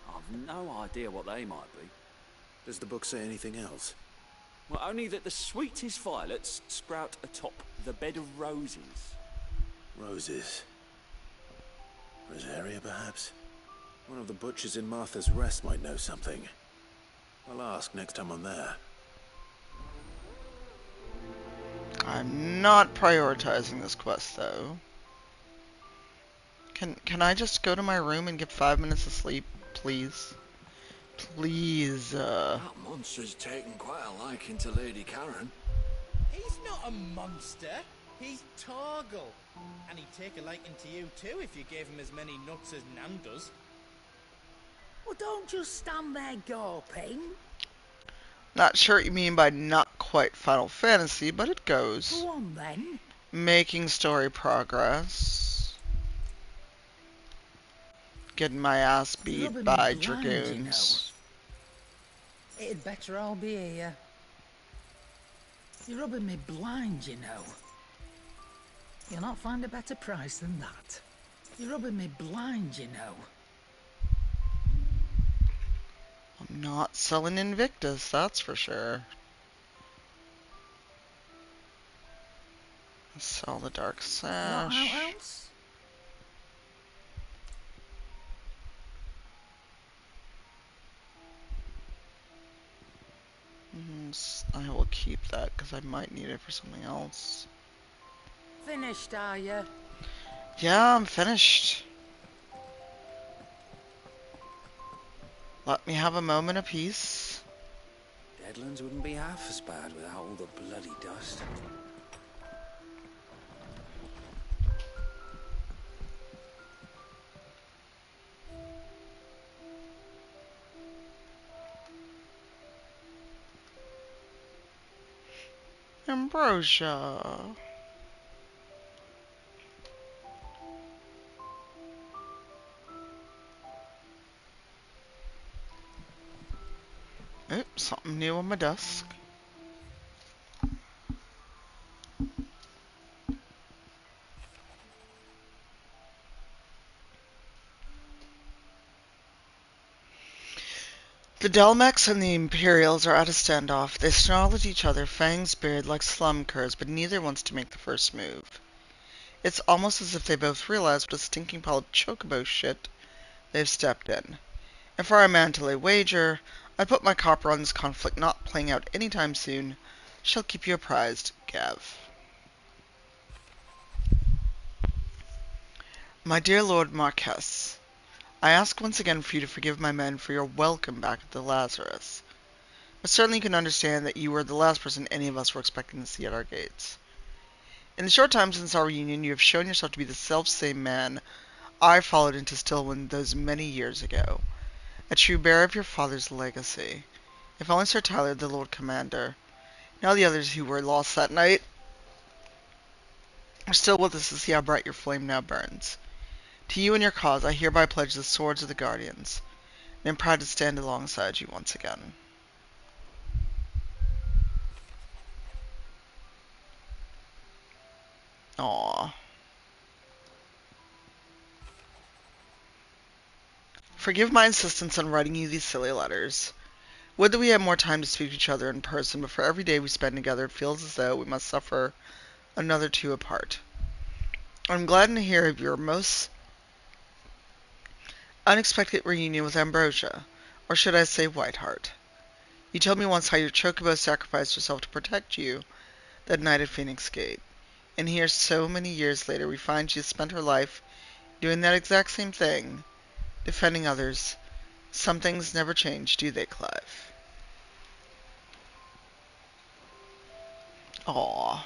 I've no idea what they might be. Does the book say anything else? Well, only that the sweetest violets sprout atop the bed of roses. Roses. Rosaria, perhaps? One of the butchers in Martha's Rest might know something. I'll ask next time I'm there. I'm not prioritizing this quest, though. Can I just go to my room and get 5 minutes of sleep, please? Please, That monster's taken quite a liking to Lady Karen. He's not a monster. He's Torgal. And he'd take a liking to you too if you gave him as many nuts as Nan does. Well, don't just stand there gawping. Not sure what you mean by not quite Final Fantasy, but it goes. Go on then. Making story progress. Getting my ass beat by dragoons. It'd better all be here. You're rubbing me blind, you know. You'll not find a better price than that. You're rubbing me blind, you know. I'm not selling Invictus, that's for sure. Sell the Dark Sash. What else? I will keep that because I might need it for something else. Finished, are you? Yeah, I'm finished. Let me have a moment of peace. Deadlands wouldn't be half as bad without all the bloody dust. Ambrosia. Oops, something new on my desk. The Delmex and the Imperials are at a standoff. They snarl at each other, fangs bared like slum curs, but neither wants to make the first move. It's almost as if they both realize what a stinking pile of chocobo shit they've stepped in. And for a man to lay wager, I put my copper on this conflict not playing out anytime soon. Shall keep you apprised, Gav. My dear Lord Marquess, I ask once again for you to forgive my men for your welcome back at the Lazarus. But certainly you can understand that you were the last person any of us were expecting to see at our gates. In the short time since our reunion, you have shown yourself to be the self-same man I followed into Stillwind those many years ago, a true bearer of your father's legacy. If only Sir Tyler, the Lord Commander, and all the others who were lost that night, are still with us to see how bright your flame now burns. To you and your cause, I hereby pledge the swords of the Guardians, and am proud to stand alongside you once again. Aww. Forgive my insistence on writing you these silly letters. Would that we had more time to speak to each other in person, but for every day we spend together it feels as though we must suffer another two apart. I'm glad to hear of your most unexpected reunion with Ambrosia, or should I say Whiteheart. You told me once how your chocobo sacrificed herself to protect you that night at Phoenix Gate. And here, so many years later, we find she has spent her life doing that exact same thing, defending others. Some things never change, do they, Clive? Aww.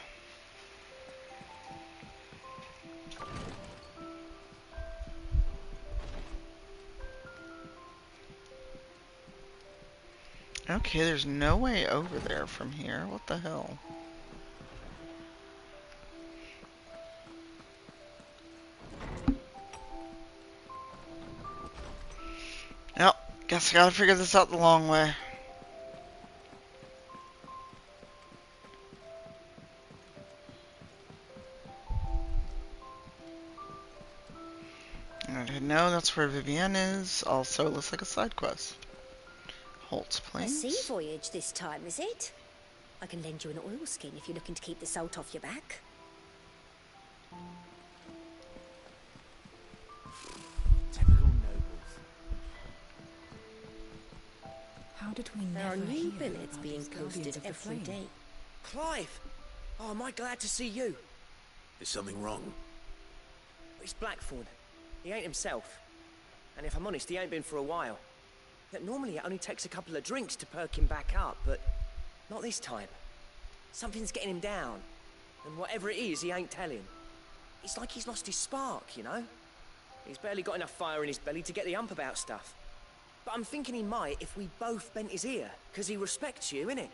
Okay, there's no way over there from here. What the hell? Well, guess I gotta figure this out the long way. I didn't know that's where Vivienne is. Also, it looks like a side quest. Halt, please. A sea voyage this time, is it? I can lend you an oilskin if you're looking to keep the salt off your back. Typical nobles. How did we There are never new hear billets about being these Guardians posted of the every Flame? day. Clive! Oh, am I glad to see you? Is something wrong? It's Blackthorn. He ain't himself. And if I'm honest, he ain't been for a while. Yet normally it only takes a couple of drinks to perk him back up, but not this time. Something's getting him down. And whatever it is, he ain't telling. It's like he's lost his spark, you know? He's barely got enough fire in his belly to get the ump about stuff. But I'm thinking he might if we both bent his ear, because he respects you, innit?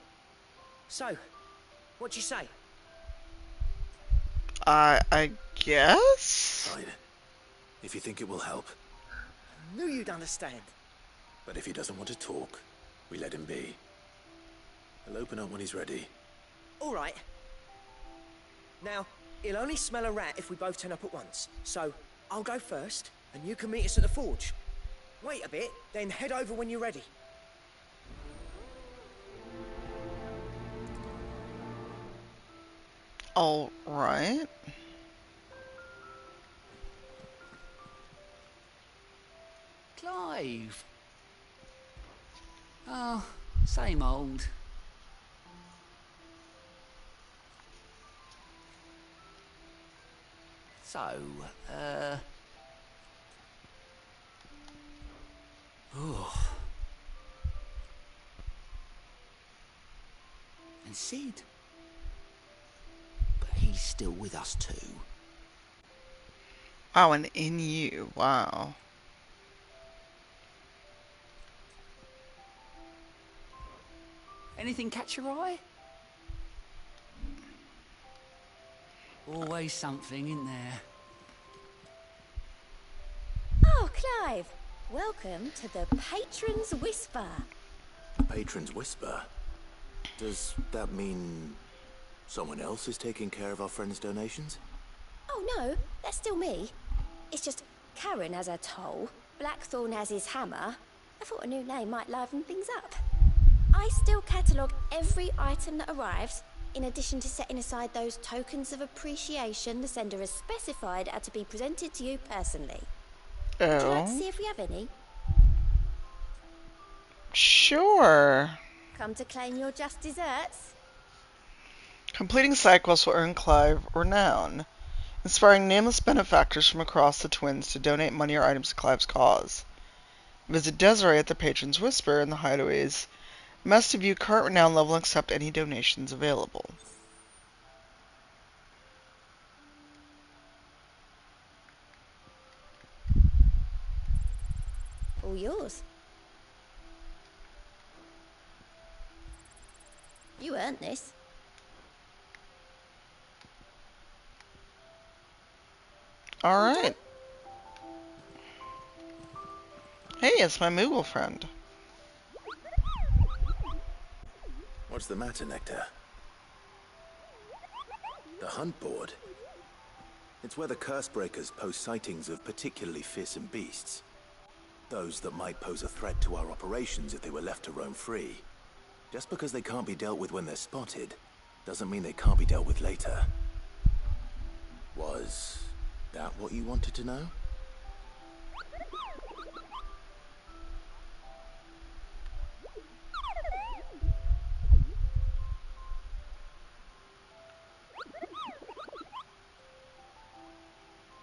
So, what do you say? I guess? Fine. If you think it will help. I knew you'd understand. But if he doesn't want to talk, we let him be. He'll open up when he's ready. All right. Now, he'll only smell a rat if we both turn up at once. So, I'll go first, and you can meet us at the forge. Wait a bit, then head over when you're ready. All right. Clive. Oh, same old. So, oh. And Sid. But he's still with us too. Wow, and in you. Wow. Anything catch your eye? Always something, isn't there? Oh, Clive! Welcome to the Patron's Whisper. Patron's Whisper? Does that mean someone else is taking care of our friend's donations? Oh no, that's still me. It's just Karen has her toll, Blackthorn has his hammer, I thought a new name might liven things up. I still catalogue every item that arrives, in addition to setting aside those tokens of appreciation the sender has specified are to be presented to you personally. Would you like to see if we have any? Sure. Come to claim your just desserts? Completing side quests will earn Clive renown, inspiring nameless benefactors from across the Twins to donate money or items to Clive's cause. Visit Desiree at the Patron's Whisper in the Hideaways. Must view current renown level and accept any donations available. All yours. You earned this. Alright. Hey, it's my Moogle friend. What's the matter, Nectar? The hunt board? It's where the Cursebreakers post sightings of particularly fearsome beasts. Those that might pose a threat to our operations if they were left to roam free. Just because they can't be dealt with when they're spotted, doesn't mean they can't be dealt with later. Was that what you wanted to know?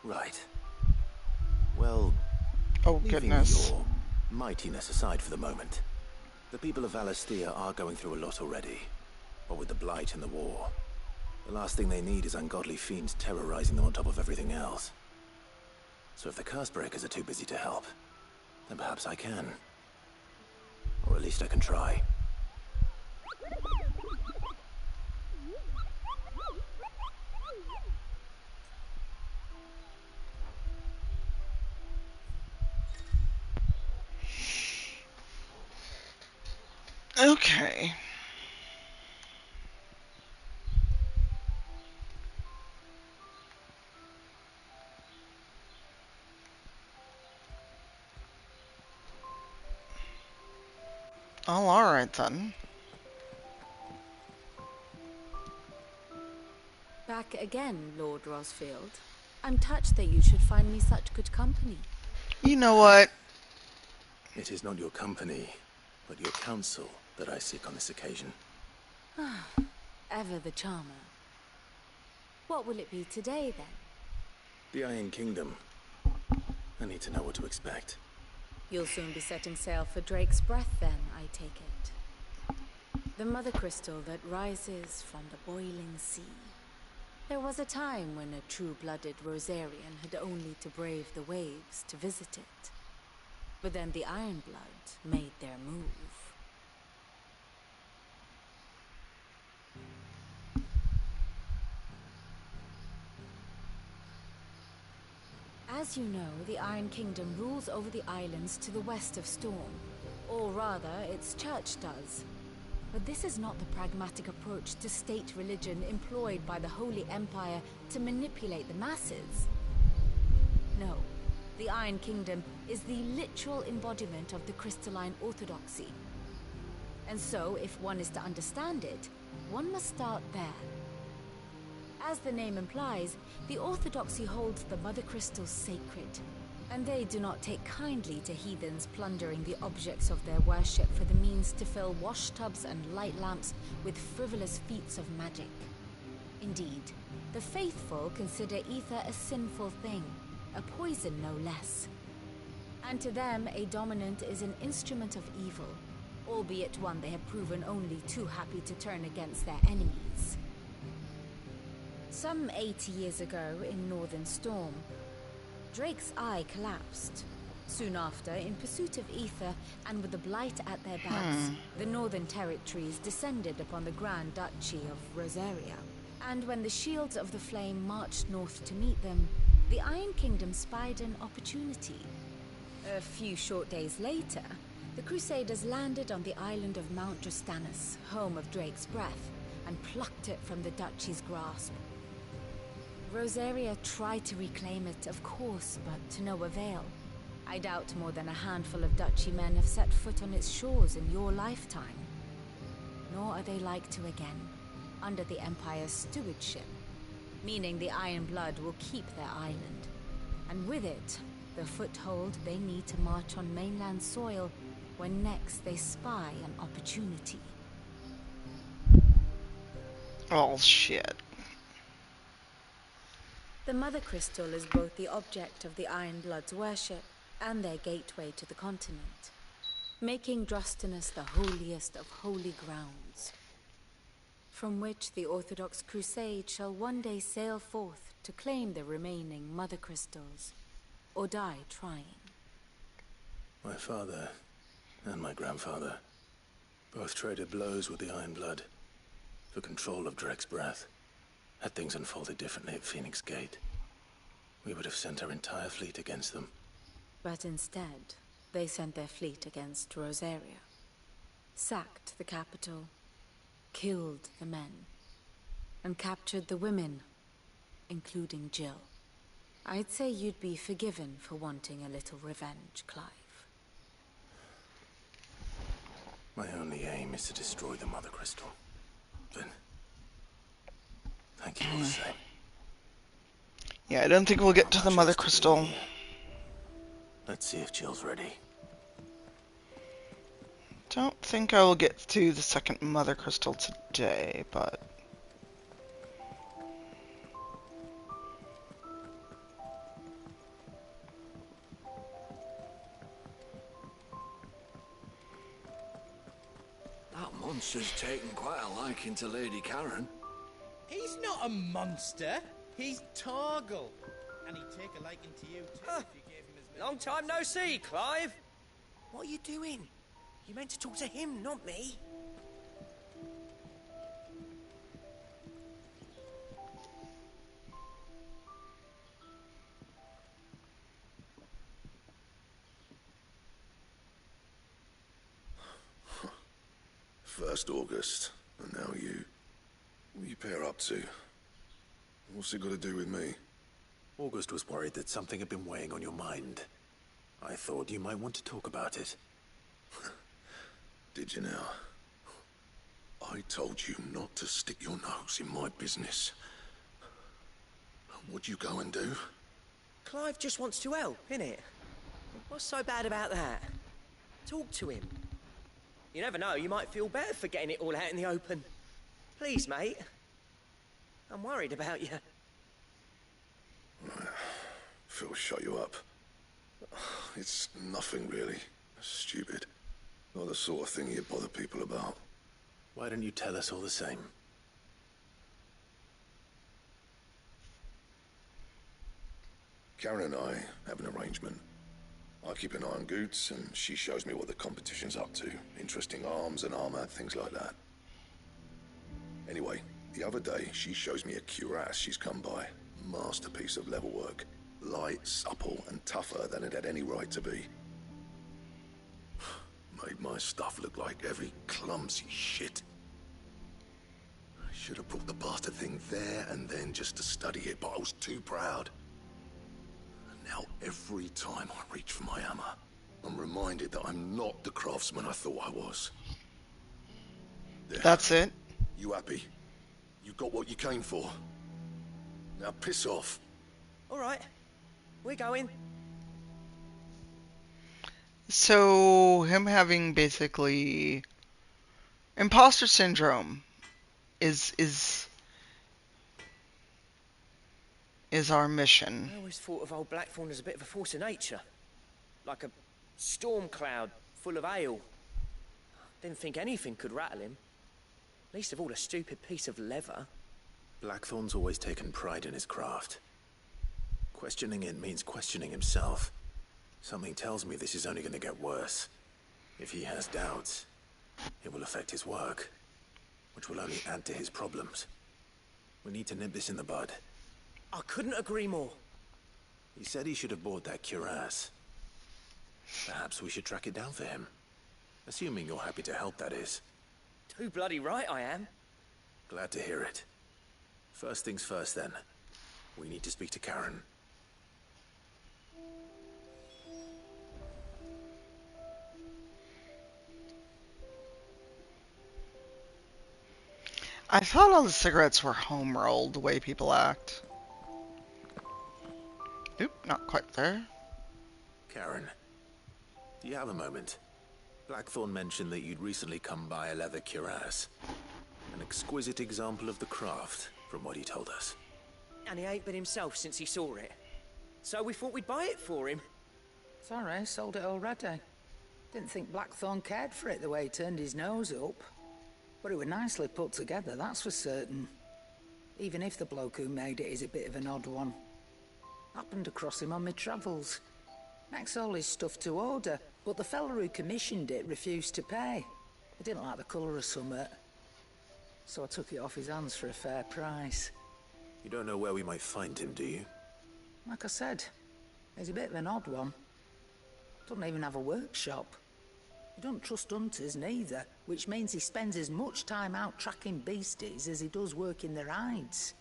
Right. Well, oh goodness. Leaving your mightiness aside for the moment, the people of Valisthea are going through a lot already. What with the Blight and the war, the last thing they need is ungodly fiends terrorizing them on top of everything else. So if the Cursebreakers are too busy to help, then perhaps I can. Or at least I can try. Okay. Oh, alright then. Back again, Lord Rosfield. I'm touched that you should find me such good company. You know what? It is not your company, but your counsel that I seek on this occasion. Ever the charmer. What will it be today, then? The Iron Kingdom. I need to know what to expect. You'll soon be setting sail for Drake's Breath, then, I take it. The mother crystal that rises from the boiling sea. There was a time when a true-blooded Rosarian had only to brave the waves to visit it. But then the Ironblood made their move. As you know, the Iron Kingdom rules over the islands to the west of Storm. Or rather, its church does. But this is not the pragmatic approach to state religion employed by the Holy Empire to manipulate the masses. No, the Iron Kingdom is the literal embodiment of the crystalline orthodoxy. And so, if one is to understand it, one must start there. As the name implies, the orthodoxy holds the mother crystals sacred, and they do not take kindly to heathens plundering the objects of their worship for the means to fill washtubs and light lamps with frivolous feats of magic. Indeed, the faithful consider ether a sinful thing, a poison no less. And to them, a dominant is an instrument of evil, albeit one they have proven only too happy to turn against their enemies. Some 80 years ago, in Northern Storm, Drake's eye collapsed. Soon after, in pursuit of ether, and with the Blight at their backs, the Northern Territories descended upon the Grand Duchy of Rosaria. And when the Shields of the Flame marched north to meet them, the Iron Kingdom spied an opportunity. A few short days later, the Crusaders landed on the island of Mount Drastanus, home of Drake's Breath, and plucked it from the Duchy's grasp. Rosaria tried to reclaim it, of course, but to no avail. I doubt more than a handful of Duchy men have set foot on its shores in your lifetime. Nor are they like to again, under the Empire's stewardship, meaning the Iron Blood will keep their island. And with it, the foothold they need to march on mainland soil when next they spy an opportunity. Oh, shit. The Mother Crystal is both the object of the Iron Blood's worship and their gateway to the continent, making Drostenus the holiest of holy grounds, from which the Orthodox Crusade shall one day sail forth to claim the remaining Mother Crystals, or die trying. My father and my grandfather both traded blows with the Iron Blood for control of Drek's breath. Had things unfolded differently at Phoenix Gate, we would have sent our entire fleet against them. But instead, they sent their fleet against Rosaria, sacked the capital, killed the men, and captured the women, including Jill. I'd say you'd be forgiven for wanting a little revenge, Clive. My only aim is to destroy the Mother Crystal. Then, thank you all the same. Yeah, I don't think we'll get to the Mother Crystal. Let's see if Jill's ready. Don't think I will get to the second Mother Crystal today, but... That monster's taken quite a liking to Lady Karen. He's not a monster. He's Torgal. And he'd take a liking to you too if you gave him his many... Long time no see, Clive. What are you doing? You meant to talk to him, not me. First August, and now you. What are you pair up to? What's it got to do with me? August was worried that something had been weighing on your mind. I thought you might want to talk about it. Did you now? I told you not to stick your nose in my business. What'd you go and do? Clive just wants to help, innit? What's so bad about that? Talk to him. You never know, you might feel better for getting it all out in the open. Please, mate. I'm worried about you. Phil shut you up. It's nothing really. Stupid. Not the sort of thing you bother people about. Why don't you tell us all the same? Karen and I have an arrangement. I keep an eye on Goots, and she shows me what the competition's up to. Interesting arms and armor, things like that. Anyway, the other day, she shows me a cuirass she's come by. Masterpiece of level work. Light, supple, and tougher than it had any right to be. Made my stuff look like heavy, clumsy shit. I should have brought the bastard thing there and then just to study it, but I was too proud. Now, every time I reach for my hammer, I'm reminded that I'm not the craftsman I thought I was. There. That's it? You happy? You got what you came for? Now piss off. All right, we're going. So, him having basically imposter syndrome is our mission. I always thought of old Blackthorn as a bit of a force of nature. Like a storm cloud full of ale. Didn't think anything could rattle him. Least of all a stupid piece of leather. Blackthorn's always taken pride in his craft. Questioning it means questioning himself. Something tells me this is only going to get worse. If he has doubts, it will affect his work, which will only add to his problems. We need to nip this in the bud. I couldn't agree more. He said he should have bought that cuirass. Perhaps we should track it down for him. Assuming you're happy to help, that is. Too bloody right I am. Glad to hear it. First things first, then. We need to speak to Karen. I thought all the cigarettes were home rolled, the way people act. Oop, not quite there. Karen, do you have a moment? Blackthorn mentioned that you'd recently come by a leather cuirass. An exquisite example of the craft, from what he told us. And he ain't been himself since he saw it. So we thought we'd buy it for him. Sorry, sold it already. Didn't think Blackthorn cared for it the way he turned his nose up. But it was nicely put together, that's for certain. Even if the bloke who made it is a bit of an odd one. Happened across him on my travels. Makes all his stuff to order, but the fella who commissioned it refused to pay. He didn't like the colour of summit. So I took it off his hands for a fair price. You don't know where we might find him, do you? Like I said, he's a bit of an odd one. Doesn't even have a workshop. He don't trust hunters neither, which means he spends as much time out tracking beasties as he does working their hides.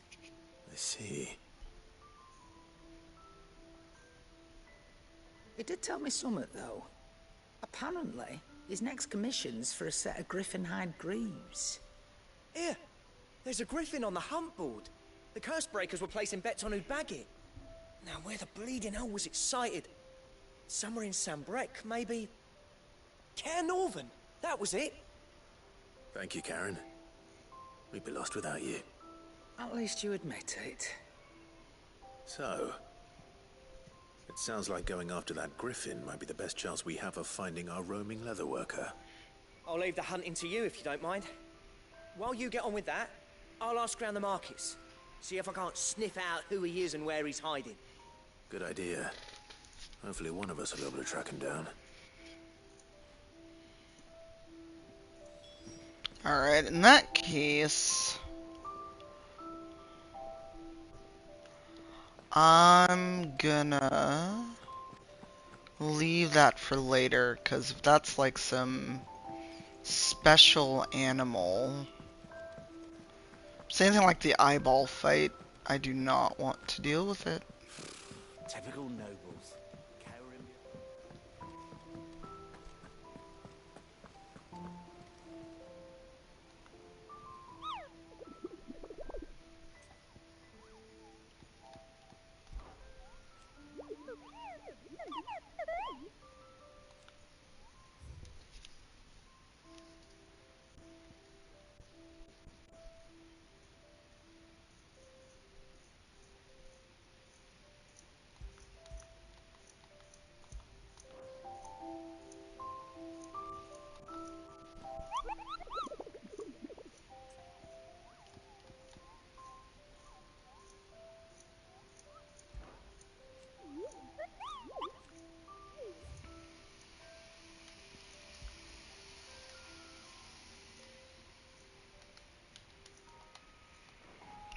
I see. He did tell me something, though. Apparently, his next commission's for a set of griffin hide greaves. Here, there's a griffin on the hunt board. The curse breakers were placing bets on who'd bag it. Now, where the bleeding hell was it sighted? Somewhere in Sambrec, maybe? Care Northern, that was it. Thank you, Karen. We'd be lost without you. At least you admit it. So, it sounds like going after that griffin might be the best chance we have of finding our roaming leatherworker. I'll leave the hunting to you if you don't mind. While you get on with that, I'll ask around the markets. See if I can't sniff out who he is and where he's hiding. Good idea. Hopefully one of us will be able to track him down. Alright, in that case, I'm gonna leave that for later, because if that's like some special animal, same thing like the eyeball fight, I do not want to deal with it. Typical nobles.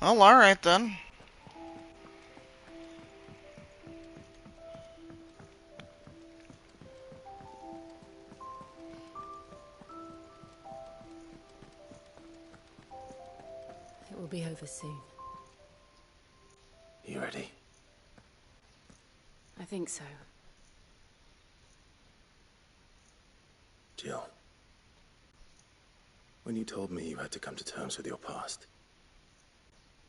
Well, alright then. It will be over soon. You ready? I think so. Jill. When you told me you had to come to terms with your past,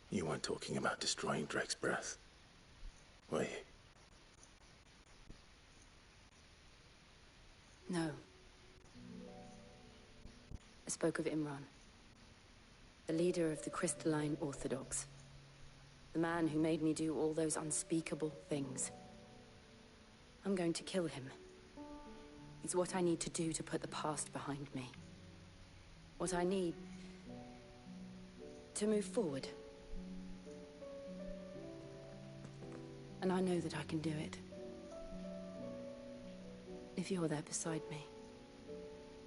you weren't talking about destroying Drake's breath, were you? No. I spoke of Imran, the leader of the Crystalline Orthodox. The man who made me do all those unspeakable things. I'm going to kill him. It's what I need to do to put the past behind me. What I need to move forward. And I know that I can do it. If you're there beside me.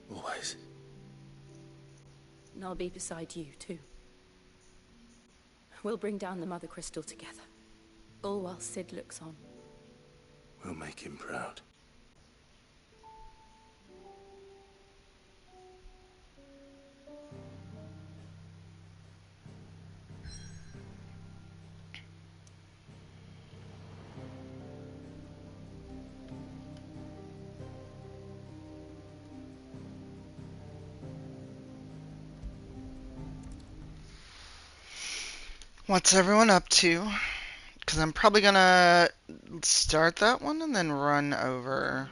Always. And I'll be beside you, too. We'll bring down the Mother Crystal together. All while Sid looks on. We'll make him proud. What's everyone up to? Because I'm probably gonna start that one and then run over.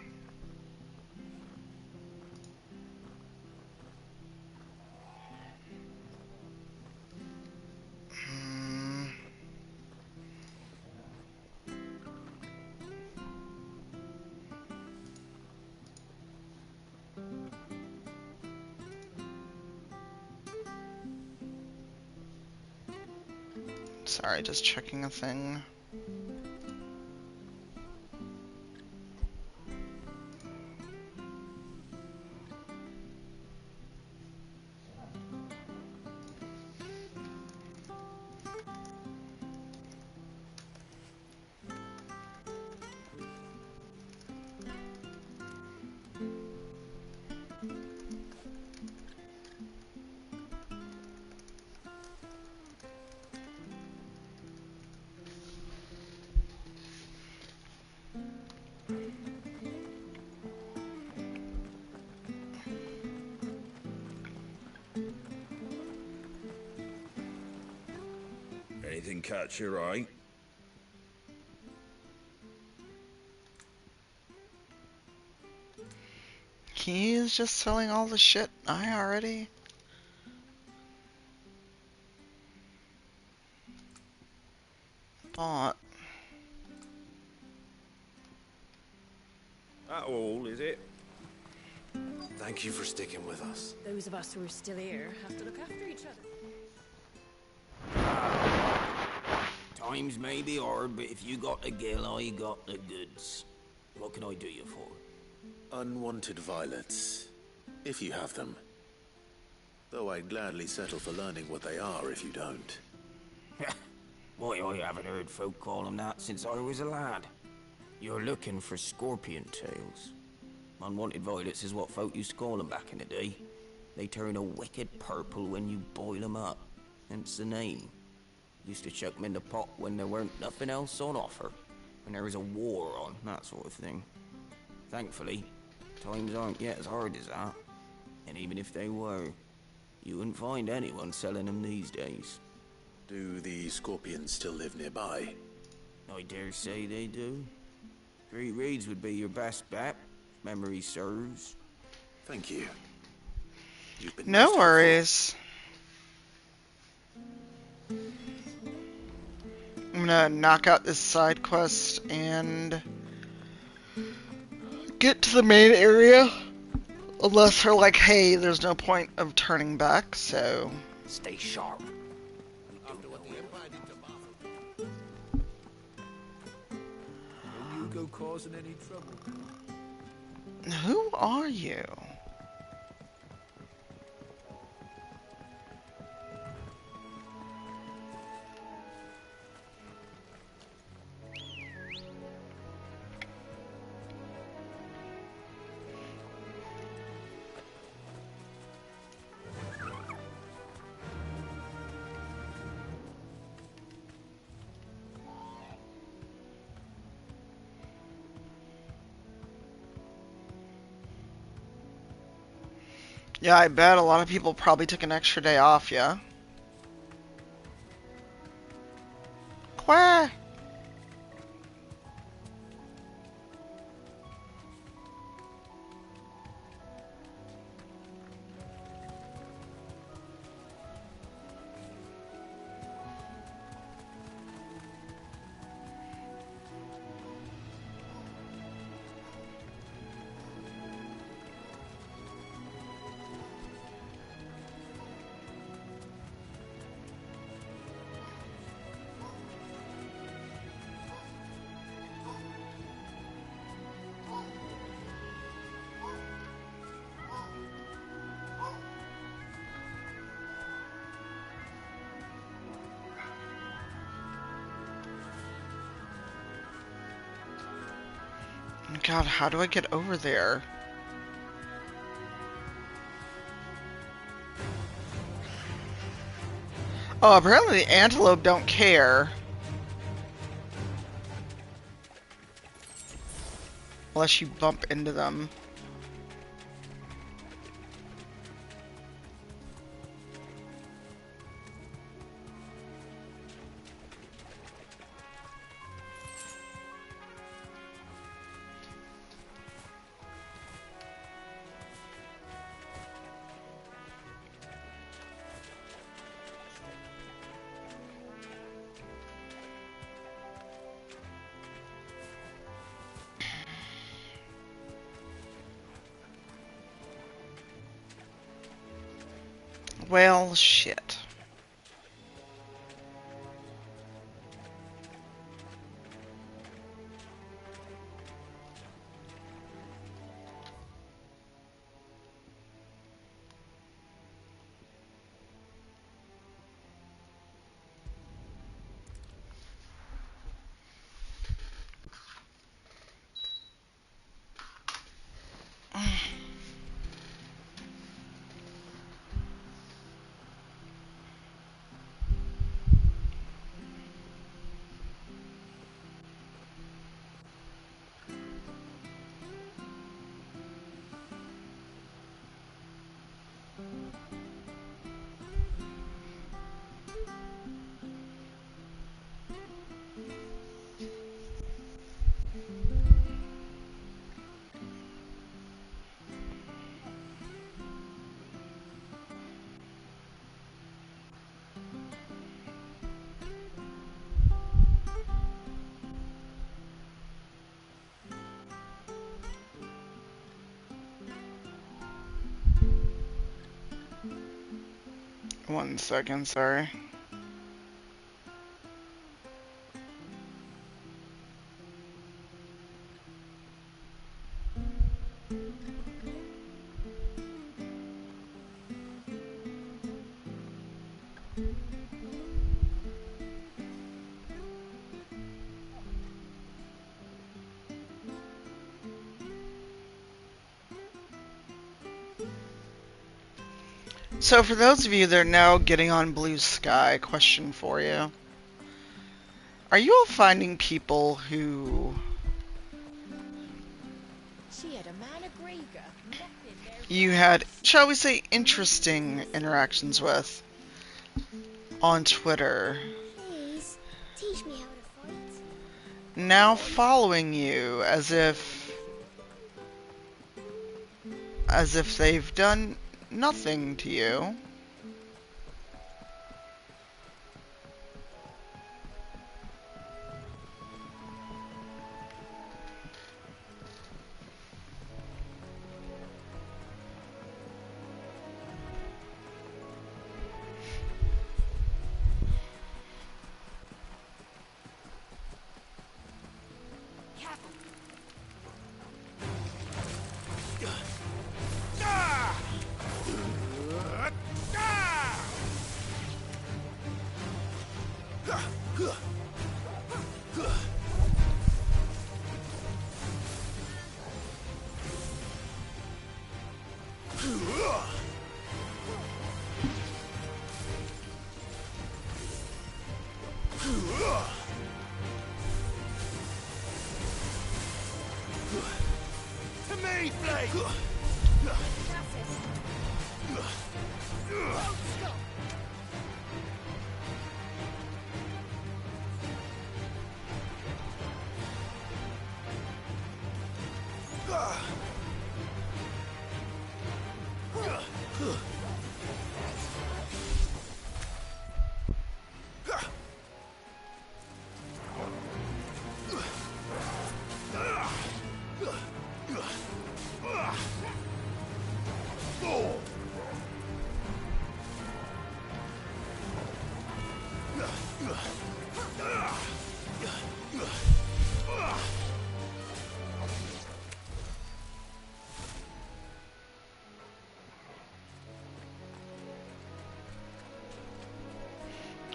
Sorry, just checking a thing. Anything catch your eye? He's just selling all the shit I already bought. That all, is it? Thank you for sticking with us. Those of us who are still here have to look after each other. Times may be hard, but if you got the gill, I got the goods. What can I do you for? Unwanted violets, if you have them. Though I'd gladly settle for learning what they are if you don't. Why, I haven't heard folk call them that since I was a lad. You're looking for scorpion tails. Unwanted violets is what folk used to call them back in the day. They turn a wicked purple when you boil them up. Hence the name. Used to chuck them in the pot when there weren't nothing else on offer. When there was a war on, that sort of thing. Thankfully, times aren't yet as hard as that. And even if they were, you wouldn't find anyone selling them these days. Do the scorpions still live nearby? I dare say they do. Great Reeds would be your best bet, if memory serves. Thank you. You've been No worries. I'm gonna knock out this side quest and get to the main area. Unless they're like, hey, there's no point of turning back, so... Stay sharp. After what the Empire did to Bath. Don't you go causing any trouble. Who are you? Yeah, I bet a lot of people probably took an extra day off, yeah? Where? God, how do I get over there? Oh, apparently the antelope don't care. Unless you bump into them. Well, shit. One second, sorry. So for those of you that are now getting on Blue Sky, question for you. Are you all finding people who you had, shall we say, interesting interactions with on Twitter Please, teach me how to fight. now following you as if they've done nothing to you?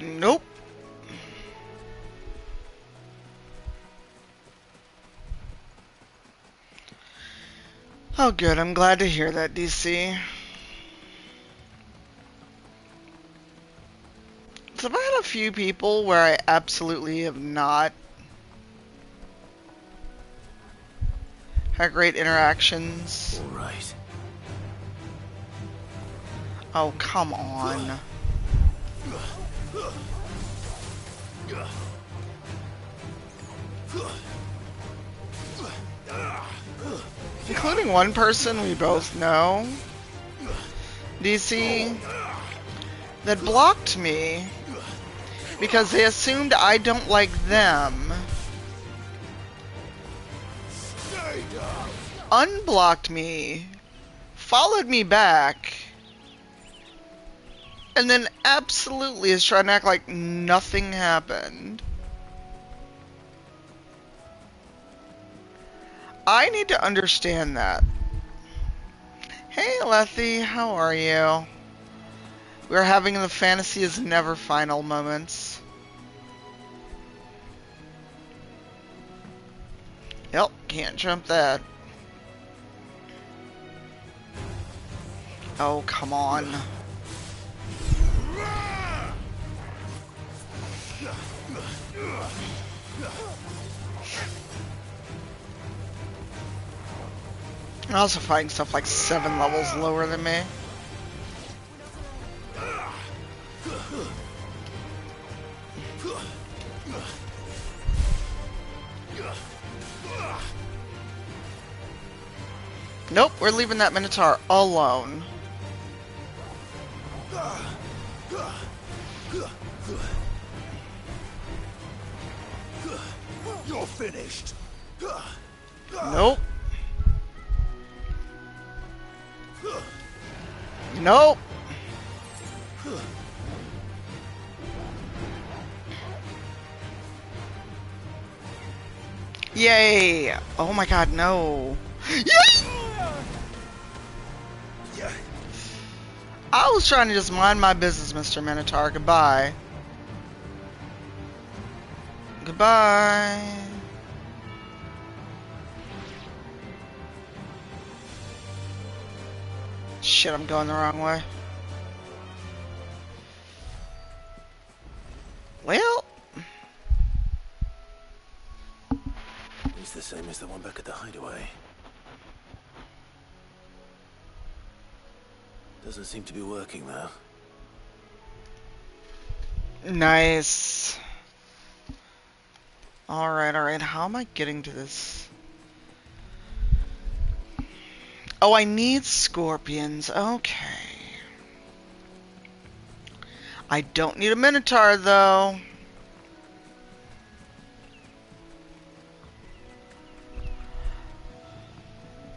Nope. Oh good, I'm glad to hear that, DC. So I've had a few people where I absolutely have not had great interactions. All right. Oh, come on. Including one person we both know, DC, that blocked me because they assumed I don't like them. Unblocked me, followed me back, And then absolutely is trying to act like nothing happened. I need to understand that. Hey, Lethy, how are you? We're having the fantasy is never final moments. Yep, can't jump that. Oh, come on. I'm also fighting stuff like 7 levels lower than me. Nope, we're leaving that Minotaur alone. You're finished. Nope. Nope. Yay! Oh my god, no. Yes! I was trying to just mind my business, Mr. Minotaur. Goodbye. Goodbye. Shit, I'm going the wrong way. Well. It's the same as the one back at the hideaway. Doesn't seem to be working though. Nice. Alright, alright. How am I getting to this? Oh, I need scorpions. Okay. I don't need a Minotaur, though.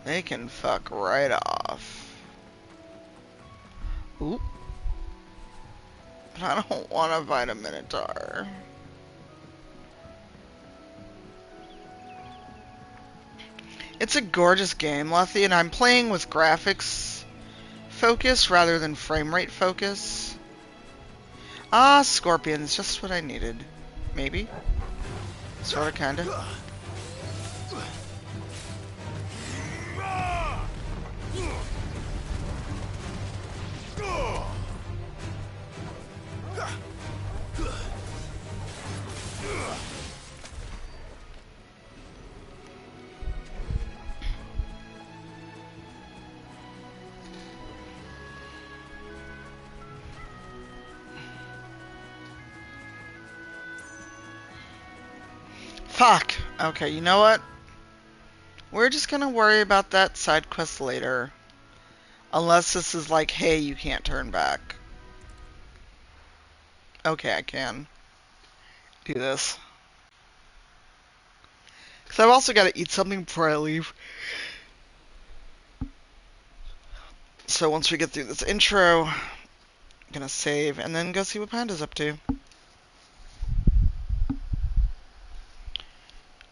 They can fuck right off. Oop. But I don't want to fight a Minotaur. It's a gorgeous game, Lethy, and I'm playing with graphics focus rather than frame rate focus. Ah, scorpions, just what I needed. Maybe. Sorta, kinda. Fuck! Okay, you know what? We're just gonna worry about that side quest later. Unless this is like, hey, you can't turn back. Okay, I can do this. Because I've also got to eat something before I leave. So once we get through this intro, I'm gonna save and then go see what Panda's up to.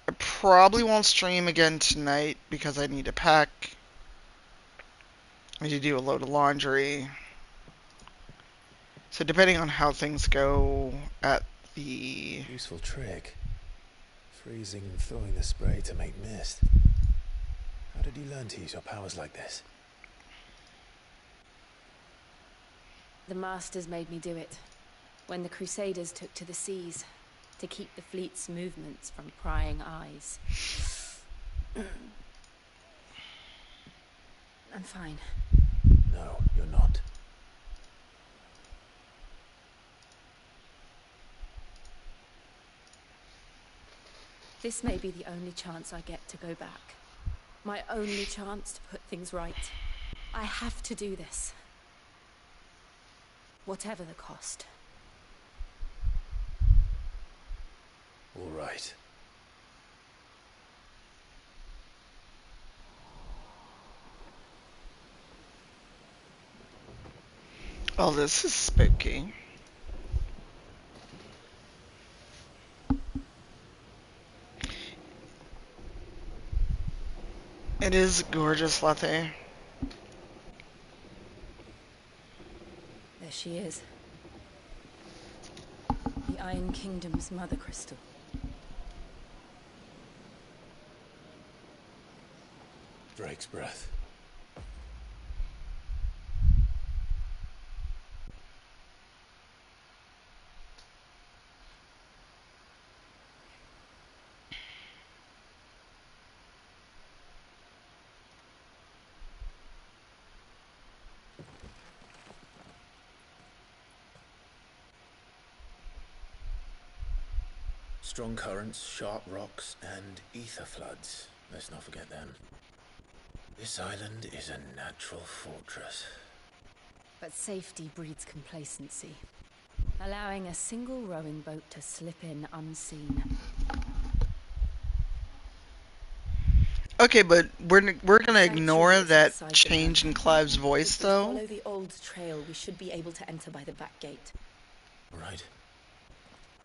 I probably won't stream again tonight because I need to pack. I need to do a load of laundry. So depending on how things go at the... Useful trick. Freezing and throwing the spray to make mist. How did you learn to use your powers like this? The Masters made me do it. When the Crusaders took to the seas, to keep the fleet's movements from prying eyes. I'm fine. No, you're not. This may be the only chance I get to go back. My only chance to put things right. I have to do this. Whatever the cost. All right. Oh, this is spooky. It is gorgeous, Lethe. There she is. The Iron Kingdom's mother crystal. Drake's breath. Strong currents, sharp rocks, and ether floods. Let's not forget them. This island is a natural fortress. But safety breeds complacency, allowing a single rowing boat to slip in unseen. Okay, but we're gonna ignore that change in Clive's voice, though. Follow the old trail. We should be able to enter by the back gate. Right.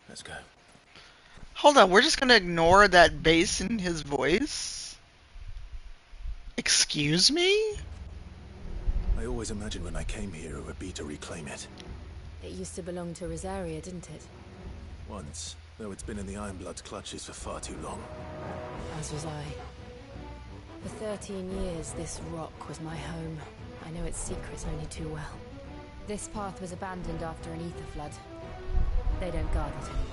Let's go. Hold on, we're just gonna ignore that bass in his voice? Excuse me? I always imagined when I came here it would be to reclaim it. It used to belong to Rosaria, didn't it? Once, though it's been in the Ironblood's clutches for far too long. As was I. For 13 years, this rock was my home. I know its secrets only too well. This path was abandoned after an ether flood. They don't guard it anymore.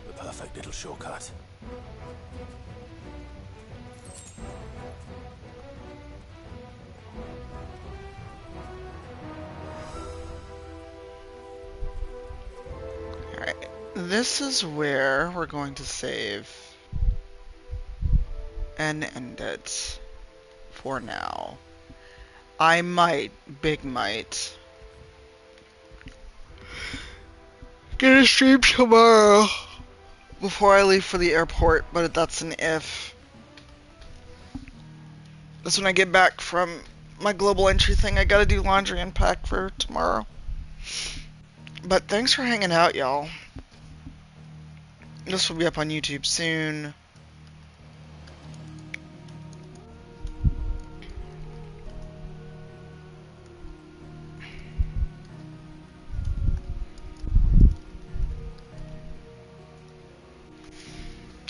The perfect little shortcut. Alright, this is where we're going to save and end it for now. I might, big might, get a stream tomorrow before I leave for the airport, but that's an if. That's when I get back from my global entry thing. I gotta do laundry and pack for tomorrow. But thanks for hanging out, y'all. This will be up on YouTube soon.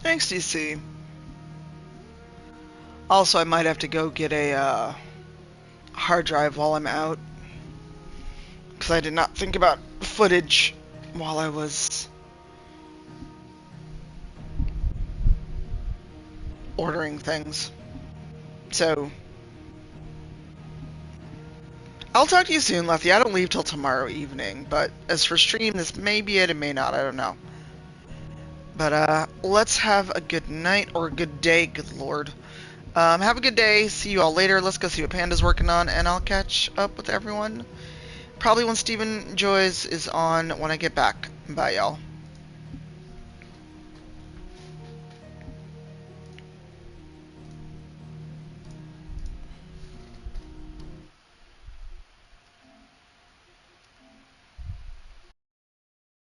Thanks, DC. Also, I might have to go get a hard drive while I'm out, because I did not think about footage while I was ordering things. So, I'll talk to you soon, Lethe. I don't leave till tomorrow evening, but as for stream, this may be it, it may not, I don't know. But, let's have a good night, or a good day, good lord. Have a good day, see you all later, let's go see what Panda's working on, and I'll catch up with everyone probably when Stephen Joyce is on when I get back. Bye, y'all.